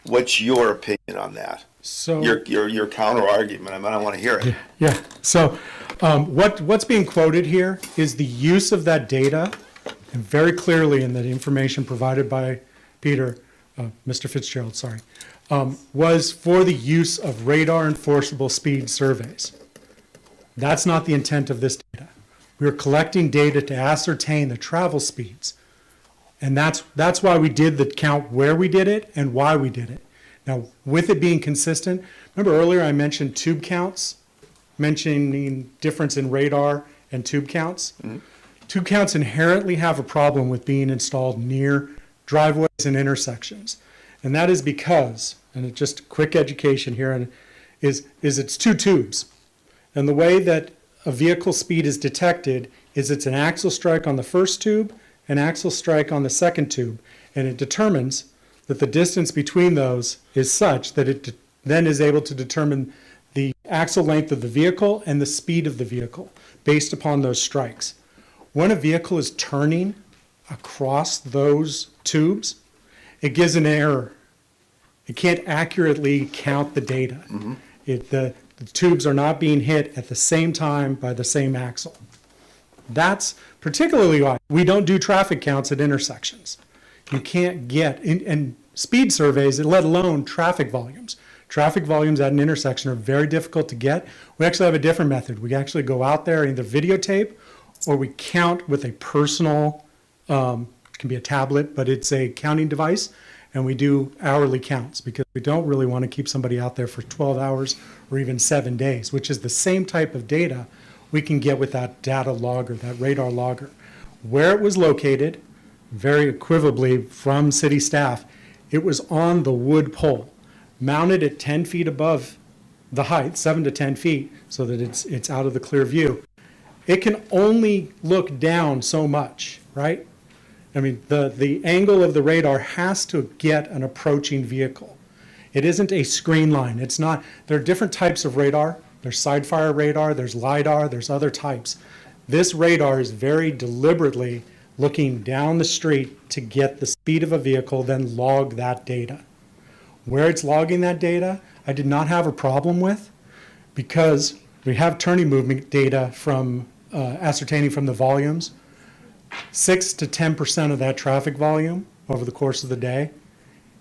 What's your opinion on that? So Your counter argument. I mean, I want to hear it. Yeah. So what's being quoted here is the use of that data, and very clearly in the information provided by Peter, Mr. Fitzgerald, sorry, was for the use of radar enforceable speed surveys. That's not the intent of this data. We're collecting data to ascertain the travel speeds. And that's why we did the count where we did it and why we did it. Now, with it being consistent, remember earlier I mentioned tube counts, mentioning difference in radar and tube counts? Mm-hmm. Tube counts inherently have a problem with being installed near driveways and intersections. And that is because, and it's just quick education here, is it's two tubes. And the way that a vehicle speed is detected is it's an axle strike on the first tube, an axle strike on the second tube, and it determines that the distance between those is such that it then is able to determine the axle length of the vehicle and the speed of the vehicle based upon those strikes. When a vehicle is turning across those tubes, it gives an error. It can't accurately count the data. Mm-hmm. The tubes are not being hit at the same time by the same axle. That's particularly why we don't do traffic counts at intersections. You can't get, and speed surveys, let alone traffic volumes. Traffic volumes at an intersection are very difficult to get. We actually have a different method. We actually go out there and either videotape or we count with a personal, it can be a tablet, but it's a counting device, and we do hourly counts because we don't really want to keep somebody out there for 12 hours or even 7 days, which is the same type of data we can get with that data logger, that radar logger. Where it was located, very equivocally from city staff, it was on the wood pole, mounted at 10 feet above the height, 7 to 10 feet, so that it's out of the clear view. It can only look down so much, right? I mean, the angle of the radar has to get an approaching vehicle. It isn't a screen line. It's not. There are different types of radar. There's side-fire radar, there's LiDAR, there's other types. This radar is very deliberately looking down the street to get the speed of a vehicle, then log that data. Where it's logging that data, I did not have a problem with because we have turning movement data from ascertaining from the volumes. 6 to 10% of that traffic volume over the course of the day,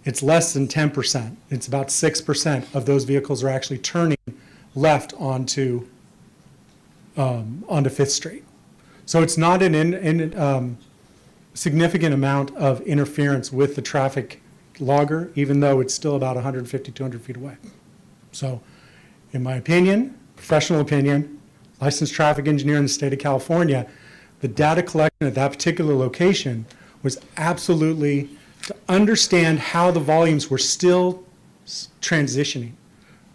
it's less than 10%. It's about 6% of those vehicles are actually turning left onto 5th Street. So it's not an significant amount of interference with the traffic logger, even though it's still about 150, 200 feet away. So in my opinion, professional opinion, licensed traffic engineer in the state of California, the data collection at that particular location was absolutely to understand how the volumes were still transitioning.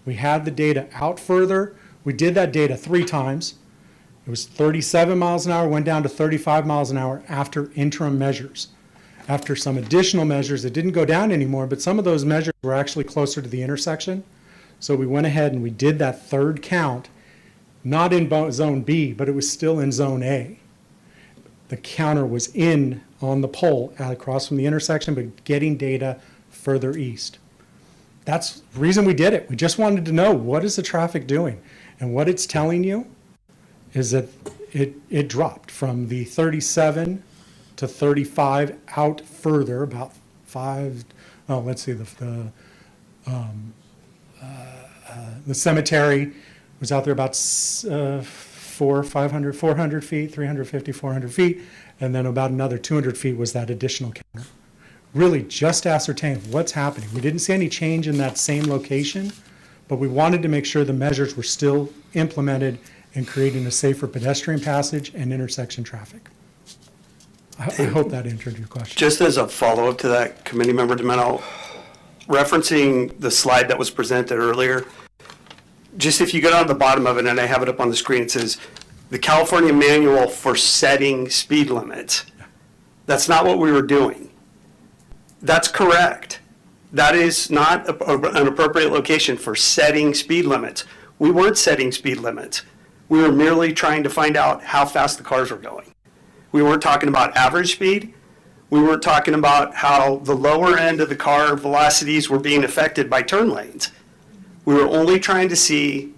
We had the data out further. We did that data 3 times. It was 37 miles an hour, went down to 35 miles an hour after interim measures. After some additional measures, it didn't go down anymore, but some of those measures were actually closer to the intersection. So we went ahead and we did that third count, not in zone B, but it was still in zone A. The counter was in on the pole across from the intersection, but getting data further east. That's the reason we did it. We just wanted to know, what is the traffic doing? And what it's telling you is that it dropped from the 37 to 35 out further, about 5, oh, let's see, the cemetery was out there about 400 feet, 350, 400 feet, and then about another 200 feet was that additional counter. Really just ascertain what's happening. We didn't see any change in that same location, but we wanted to make sure the measures were still implemented in creating a safer pedestrian passage and intersection traffic. I hope that answered your question. Just as a follow-up to that, Committee Member DiMeno, referencing the slide that was presented earlier, just if you go down to the bottom of it, and I have it up on the screen, it says, the California Manual for Setting Speed Limits. That's not what we were doing. That's correct. That is not an appropriate location for setting speed limits. We weren't setting speed limits. We were merely trying to find out how fast the cars were going. We weren't talking about average speed. We weren't talking about how the lower end of the car velocities were being affected by turn lanes. We were only trying to see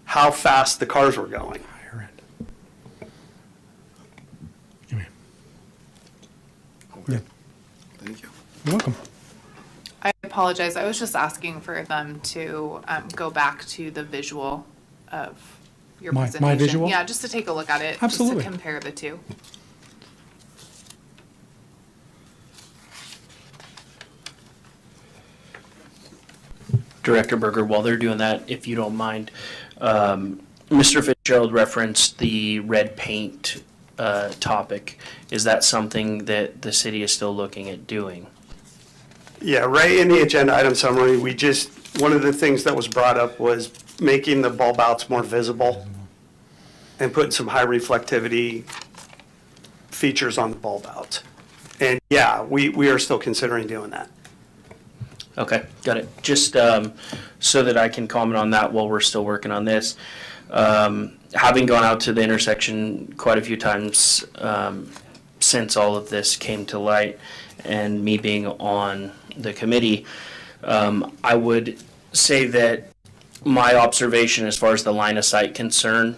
how fast the cars were going. Yeah. Thank you. You're welcome. I apologize. I was just asking for them to go back to the visual of your My presentation. visual? Yeah, just to take a look at it. Absolutely. Just to compare the two. Director Berger, while they're doing that, if you don't mind, Mr. Fitzgerald referenced the red paint topic. Is that something that the city is still looking at doing? Yeah, right in the agenda item summary, one of the things that was brought up was making the bulb outs more visible and putting some high reflectivity features on the bulb outs. And yeah, we are still considering doing that. Okay, got it. Just so that I can comment on that while we're still working on this. Having gone out to the intersection quite a few times since all of this came to light, and me being on the committee, I would say that my observation as far as the line of sight concern,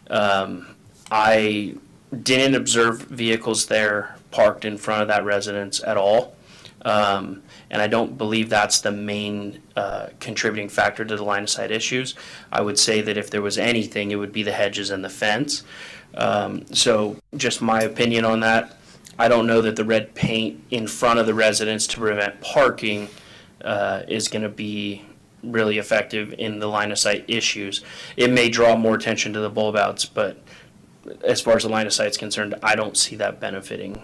I didn't observe vehicles there parked in front of that residence at all. And I don't believe that's the main contributing factor to the line of sight issues. I would say that if there was anything, it would be the hedges and the fence. So just my opinion on that. I don't know that the red paint in front of the residence to prevent parking is going to be really effective in the line of sight issues. It may draw more attention to the bulb outs, but as far as the line of sight is concerned, I don't see that benefiting.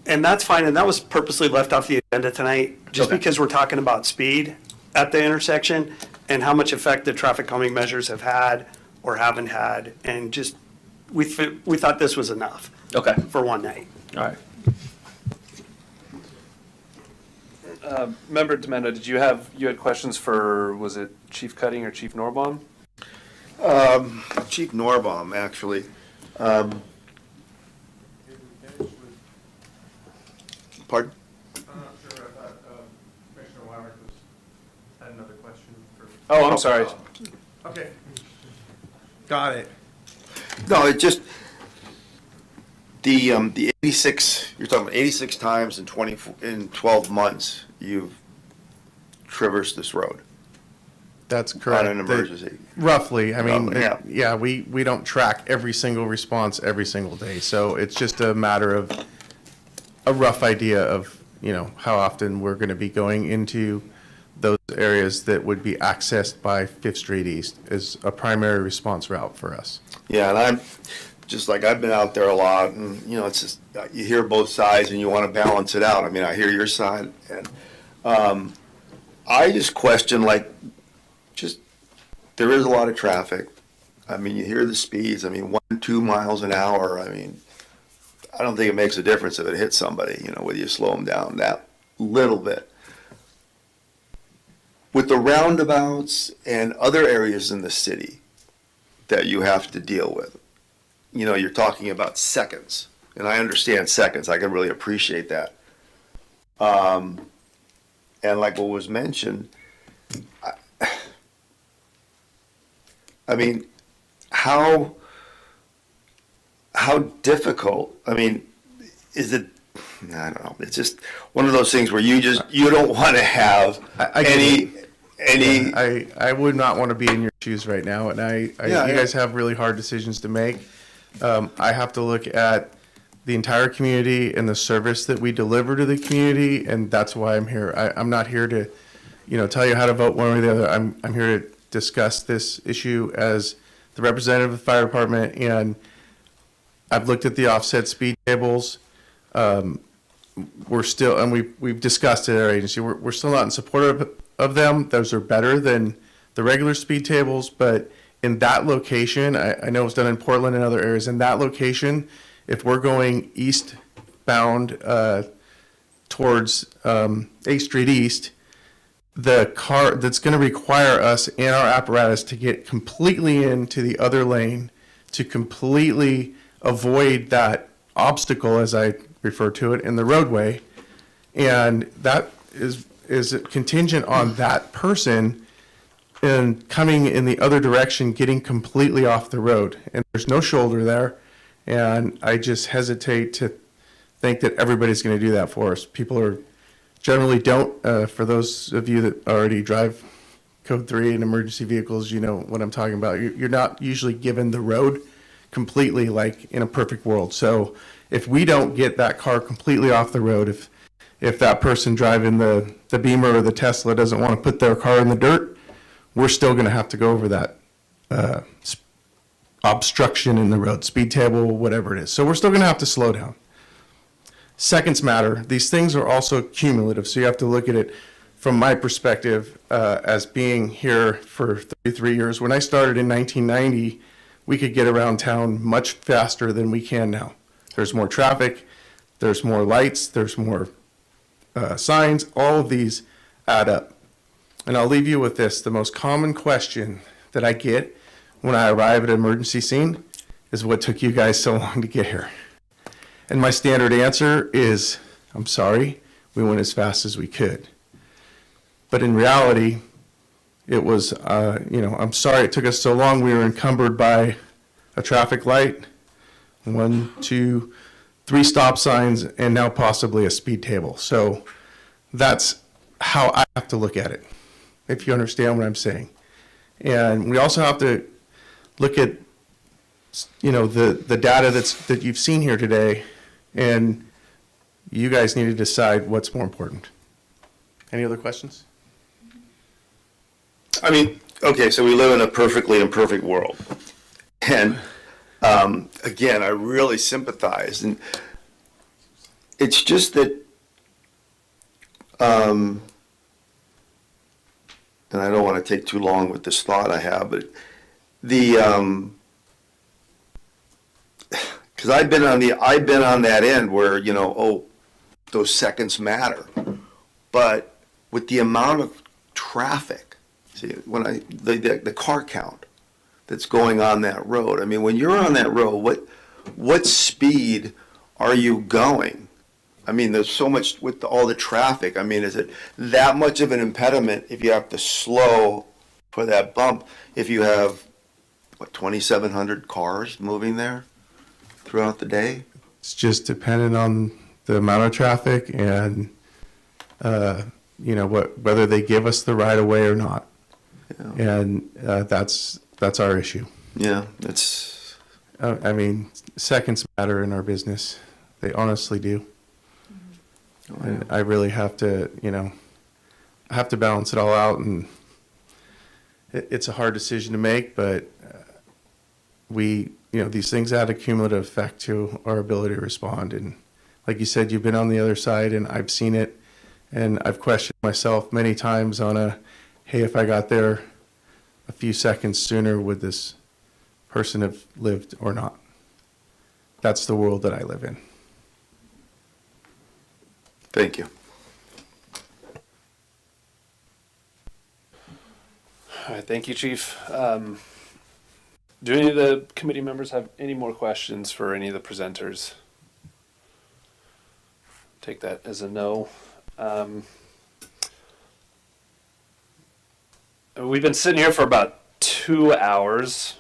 And that's fine, and that was purposely left off the agenda tonight, just Okay. because we're talking about speed at the intersection and how much effect the traffic calming measures have had or haven't had, and just, we thought this was enough. Okay. For one night. All right. Member Demendo, you had questions for, was it Chief Cutting or Chief Norbaum? Chief Norbaum, actually. Pardon? Oh, I'm sorry. Okay. Got it. No, it just, the 86, you're talking about 86 times in 12 months, you've traversed this road. That's correct. On an emergency. Roughly, I mean, Yeah. we don't track every single response every single day, so it's just a matter of a rough idea of, how often we're going to be going into those areas that would be accessed by Fifth Street East as a primary response route for us. Yeah, and I'm, just like, I've been out there a lot, and, it's just, you hear both sides and you want to balance it out. I mean, I hear your side, and I just question, there is a lot of traffic. I mean, you hear the speeds, 1-2 miles an hour. I mean, I don't think it makes a difference if it hits somebody, whether you slow them down that little bit. With the roundabouts and other areas in the city that you have to deal with, you're talking about seconds. And I understand seconds. I can really appreciate that. And like what was mentioned, how difficult, is it, I don't know, it's just one of those things where you don't want to have I would not want to be in your shoes right now, and you guys have really hard decisions to make. I have to look at the entire community and the service that we deliver to the community, and that's why I'm here. I'm not here to, tell you how to vote one way or the other. I'm here to discuss this issue as the representative of the fire department, and I've looked at the offset speed tables. We're still, and we've discussed it at our agency, we're still not in support of them. Those are better than the regular speed tables, but in that location, I know it's done in Portland and other areas, in that location, if we're going eastbound towards 8th Street East, the car that's going to require us and our apparatus to get completely into the other lane to completely avoid that obstacle, as I refer to it, in the roadway. And that is contingent on that person and coming in the other direction, getting completely off the road. And there's no shoulder there. And I just hesitate to think that everybody's going to do that for us. People are generally don't. For those of you that already drive Code 3 and emergency vehicles, you know what I'm talking about. You're not usually given the road completely like in a perfect world. So if we don't get that car completely off the road, if that person driving the Beamer or the Tesla doesn't want to put their car in the dirt, we're still going to have to go over that obstruction in the road, speed table, whatever it is. So we're still going to have to slow down. Seconds matter. These things are also cumulative, so you have to look at it from my perspective as being here for 33 years. When I started in 1990, we could get around town much faster than we can now. There's more traffic, there's more lights, there's more signs. All of these add up. And I'll leave you with this. The most common question that I get when I arrive at an emergency scene is, what took you guys so long to get here? And my standard answer is, I'm sorry, we went as fast as we could. But in reality, it was, I'm sorry it took us so long. We were encumbered by a traffic light, 1, 2, 3 stop signs, and now possibly a speed table. So that's how I have to look at it, if you understand what I'm saying. And we also have to look at, the data that you've seen here today, and you guys need to decide what's more important. Any other questions? I mean, okay, so we live in a perfectly imperfect world. And again, I really sympathize. And it's just that, and I don't want to take too long with this thought I have, but because I've been on that end where, those seconds matter. But with the amount of traffic, see, when the car count that's going on that road, I mean, when you're on that road, what speed are you going? I mean, there's so much with all the traffic. I mean, is it that much of an impediment if you have to slow for that bump, if you have, 2,700 cars moving there throughout the day? It's just dependent on the amount of traffic and, whether they give us the right of way or not. Yeah. And that's our issue. Yeah, it's. Seconds matter in our business. They honestly do. And I really have to, I have to balance it all out, and it's a hard decision to make, but these things add a cumulative effect to our ability to respond. And like you said, you've been on the other side, and I've seen it, and I've questioned myself many times on hey, if I got there a few seconds sooner, would this person have lived or not? That's the world that I live in. Thank you. All right, thank you, Chief. Do any of the committee members have any more questions for any of the presenters? Take that as a no. We've been sitting here for about 2 hours.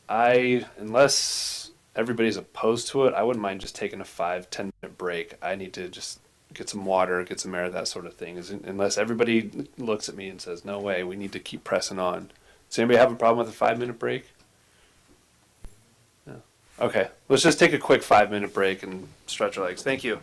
Unless everybody's opposed to it, I wouldn't mind just taking a 5-10 minute break. I need to just get some water, get some air, that sort of thing. Unless everybody looks at me and says, no way, we need to keep pressing on. Does anybody have a problem with a 5-minute break? No. Okay, let's just take a quick 5-minute break and stretch our legs. Thank you.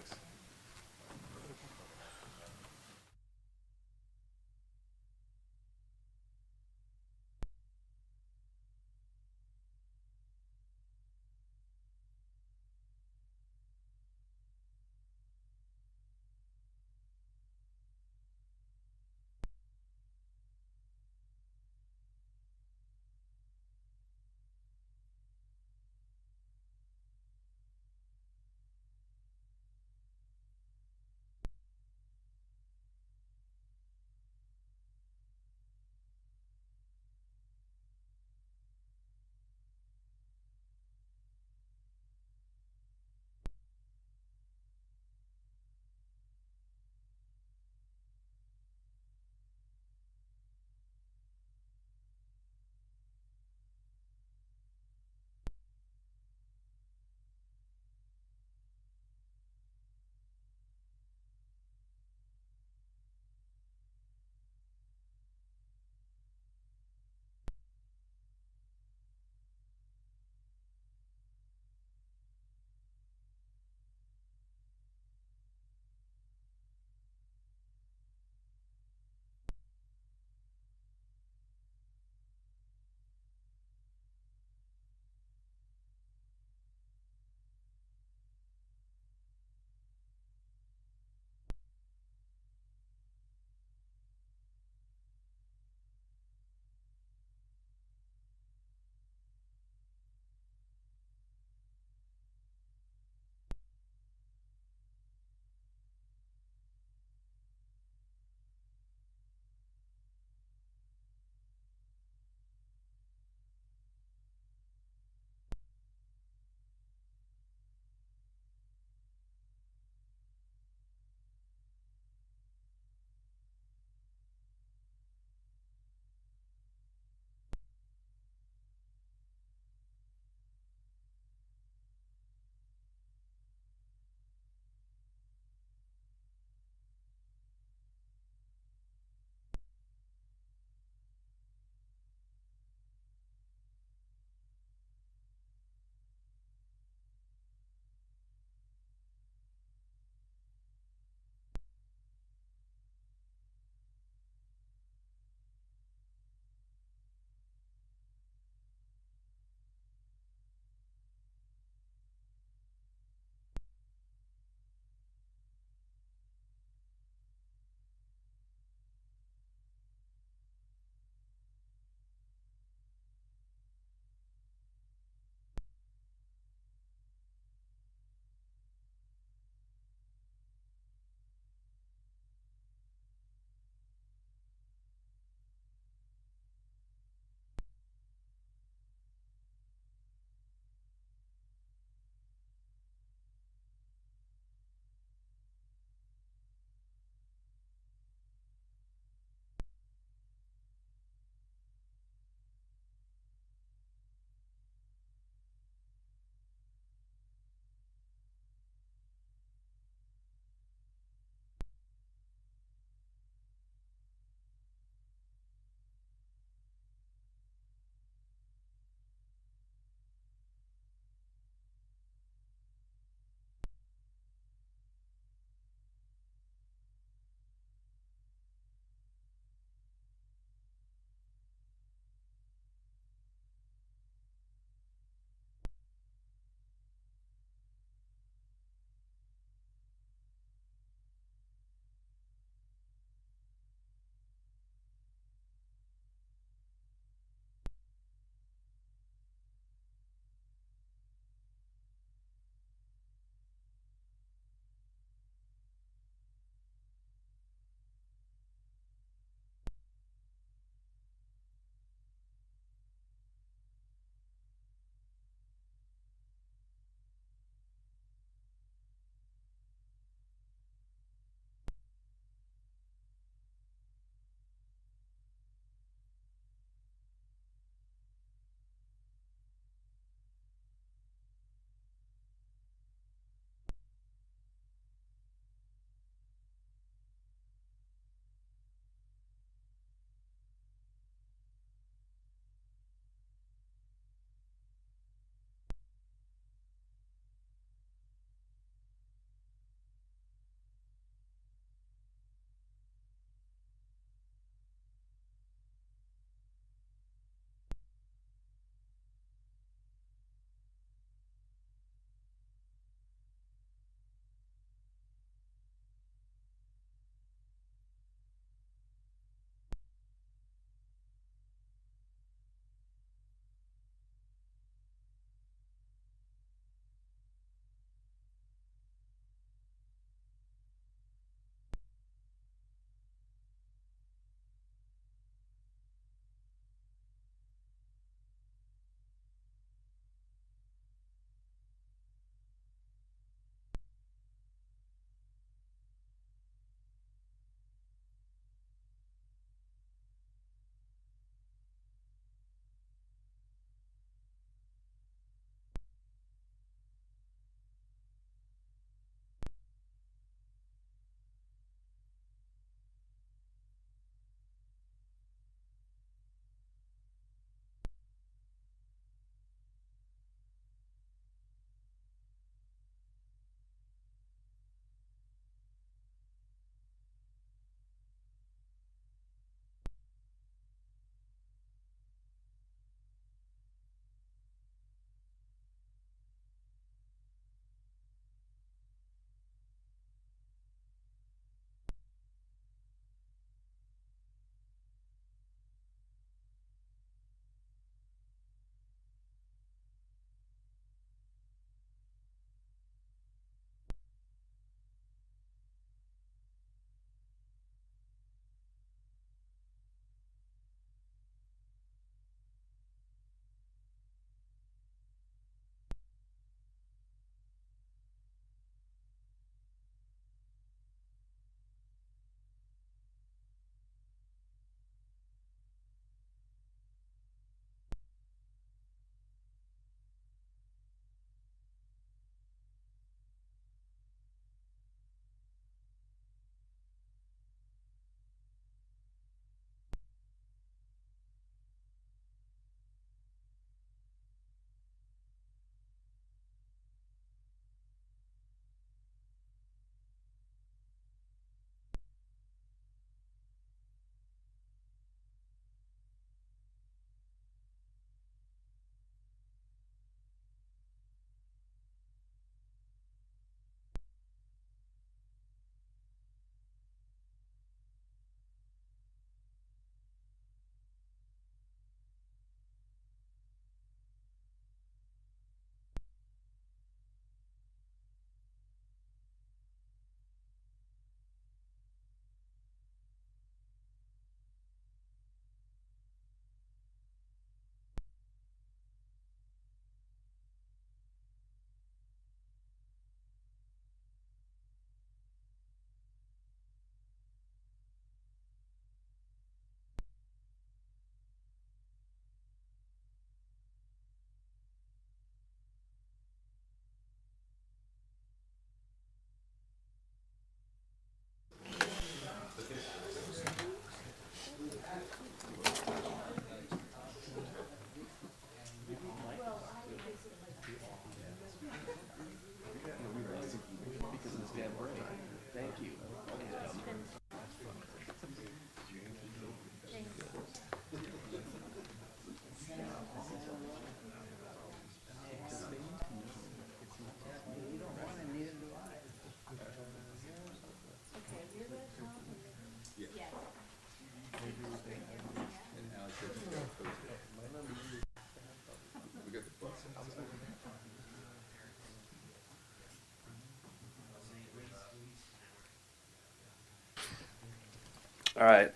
All right.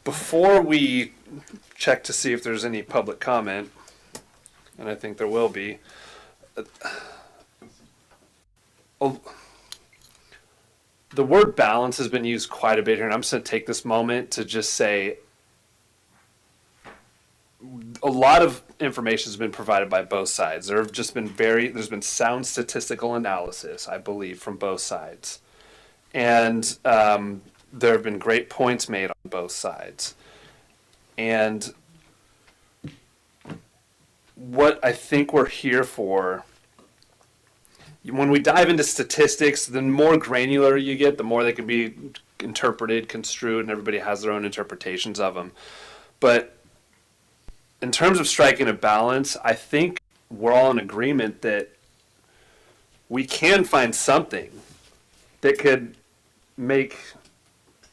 Before we check to see if there's any public comment, and I think there will be, the word balance has been used quite a bit here, and I'm just going to take this moment to just say a lot of information has been provided by both sides. There's been sound statistical analysis, I believe, from both sides. And there have been great points made on both sides. And what I think we're here for, when we dive into statistics, the more granular you get, the more they can be interpreted, construed, and everybody has their own interpretations of them. But in terms of striking a balance, I think we're all in agreement that we can find something that could make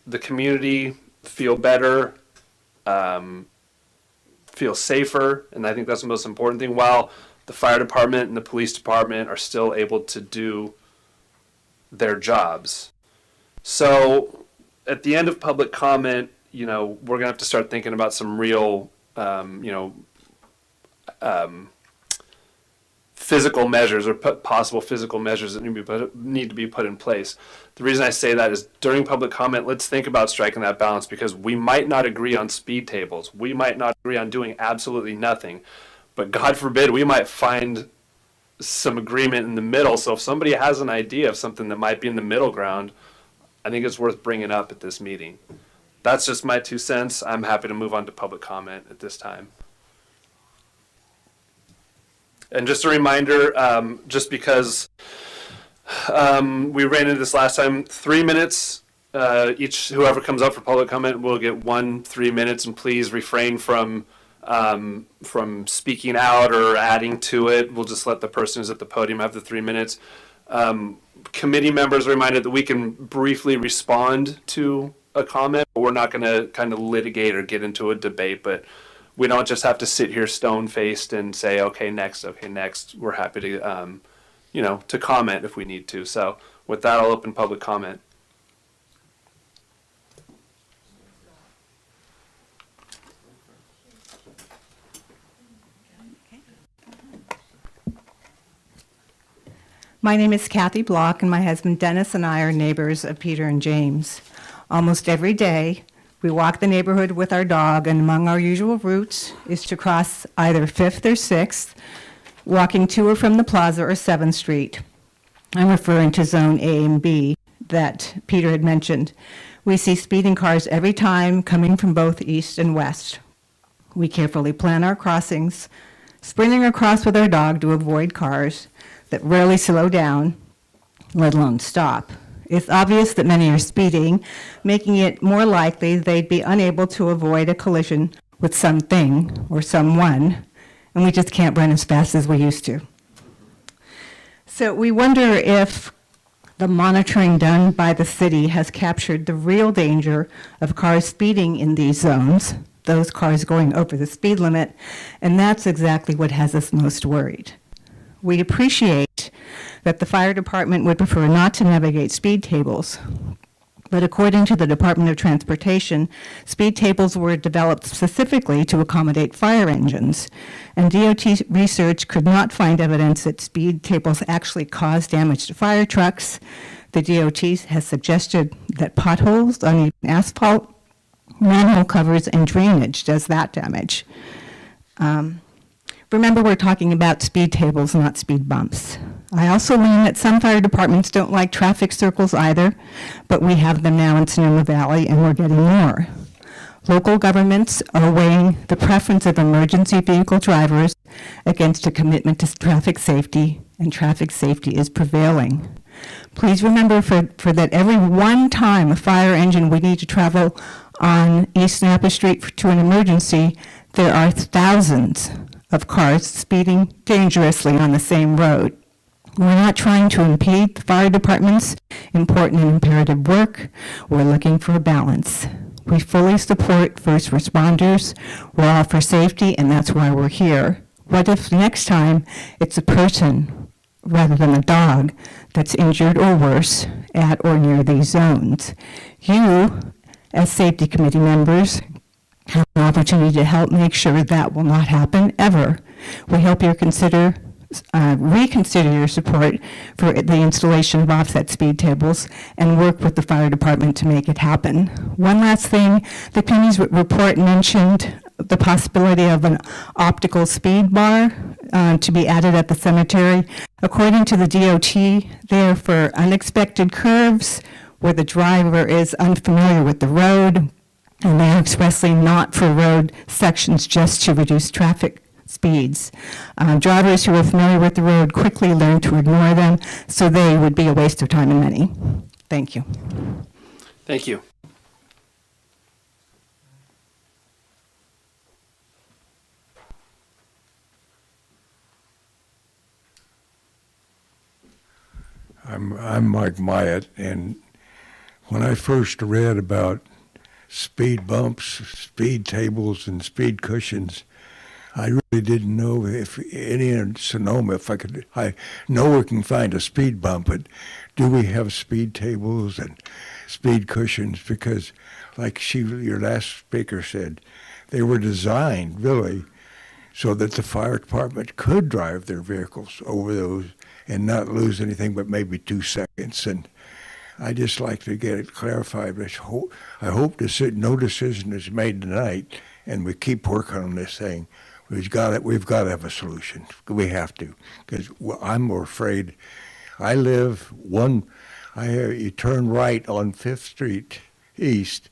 the community feel better, feel safer, and I think that's the most important thing, while the fire department and the police department are still able to do their jobs. So at the end of public comment, we're going to have to start thinking about some real, physical measures or possible physical measures that need to be put in place. The reason I say that is during public comment, let's think about striking that balance, because we might not agree on speed tables. We might not agree on doing absolutely nothing, but God forbid we might find some agreement in the middle. So if somebody has an idea of something that might be in the middle ground, I think it's worth bringing up at this meeting. That's just my 2 cents. I'm happy to move on to public comment at this time. And just a reminder, just because we ran into this last time, 3 minutes, whoever comes up for public comment will get 3 minutes, and please refrain from speaking out or adding to it. We'll just let the person who's at the podium have the 3 minutes. Committee members are reminded that we can briefly respond to a comment, but we're not going to kind of litigate or get into a debate, but we don't just have to sit here stone-faced and say, okay, next. We're happy to, to comment if we need to. So with that, I'll open public comment. My name is Cathy Block, and my husband Dennis and I are neighbors of Peter and James. Almost every day, we walk the neighborhood with our dog, and among our usual routes is to cross either 5th or 6th, walking to or from the plaza or 7th Street. I'm referring to Zone A and B that Peter had mentioned. We see speeding cars every time coming from both east and west. We carefully plan our crossings, sprinting across with our dog to avoid cars that rarely slow down, let alone stop. It's obvious that many are speeding, making it more likely they'd be unable to avoid a collision with something or someone, and we just can't run as fast as we used to. So we wonder if the monitoring done by the city has captured the real danger of cars speeding in these zones, those cars going over the speed limit, and that's exactly what has us most worried. We appreciate that the fire department would prefer not to navigate speed tables, but according to the Department of Transportation, speed tables were developed specifically to accommodate fire engines, and DOT research could not find evidence that speed tables actually cause damage to fire trucks. The DOT has suggested that potholes, uneven asphalt, manhole covers, and drainage does that damage. Remember, we're talking about speed tables, not speed bumps. I also learned that some fire departments don't like traffic circles either, but we have them now in Sonoma Valley, and we're getting more. Local governments are weighing the preference of emergency vehicle drivers against a commitment to traffic safety, and traffic safety is prevailing. Please remember for that every one time a fire engine would need to travel on East Napa Street to an emergency, there are thousands of cars speeding dangerously on the same road. We're not trying to impede the fire department's important and imperative work. We're looking for a balance. We fully support first responders. We're all for safety, and that's why we're here. What if next time it's a person rather than a dog that's injured or worse at or near these zones? You, as safety committee members, have an opportunity to help make sure that will not happen ever. We hope you reconsider your support for the installation of offset speed tables and work with the fire department to make it happen. One last thing, the committee's report mentioned the possibility of an optical speed bar to be added at the cemetery. According to the DOT, they are for unexpected curves where the driver is unfamiliar with the road, and they are expressly not for road sections, just to reduce traffic speeds. Drivers who are familiar with the road quickly learn to ignore them, so they would be a waste of time and money. Thank you. Thank you. I'm Mike Myatt, and when I first read about speed bumps, speed tables, and speed cushions, I really didn't know if any in Sonoma, I know we can find a speed bump, but do we have speed tables and speed cushions? Because like your last speaker said, they were designed really so that the fire department could drive their vehicles over those and not lose anything but maybe 2 seconds. And I just like to get it clarified. I hope no decision is made tonight, and we keep working on this thing. We've got to have a solution. We have to, because I'm more afraid. You turn right on 5th Street East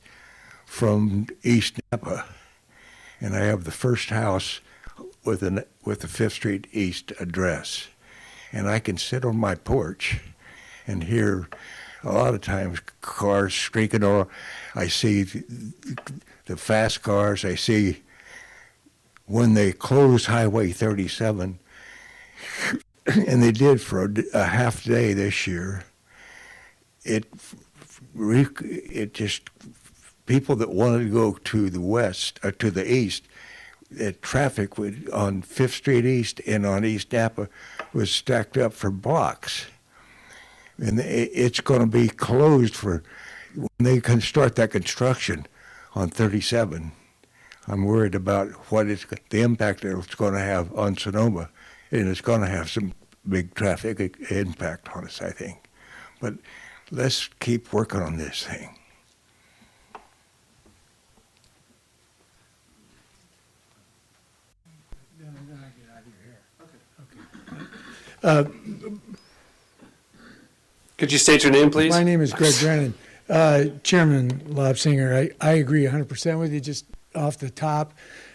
from East Napa, and I have the first house with the 5th Street East address. And I can sit on my porch and hear a lot of times cars streaking, or I see the fast cars. I see when they closed Highway 37, and they did for a half day this year, it just, people that wanted to go to the west, to the east, traffic on 5th Street East and on East Napa was stacked up for blocks. And it's going to be closed when they can start that construction on 37. I'm worried about the impact it's going to have on Sonoma, and it's going to have some big traffic impact on us, I think. But let's keep working on this thing. Could you state your name, please? My name is Greg Brennan. Chairman Lobsinger, I agree 100% with you. Just off the top,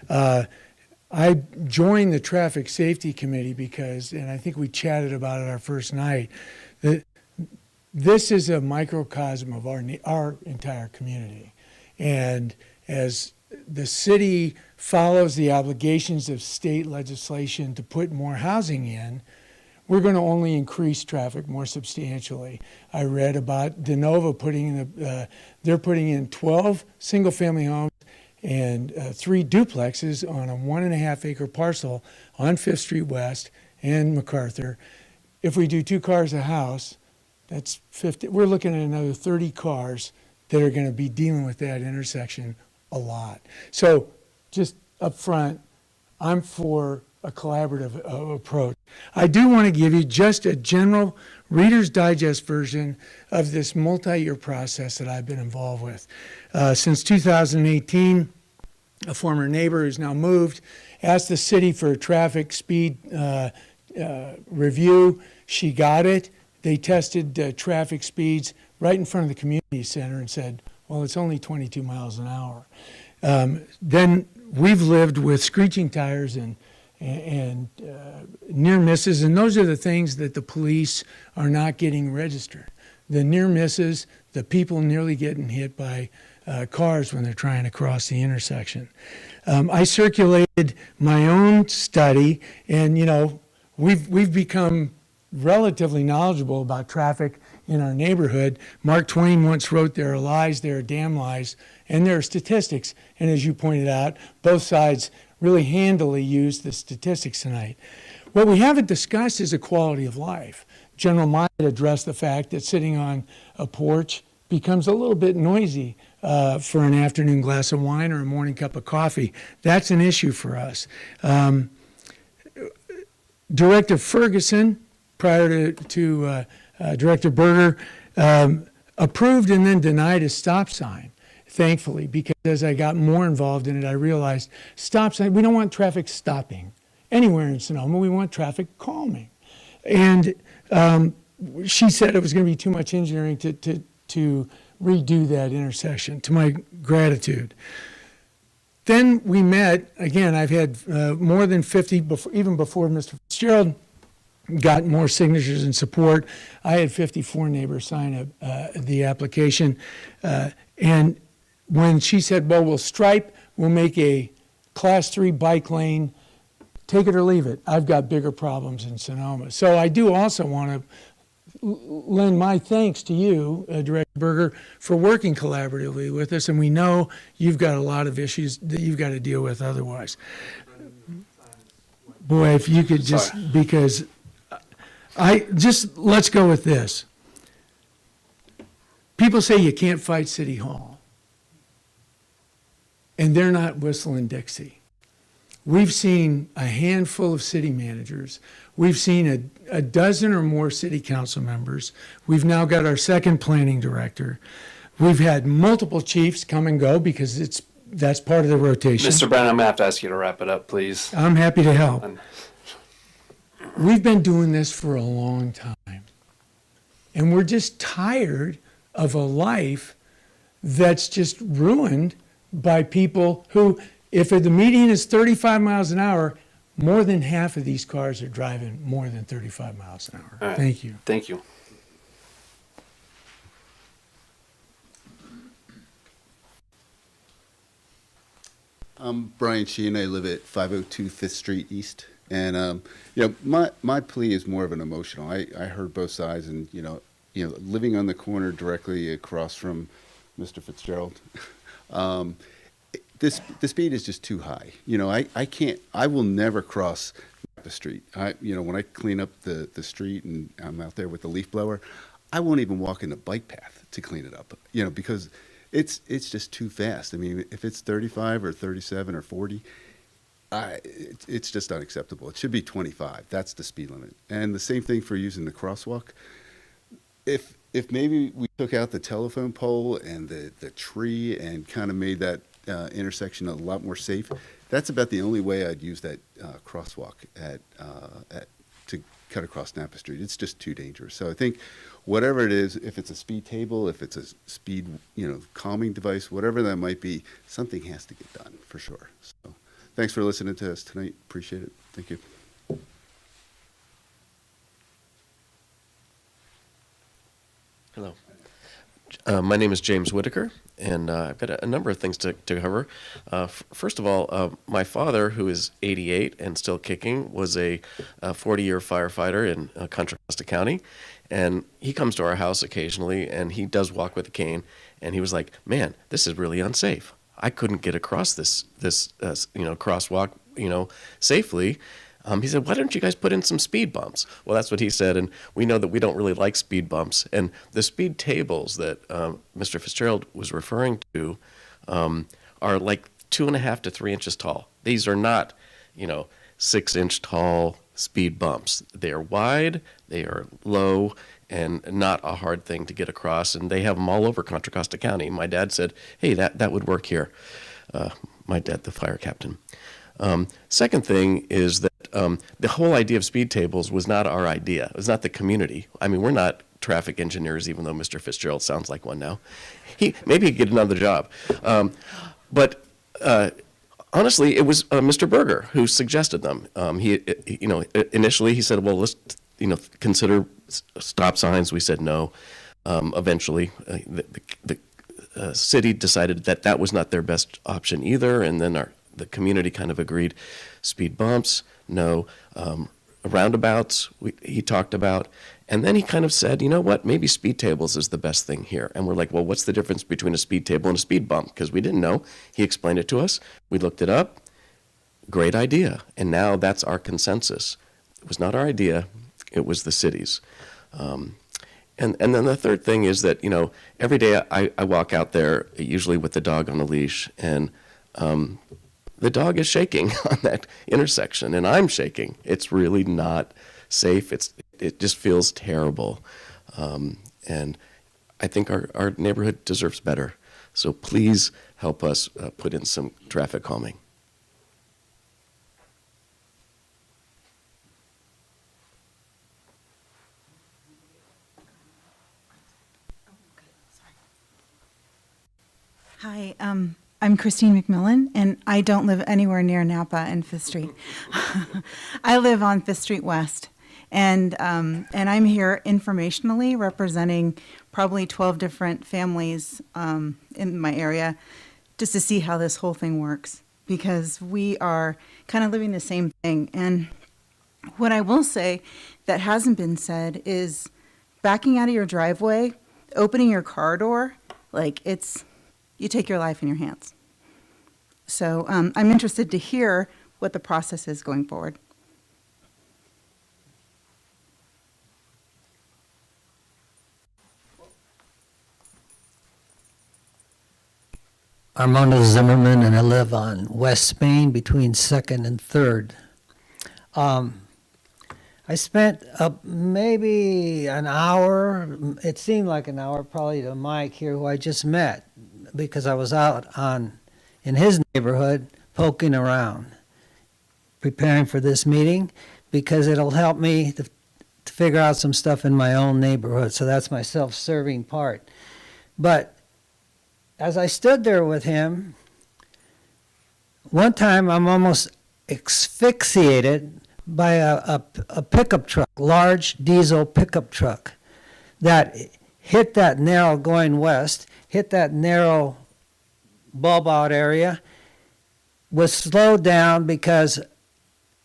I joined the Traffic Safety Committee because, and I think we chatted about it our first night, that this is a microcosm of our entire community. And as the city follows the obligations of state legislation to put more housing in, we're going to only increase traffic more substantially. I read about De Novo they're putting in 12 single-family homes and 3 duplexes on a 1.5 acre parcel on 5th Street West and MacArthur. If we do 2 cars a house, that's 50. We're looking at another 30 cars that are going to be dealing with that intersection a lot. So just up front, I'm for a collaborative approach. I do want to give you just a general Reader's Digest version of this multi-year process that I've been involved with. Since 2018, a former neighbor who's now moved asked the city for a traffic speed review. She got it. They tested traffic speeds right in front of the community center and said, well, it's only 22 miles an hour. Then we've lived with screeching tires and near misses, and those are the things that the police are not getting registered. The near misses, the people nearly getting hit by cars when they're trying to cross the intersection. I circulated my own study, and we've become relatively knowledgeable about traffic in our neighborhood. Mark Twain once wrote, "There are lies, there are damn lies, And there are statistics, and as you pointed out, both sides really handily used the statistics tonight. What we haven't discussed is a quality of life. General Myatt addressed the fact that sitting on a porch becomes a little bit noisy for an afternoon glass of wine or a morning cup of coffee. That's an issue for us. Director Ferguson, prior to Director Berger, approved and then denied a stop sign, thankfully, because as I got more involved in it, I realized stop sign, we don't want traffic stopping anywhere in Sonoma. We want traffic calming. And she said it was going to be too much engineering to redo that intersection, to my gratitude. Then we met, again, I've had more than 50, even before Mr. Fitzgerald got more signatures and support. I had 54 neighbors sign the application. And when she said, well, we'll stripe, we'll make a class 3 bike lane, take it or leave it. I've got bigger problems in Sonoma. So I do also want to lend my thanks to you, Director Berger, for working collaboratively with us. And we know you've got a lot of issues that you've got to deal with otherwise. Boy, if you could just, because let's go with this. People say you can't fight City Hall, and they're not whistling Dixie. We've seen a handful of city managers. We've seen a dozen or more city council members. We've now got our second planning director. We've had multiple chiefs come and go because that's part of the rotation. Mr. Brown, I'm going to have to ask you to wrap it up, please. I'm happy to help. We've been doing this for a long time, and we're just tired of a life that's just ruined by people who, if the median is 35 miles an hour, more than half of these cars are driving more than 35 miles an hour. Right. Thank you. Thank you. I'm Brian Sheehan. I live at 502 5th Street East. And, my plea is more of an emotional. I heard both sides, and, living on the corner directly across from Mr. Fitzgerald, the speed is just too high. I will never cross Napa Street. When I clean up the street and I'm out there with the leaf blower, I won't even walk in the bike path to clean it up, because it's just too fast. I mean, if it's 35 or 37 or 40, it's just unacceptable. It should be 25. That's the speed limit. And the same thing for using the crosswalk. If maybe we took out the telephone pole and the tree and kind of made that intersection a lot more safe, that's about the only way I'd use that crosswalk to cut across Napa Street. It's just too dangerous. So I think whatever it is, if it's a speed table, if it's a speed calming device, whatever that might be, something has to get done for sure. So thanks for listening to us tonight. Appreciate it. Thank you. Hello. My name is James Whitaker, and I've got a number of things to cover. First of all, my father, who is 88 and still kicking, was a 40-year firefighter in Contra Costa County, and he comes to our house occasionally, and he does walk with a cane, and he was like, man, this is really unsafe. I couldn't get across this crosswalk, safely. He said, why don't you guys put in some speed bumps? Well, that's what he said, and we know that we don't really like speed bumps. And the speed tables that Mr. Fitzgerald was referring to are like 2.5 to 3 inches tall. These are not, 6-inch tall speed bumps. They are wide, they are low, and not a hard thing to get across. And they have them all over Contra Costa County. My dad said, hey, that would work here. My dad, the fire captain. Second thing is that the whole idea of speed tables was not our idea. It was not the community. I mean, we're not traffic engineers, even though Mr. Fitzgerald sounds like one now. Maybe he'd get another job. But honestly, it was Mr. Berger who suggested them. Initially he said, well, let's, consider stop signs. We said no. Eventually, the city decided that was not their best option either, and then the community kind of agreed. Speed bumps, no. roundabouts he talked about. And then he kind of said, you know what, maybe speed tables is the best thing here. And we're like, well, what's the difference between a speed table and a speed bump? Because we didn't know. He explained it to us. We looked it up. Great idea. And now that's our consensus. It was not our idea. It was the city's. And then the third thing is that, every day I walk out there, usually with the dog on a leash, and the dog is shaking on that intersection, and I'm shaking. It's really not safe. It just feels terrible. And I think our neighborhood deserves better. So please help us put in some traffic calming. Hi, I'm Christine McMillan, and I don't live anywhere near Napa and Fifth Street. I live on Fifth Street West, and I'm here informationally representing probably 12 different families in my area, just to see how this whole thing works, because we are kind of living the same thing. And what I will say that hasn't been said is backing out of your driveway, opening your car door, you take your life in your hands. So I'm interested to hear what the process is going forward. Armando Zimmerman, and I live on West Spain between 2nd and 3rd. I spent maybe an hour, it seemed like an hour probably, to Mike here, who I just met, because I was out in his neighborhood poking around, preparing for this meeting, because it'll help me to figure out some stuff in my own neighborhood. So that's my self-serving part. But as I stood there with him, one time I'm almost asphyxiated by a pickup truck, large diesel pickup truck, that hit that narrow going west, hit that narrow bulb out area, was slowed down because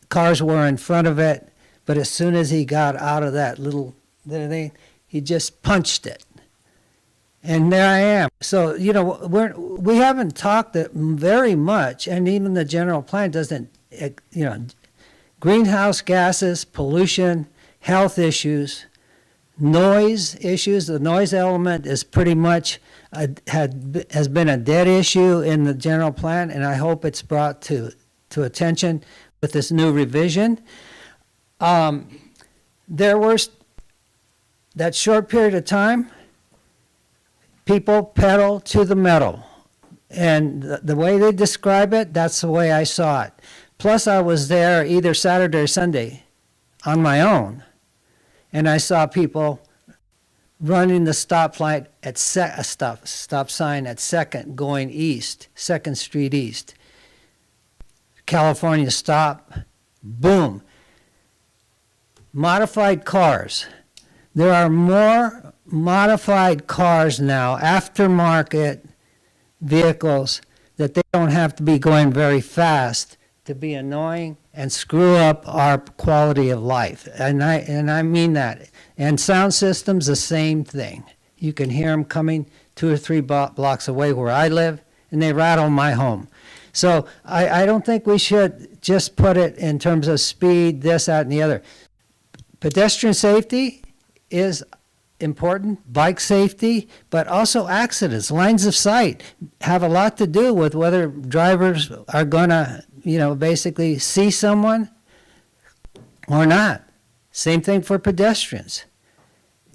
cars were in front of it, but as soon as he got out of that little thing, he just punched it. And there I am. So, we haven't talked very much, and even the general plan doesn't, greenhouse gases, pollution, health issues, noise issues. The noise element is pretty much has been a dead issue in the general plan, and I hope it's brought to attention with this new revision. There was that short period of time, people pedal to the metal. And the way they describe it, that's the way I saw it. Plus, I was there either Saturday or Sunday on my own, and I saw people running the stoplight at stop sign at 2nd going east, 2nd Street East. California stop, boom. Modified cars. There are more modified cars now, aftermarket vehicles, that they don't have to be going very fast to be annoying and screw up our quality of life. And I mean that. And sound systems, the same thing. You can hear them coming 2 or 3 blocks away where I live, and they rattle my home. So I don't think we should just put it in terms of speed, this, that, and the other. Pedestrian safety is important, bike safety, but also accidents. Lines of sight have a lot to do with whether drivers are going to, basically see someone or not. Same thing for pedestrians.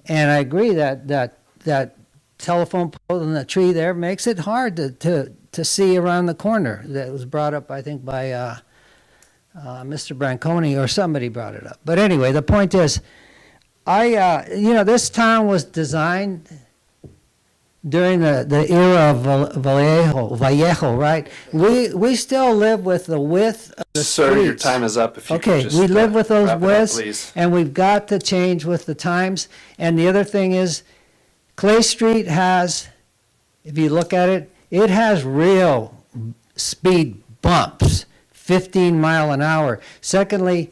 And I agree that telephone pole in the tree there makes it hard to see around the corner. That was brought up, I think, by Mr. Branconi, or somebody brought it up. But anyway, the point is, this town was designed during the era of Vallejo, right? We still live with the width of the Sir, streets. your time is up. If you Okay, could just, we live with those wrap it up, widths, please. and we've got to change with the times. And the other thing is, Clay Street has, if you look at it, it has real speed bumps, 15 mile an hour. Secondly,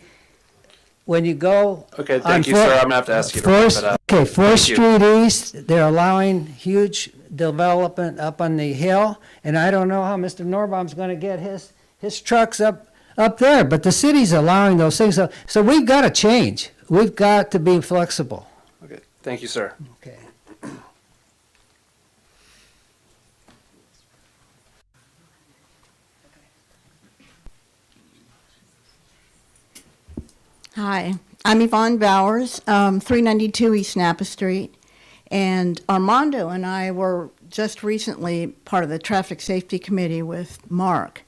when you go. Okay, on thank you, Four- sir. I'm gonna have to ask you to wrap Fourth- it up. Okay, Fourth Thank you. Street East, they're allowing huge development up on the hill, and I don't know how Mr. Norbaum's gonna get his trucks up there, but the city's allowing those things, so we've gotta change. We've got to be flexible. Okay, thank you, sir. Okay. Hi, I'm Yvonne Bowers, 392 East Napa Street, and Armando and I were just recently part of the Traffic Safety Committee with Mark,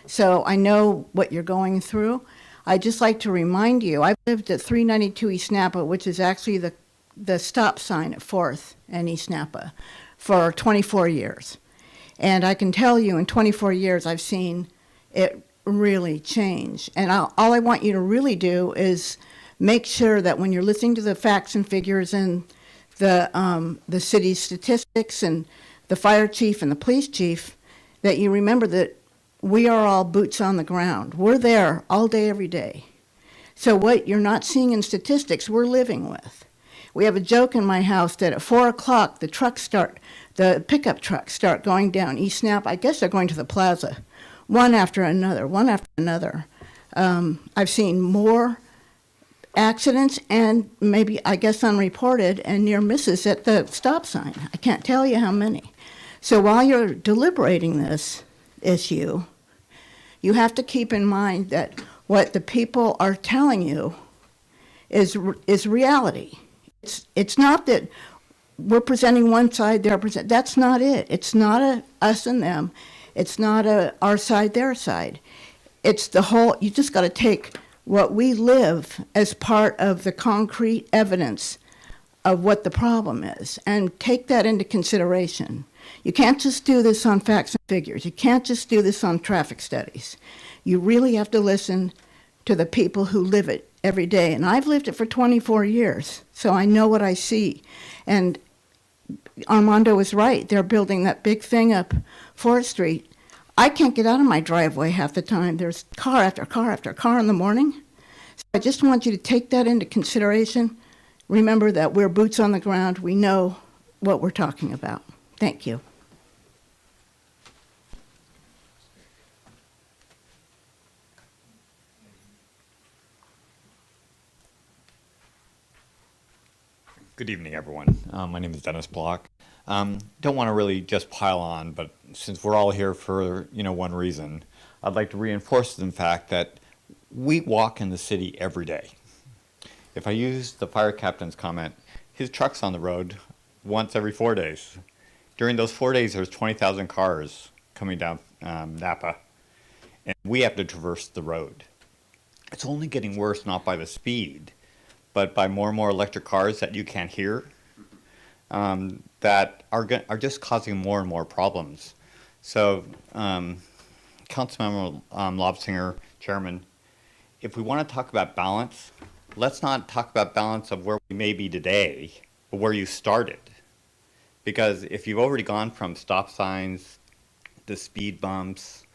so I know what you're going through. I'd just like to remind you, I've lived at 392 East Napa, which is actually the stop sign at 4th and East Napa, for 24 years. And I can tell you, in 24 years, I've seen it really change. And all I want you to really do is make sure that when you're listening to the facts and figures and the city's statistics and the fire chief and the police chief, that you remember that we are all boots on the ground. We're there all day, every day. So what you're not seeing in statistics, we're living with. We have a joke in my house that at 4 o'clock, the pickup trucks start going down East Napa. I guess they're going to the plaza. One after another, one after another. I've seen more accidents and maybe, I guess, unreported and near misses at the stop sign. I can't tell you how many. So while you're deliberating this issue, you have to keep in mind that what the people are telling you is reality. It's not that we're presenting one side, that's not it. It's not a us and them. It's not our side, their side. It's the whole, you just got to take what we live as part of the concrete evidence of what the problem is and take that into consideration. You can't just do this on facts and figures. You can't just do this on traffic studies. You really have to listen to the people who live it every day. And I've lived it for 24 years, so I know what I see. And Armando was right. They're building that big thing up 4th Street. I can't get out of my driveway half the time. There's car after car after car in the morning. So I just want you to take that into consideration. Remember that we're boots on the ground. We know what we're talking about. Thank you. Good evening, everyone. My name is Dennis Block. Don't want to really just pile on, but since we're all here for one reason, I'd like to reinforce the fact that we walk in the city every day. If I use the fire captain's comment, his truck's on the road once every 4 days. During those 4 days, there's 20,000 cars coming down Napa, and we have to traverse the road. It's only getting worse, not by the speed, but by more and more electric cars that you can't hear, that are just causing more and more problems. So, Councilmember Lobsinger, Chairman, if we want to talk about balance, let's not talk about balance of where we may be today, but where you started. Because if you've already gone from stop signs to speed bumps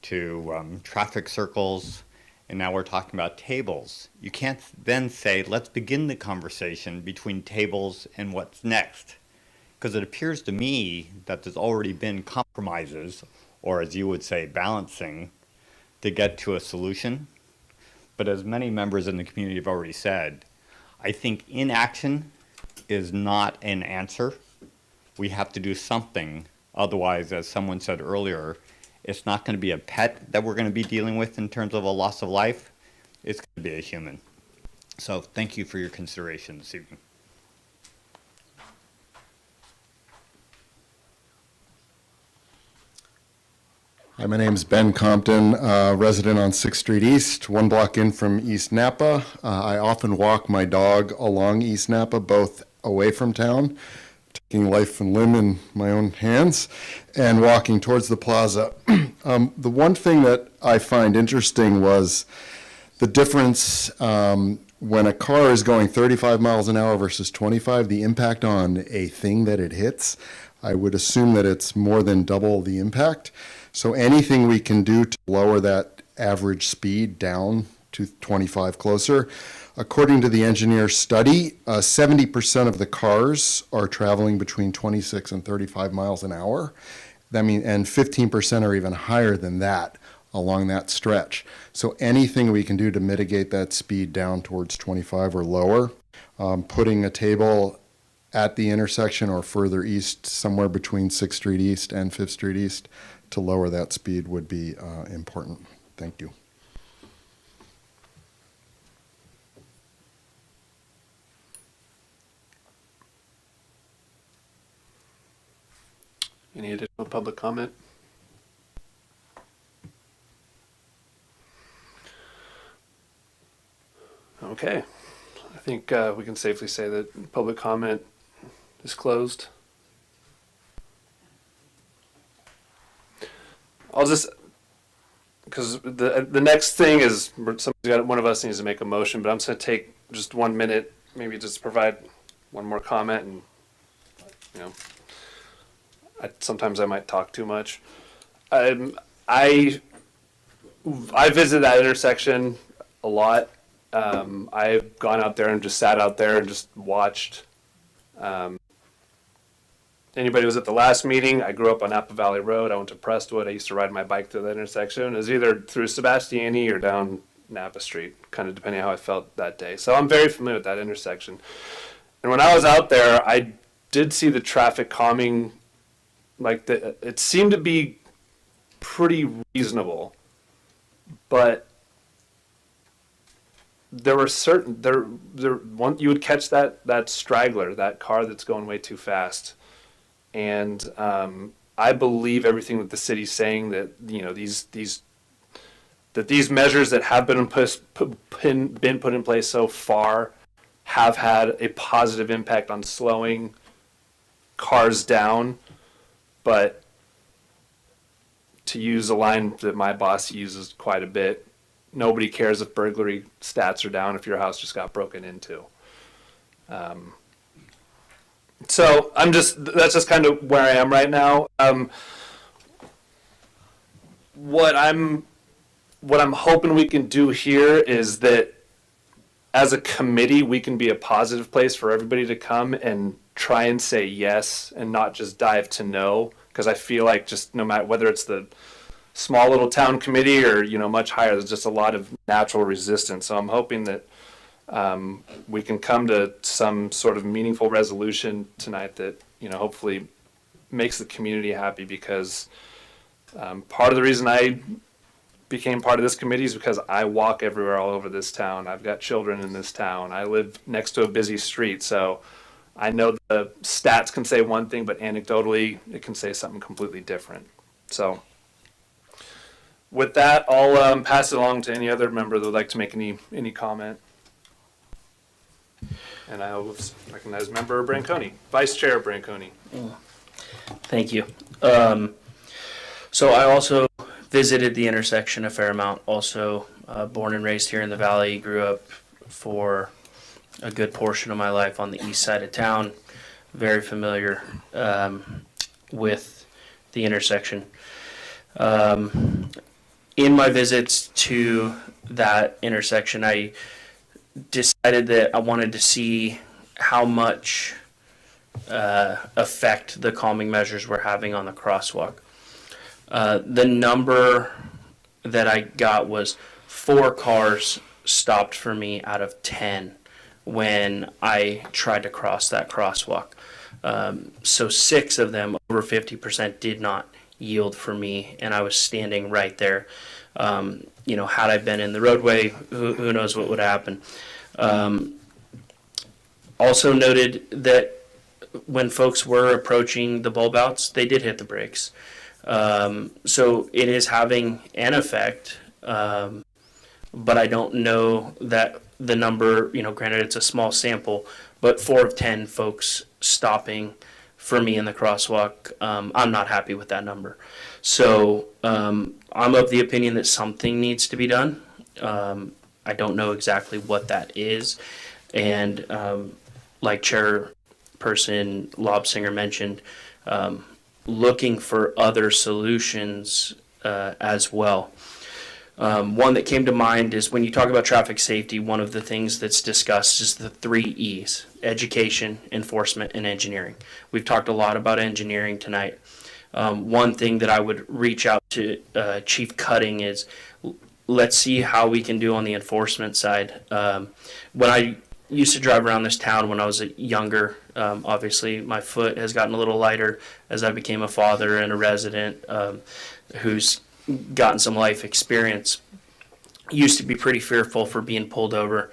to traffic circles, and now we're talking about tables, you can't then say, let's begin the conversation between tables and what's next. Because it appears to me that there's already been compromises, or as you would say, balancing, to get to a solution. But as many members in the community have already said, I think inaction is not an answer. We have to do something. Otherwise, as someone said earlier, it's not going to be a pet that we're going to be dealing with in terms of a loss of life. It's going to be a human. So thank you for your consideration this evening. Hi, my name is Ben Compton, resident on 6th Street East, 1 block in from East Napa. I often walk my dog along East Napa, both away from town, taking life and limb in my own hands, and walking towards the plaza. The one thing that I find interesting was the difference when a car is going 35 miles an hour versus 25, the impact on a thing that it hits. I would assume that it's more than double the impact. So anything we can do to lower that average speed down to 25 closer. According to the engineer's study, 70% of the cars are traveling between 26 and 35 miles an hour. And 15% are even higher than that along that stretch. So anything we can do to mitigate that speed down towards 25 or lower, putting a table at the intersection or further east, somewhere between 6th Street East and 5th Street East, to lower that speed would be important. Thank you. Any additional public comment? Okay. I think we can safely say that public comment is closed. I'll just, because the next thing is one of us needs to make a motion, but I'm just going to take just 1 minute, maybe just provide one more comment, and you know, sometimes I might talk too much. I visit that intersection a lot. I've gone out there and just sat out there and just watched. Anybody who was at the last meeting, I grew up on Napa Valley Road. I went to Prestwood. I used to ride my bike through that intersection. It was either through Sebastiani or down Napa Street, kind of depending on how I felt that day. So I'm very familiar with that intersection. And when I was out there, I did see the traffic calming. It seemed to be pretty reasonable, but there were certain you would catch that straggler, that car that's going way too fast, and I believe everything that the city's saying, that these measures that have been put in place so far have had a positive impact on slowing cars down. But to use a line that my boss uses quite a bit, nobody cares if burglary stats are down if your house just got broken into. So that's just kind of where I am right now. What I'm hoping we can do here is that as a committee, we can be a positive place for everybody to come and try and say yes and not just dive to no, because I feel like just no matter whether it's the small little town committee or much higher, there's just a lot of natural resistance. So I'm hoping that we can come to some sort of meaningful resolution tonight that hopefully makes the community happy, because part of the reason I became part of this committee is because I walk everywhere all over this town. I've got children in this town. I live next to a busy street, so I know the stats can say one thing, but anecdotally it can say something completely different. So with that, I'll pass it along to any other member that would like to make any comment. And I will recognize Member Branconi, Vice Chair Branconi. Thank you. So I also visited the intersection a fair amount. Also born and raised here in the Valley, grew up for a good portion of my life on the east side of town. Very familiar with the intersection. In my visits to that intersection, I decided that I wanted to see how much effect the calming measures were having on the crosswalk. The number that I got was 4 cars stopped for me out of 10 when I tried to cross that crosswalk. So 6 of them, over 50%, did not yield for me, and I was standing right there. Had I been in the roadway, who knows what would happen. Also noted that when folks were approaching the bulb outs, they did hit the brakes. So it is having an effect, but I don't know that the number, granted it's a small sample, but 4 of 10 folks stopping for me in the crosswalk, I'm not happy with that number. So I'm of the opinion that something needs to be done. I don't know exactly what that is. And like Chairperson Lobsinger mentioned, looking for other solutions as well. One that came to mind is when you talk about traffic safety, one of the things that's discussed is the 3 E's: education, enforcement, and engineering. We've talked a lot about engineering tonight. One thing that I would reach out to Chief Cutting is, let's see how we can do on the enforcement side. When I used to drive around this town when I was younger, obviously my foot has gotten a little lighter as I became a father and a resident who's gotten some life experience. Used to be pretty fearful for being pulled over.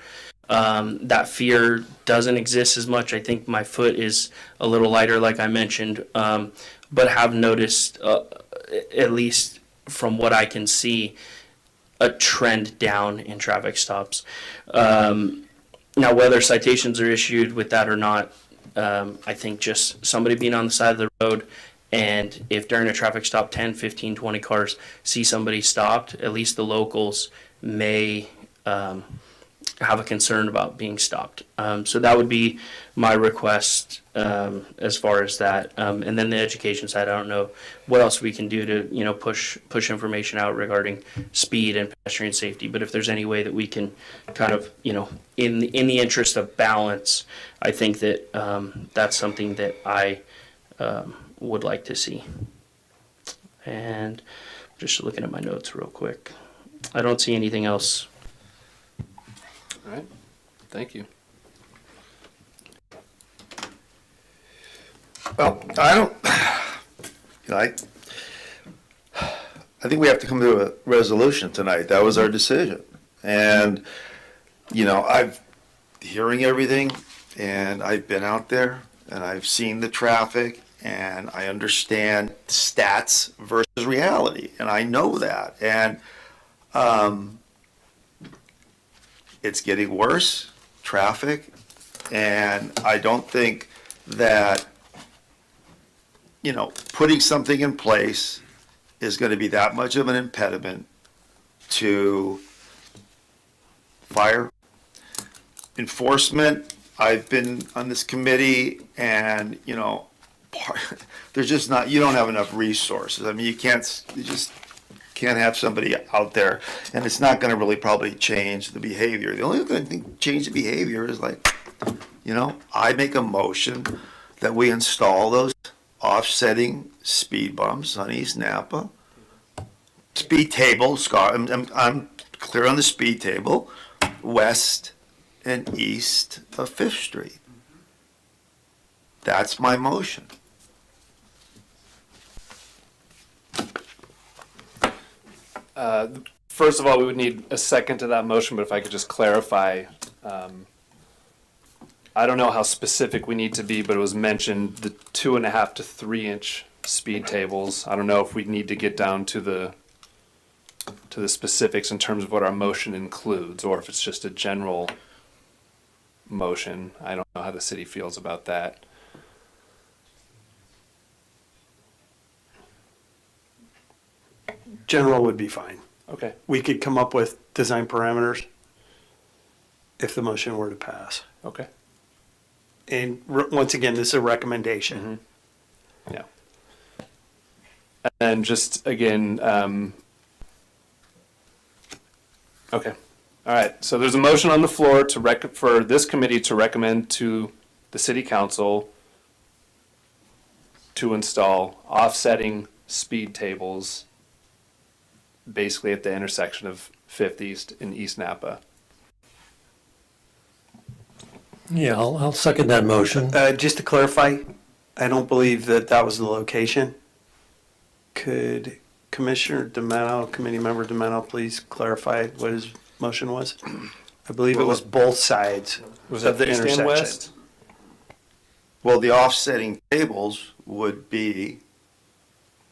That fear doesn't exist as much. I think my foot is a little lighter, like I mentioned, but have noticed, at least from what I can see, a trend down in traffic stops. Now, whether citations are issued with that or not, I think just somebody being on the side of the road, and if during a traffic stop 10, 15, 20 cars see somebody stopped, at least the locals may have a concern about being stopped. So that would be my request as far as that. And then the education side, I don't know what else we can do to, push information out regarding speed and pedestrian safety. But if there's any way that we can kind of, in the interest of balance, I think that that's something that I would like to see. And just looking at my notes real quick. I don't see anything else. All right. Thank you. Well, I think we have to come to a resolution tonight. That was our decision. And, I've hearing everything, and I've been out there, and I've seen the traffic, and I understand stats versus reality, and I know that. And it's getting worse, traffic, and I don't think that, putting something in place is going to be that much of an impediment to fire enforcement. I've been on this committee, and, there's just not, you don't have enough resources. I mean, you just can't have somebody out there, and it's not going to really probably change the behavior. The only thing to change the behavior is I make a motion that we install those offsetting speed bumps on East Napa, speed table, I'm clear on the speed table, west and east of Fifth Street. That's my motion. First of all, we would need a second to that motion, but if I could just clarify, I don't know how specific we need to be, but it was mentioned the 2.5 to 3 inch speed tables. I don't know if we need to get down to the specifics in terms of what our motion includes, or if it's just a general motion. I don't know how the city feels about that. General would be fine. Okay. We could come up with design parameters if the motion were to pass. Okay. And once again, this is a recommendation. Yeah. And just again, okay. All right. So there's a motion on the floor for this committee to recommend to the city council to install offsetting speed tables basically at the intersection of 5th East and East Napa. Yeah, I'll second that motion. Just to clarify, I don't believe that was the location. Could Commissioner DeMeno, Committee Member DeMeno, please clarify what his motion was? I believe it was both sides of the east and intersection. west? Well, the offsetting tables would be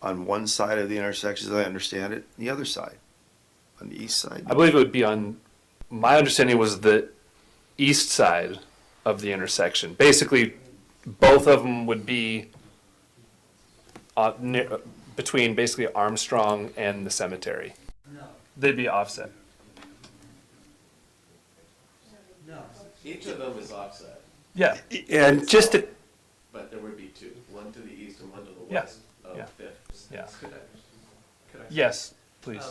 on one side of the intersection, as I understand it, the other side, on the east side. I believe it would be on, my understanding was the east side of the intersection. Basically, both of them would be between basically Armstrong and the cemetery. No. They'd be offset. No. Each of them is offset. Yeah. And just to, But there would be two, one to the east and one to the Yeah. west of Yeah. Fifth. Yeah. Could I Yes, please.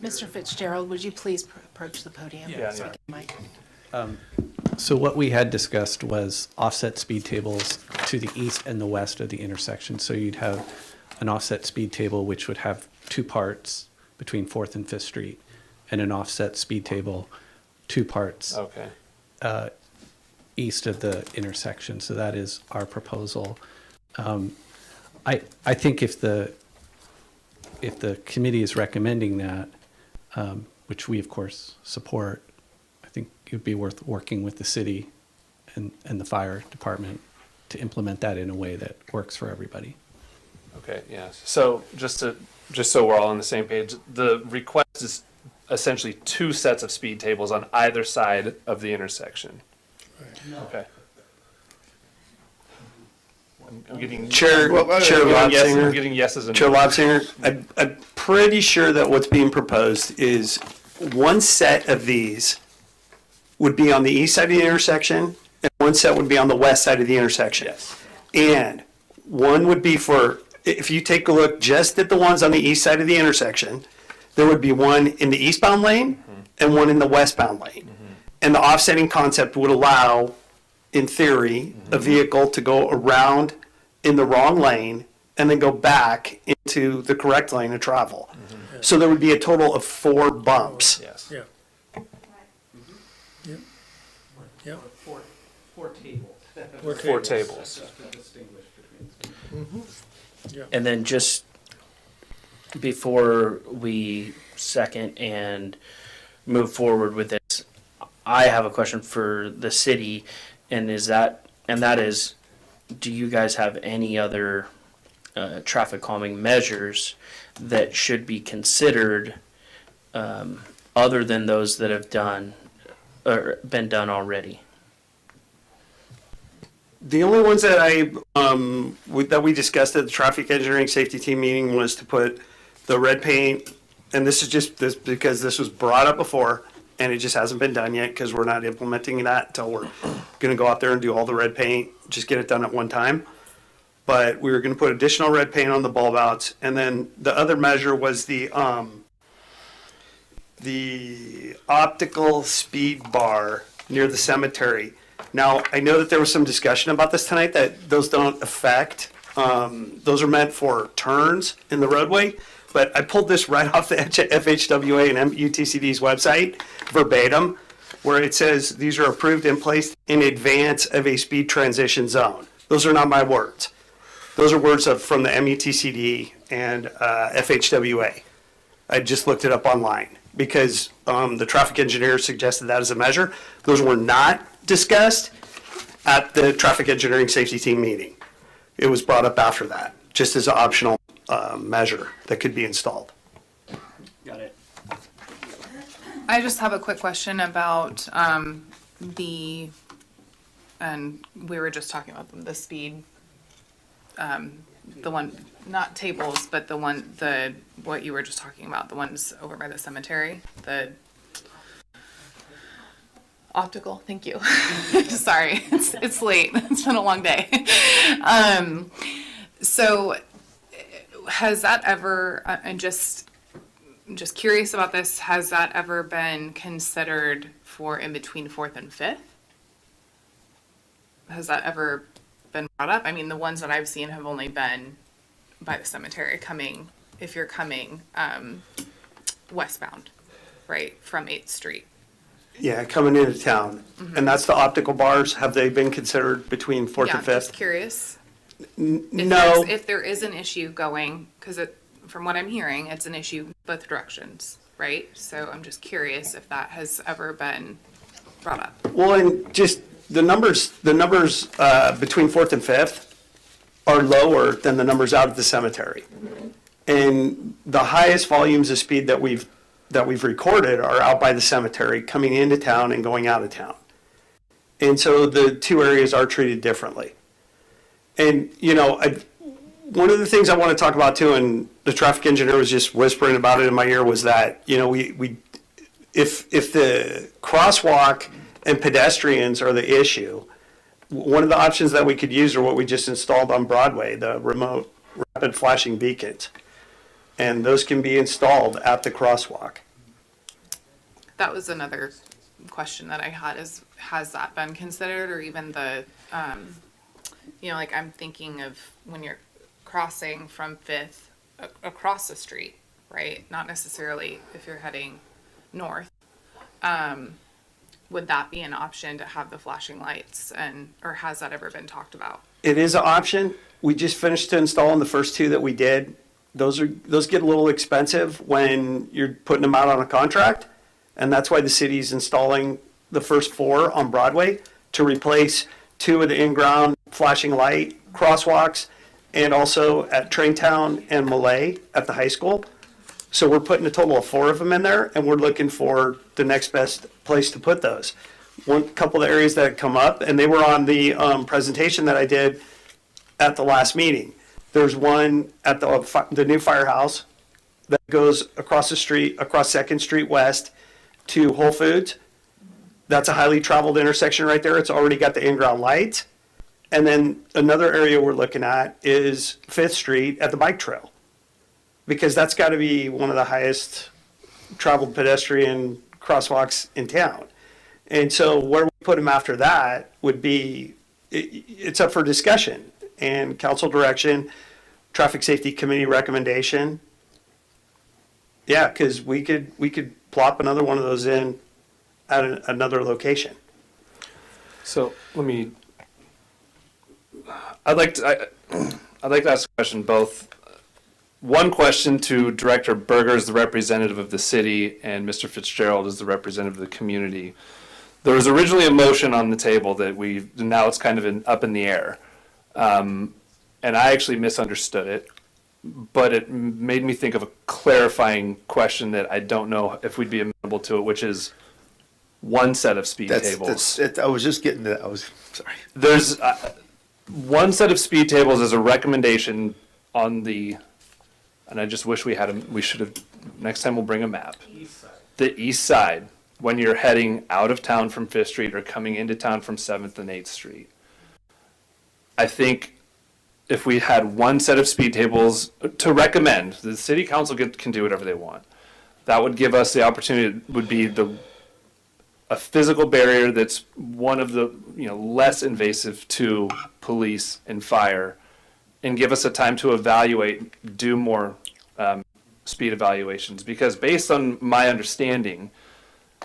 Mr. Fitzgerald, would you please approach the podium? Yeah, so yeah. we can mic? So what we had discussed was offset speed tables to the east and the west of the intersection. So you'd have an offset speed table which would have two parts between 4th and 5th Street, and an offset speed table, two parts Okay. east of the intersection. So that is our proposal. I think if the committee is recommending that, which we of course support, I think it would be worth working with the city and the fire department to implement that in a way that works for everybody. Okay, yes. So just so we're all on the same page, the request is essentially two sets of speed tables on either side of the intersection. Okay. I'm getting Chair Lobsinger. I'm getting yeses and Chair Lobsinger, I'm pretty sure that what's being proposed is one set of these would be on the east side of the intersection, and one set would be on the west side of the intersection. Yes. And one would be for, if you take a look just at the ones on the east side of the intersection, there would be one in the eastbound lane and one in the westbound lane. And the offsetting concept would allow, in theory, a vehicle to go around in the wrong lane and then go back into the correct lane of travel. So there would be a total of 4 bumps. Yes. Yeah. Yep. Yep. Four tables. Four tables. And then just before we second and move forward with this, I have a question for the city, and that is, do you guys have any other traffic calming measures that should be considered other than those that have been done already? The only ones that that we discussed at the traffic engineering safety team meeting was to put the red paint, and this is just this because this was brought up before, and it just hasn't been done yet because we're not implementing that until we're going to go out there and do all the red paint, just get it done at one time. But we were going to put additional red paint on the bulb outs, and then the other measure was the optical speed bar near the cemetery. Now, I know that there was some discussion about this tonight, that those don't affect, those are meant for turns in the roadway, but I pulled this right off the FHWA and MUTCD's website verbatim, where it says these are approved and placed in advance of a speed transition zone. Those are not my words. Those are words from the MUTCD and FHWA. I just looked it up online because the traffic engineer suggested that as a measure. Those were not discussed at the traffic engineering safety team meeting. It was brought up after that, just as an optional measure that could be installed. Got it. I just have a quick question about and we were just talking about the speed, the one, not tables, but what you were just talking about, the ones over by the cemetery, the optical, thank you. Sorry, it's late, it's been a long day. So has that ever, I'm just curious about this, has that ever been considered for in between 4th and 5th? Has that ever been brought up? I mean, the ones that I've seen have only been by the cemetery if you're coming westbound, right, from 8th Street. Yeah, coming into town. And that's the optical bars. Have they been considered between 4th Yeah, and 5th? just curious. No. If there is an issue going, because from what I'm hearing, it's an issue both directions, right? So I'm just curious if that has ever been brought up. Well, and just the numbers between 4th and 5th are lower than the numbers out at the cemetery. And the highest volumes of speed that we've recorded are out by the cemetery, coming into town and going out of town. And so the two areas are treated differently. And, one of the things I want to talk about too, and the traffic engineer was just whispering about it in my ear, was that, if the crosswalk and pedestrians are the issue, one of the options that we could use are what we just installed on Broadway, the remote rapid flashing beacons. And those can be installed at the crosswalk. That was another question that I had is, has that been considered, or even the, like I'm thinking of when you're crossing from Fifth across the street, right? Not necessarily if you're heading north. Would that be an option to have the flashing lights, or has that ever been talked about? It is an option. We just finished installing the first two that we did. Those get a little expensive when you're putting them out on a contract. And that's why the city's installing the first 4 on Broadway to replace 2 of the in-ground flashing light crosswalks, and also at Traintown and Malay at the high school. So we're putting a total of 4 of them in there, and we're looking for the next best place to put those. One couple of areas that come up, and they were on the presentation that I did at the last meeting. There's one at the new firehouse that goes across the street, across 2nd Street West to Whole Foods. That's a highly traveled intersection right there. It's already got the in-ground lights. And then another area we're looking at is 5th Street at the bike trail, because that's got to be one of the highest traveled pedestrian crosswalks in town. And so where we put them after that would be, it's up for discussion and council direction, traffic safety committee recommendation. Yeah, because we could plop another one of those in at another location. So I'd like to ask a question, both. One question to Director Berger as the representative of the city and Mr. Fitzgerald as the representative of the community. There was originally a motion on the table that now it's kind of up in the air. And I actually misunderstood it, but it made me think of a clarifying question that I don't know if we'd be amenable to it, which is one set of speed tables. I was just getting to that. Sorry. There's one set of speed tables as a recommendation on the, and I just wish we should have, next time we'll bring a map. The east side, when you're heading out of town from 5th Street or coming into town from 7th and 8th Street. I think if we had one set of speed tables to recommend, the city council can do whatever they want. That would give us the opportunity, would be a physical barrier that's one of the less invasive to police and fire, and give us a time to evaluate, do more speed evaluations. Because based on my understanding,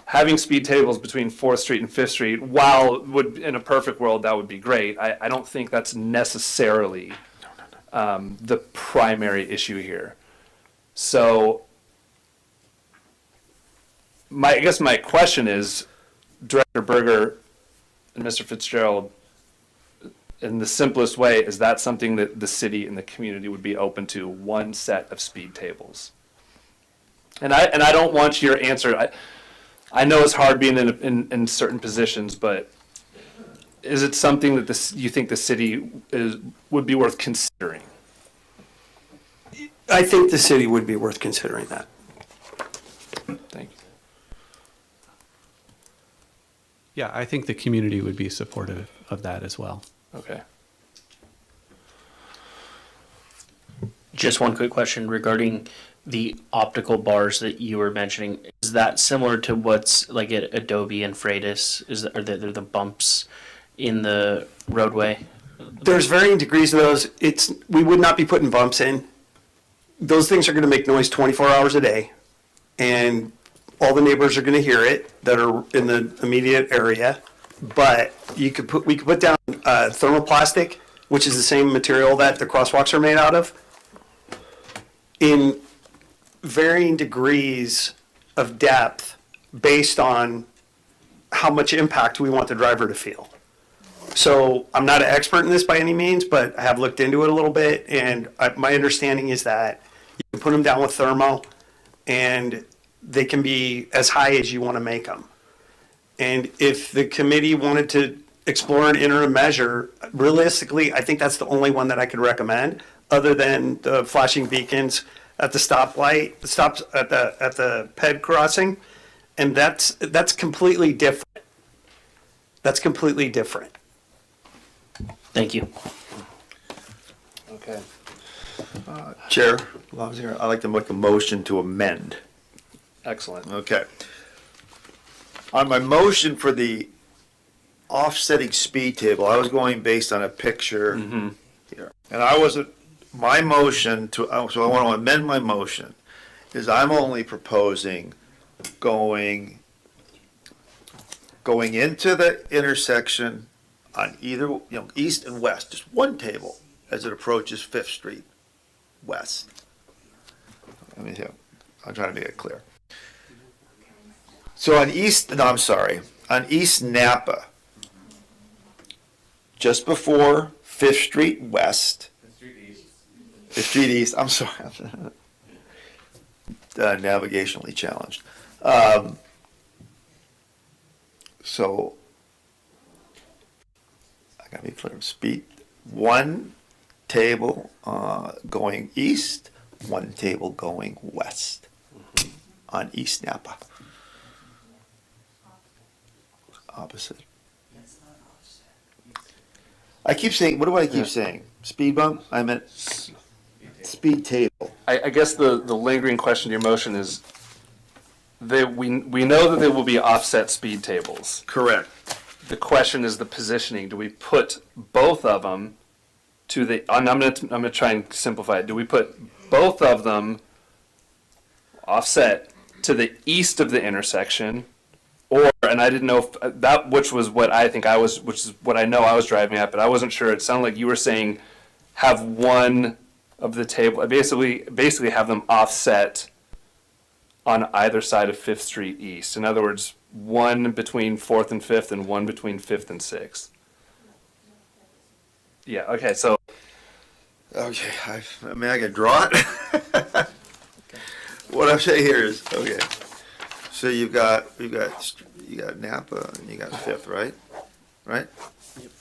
having speed tables between 4th Street and 5th Street, while in a perfect world that would be great, I don't think that's necessarily the primary issue here. So I guess my question is, Director Berger and Mr. Fitzgerald, in the simplest way, is that something that the city and the community would be open to, one set of speed tables? And I don't want your answer. I know it's hard being in certain positions, but is it something that you think the city would be worth considering? I think the city would be worth considering that. Thank you. Yeah, I think the community would be supportive of that as well. Okay. Just one quick question regarding the optical bars that you were mentioning. Is that similar to what's like at Adobe and Freitas? Are there the bumps in the roadway? There's varying degrees of those. We would not be putting bumps in. Those things are going to make noise 24 hours a day, and all the neighbors are going to hear it that are in the immediate area. But we could put down thermoplastic, which is the same material that the crosswalks are made out of, in varying degrees of depth based on how much impact we want the driver to feel. So I'm not an expert in this by any means, but I have looked into it a little bit, and my understanding is that you can put them down with thermo, and they can be as high as you want to make them. And if the committee wanted to explore an interim measure, realistically, I think that's the only one that I could recommend, other than the flashing beacons at the stoplight, the stops at the ped crossing, and that's completely different. That's completely different. Thank you. Okay. Chair Lobsinger, I'd like to make a motion to amend. Excellent. Okay. On my motion for the offsetting speed table, I was going based on a picture here. And I wasn't, my motion to, so I want to amend my motion, is I'm only proposing going into the intersection on either, east and west, just one table as it approaches Fifth Street west. Let me see. I'm trying to make it clear. So on East Napa, just before Fifth Street West. Fifth Street East, I'm sorry. Navigationally challenged. So, I gotta be clear, speed, one table going east, one table going west on East Napa. Opposite. I keep saying, what do I keep saying? Speed bump? I meant speed table. I guess the lingering question to your motion is, we know that there will be offset speed tables. Correct. The question is the positioning. Do we put both of them to the, I'm gonna try and simplify it. Do we put both of them offset to the east of the intersection? Or, and I didn't know if that, which was what I think I was, which is what I know I was driving at, but I wasn't sure. It sounded like you were saying have one of the table, basically have them offset on either side of Fifth Street East. In other words, one between 4th and 5th and one between 5th and 6th. Yeah, okay, so. Okay, I can draw it. What I'm saying here is, okay, so you got Napa and you got Fifth, right? Right?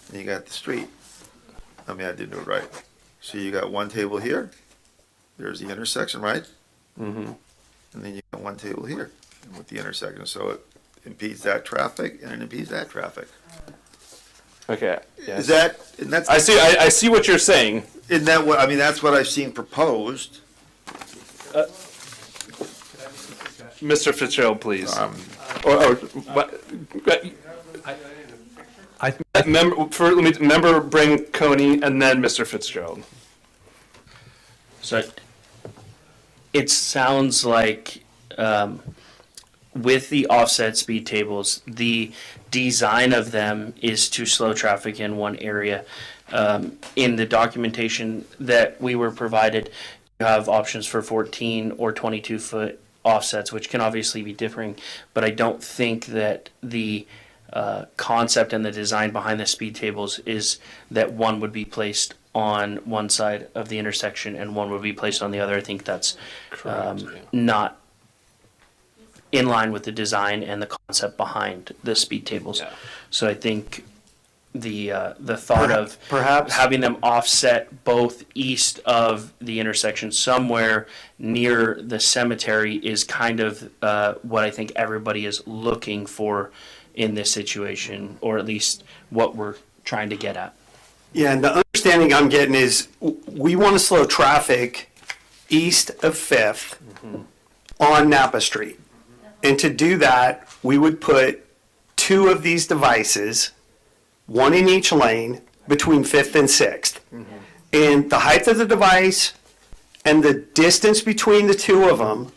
And you got the street. I didn't do it right. So you got one table here. There's the intersection, right? Mm-hmm. And then you got one table here with the intersection. So it impedes that traffic and it impedes that traffic. Okay. Yes. Is that? And that's. I see what you're saying. Isn't that what? That's what I've seen proposed. Mr. Fitzgerald, please. Member bring Coney and then Mr. Fitzgerald. So it sounds like with the offset speed tables, the design of them is to slow traffic in one area. In the documentation that we were provided, you have options for 14 or 22-foot offsets, which can obviously be differing, but I don't think that the concept and the design behind the speed tables is that one would be placed on one side of the intersection and one would be placed on the other. I think that's not in line with the design and the concept behind the speed tables. Yeah. So I think the thought of perhaps having them offset both east of the intersection somewhere near the cemetery is kind of what I think everybody is looking for in this situation, or at least what we're trying to get at. Yeah, and the understanding I'm getting is we want to slow traffic east of 5th on Napa Street. And to do that, we would put two of these devices, one in each lane, between 5th and 6th. And the height of the device and the distance between the two of them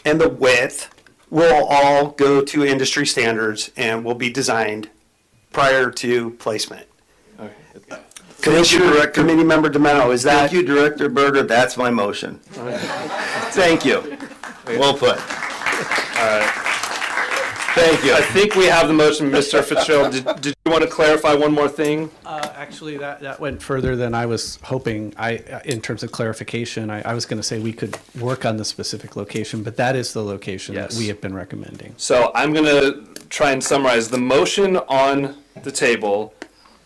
and the width will all go to industry standards and will be designed prior to placement. Commissioner, Committee Member Demento, is that? Thank you, Director Berger. That's my motion. Thank you. Well put. All right. Thank you. I think we have the motion, Mr. Fitzgerald. Did you want to clarify one more thing? Actually, that went further than I was hoping. In terms of clarification, I was going to say we could work on the specific location, but that is the location that we have been recommending. So I'm going to try and summarize. The motion on the table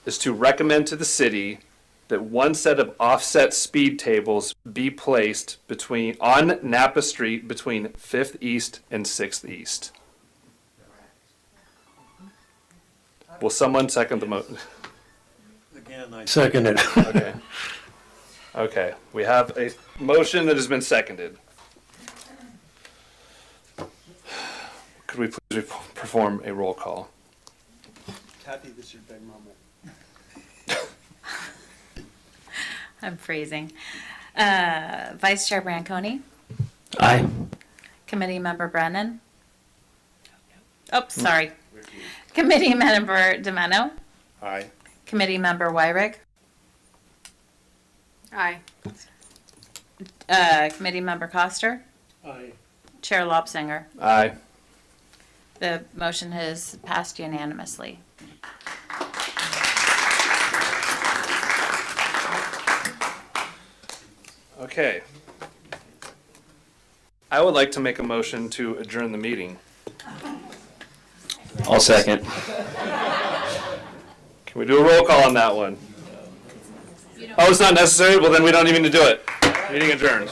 is to recommend to the city that one set of offset speed tables be placed on Napa Street between 5th East and 6th East. Will someone second the motion? Again, I second it. Okay. Okay, we have a motion that has been seconded. Could we please perform a roll call? Cathy, this is your big moment. I'm freezing. Vice Chair Branconi, Aye. Committee Member Brennan. Oh, sorry. Committee Member DeMeno, Aye. Committee Member Wyrick, Aye. Committee Member Coster, Aye. Chair Lobsinger. Aye. The motion has passed unanimously. Okay. I would like to make a motion to adjourn the meeting. I'll second. Can we do a roll call on that one? Oh, it's not necessary? Well, then we don't even need to do it. Meeting adjourned.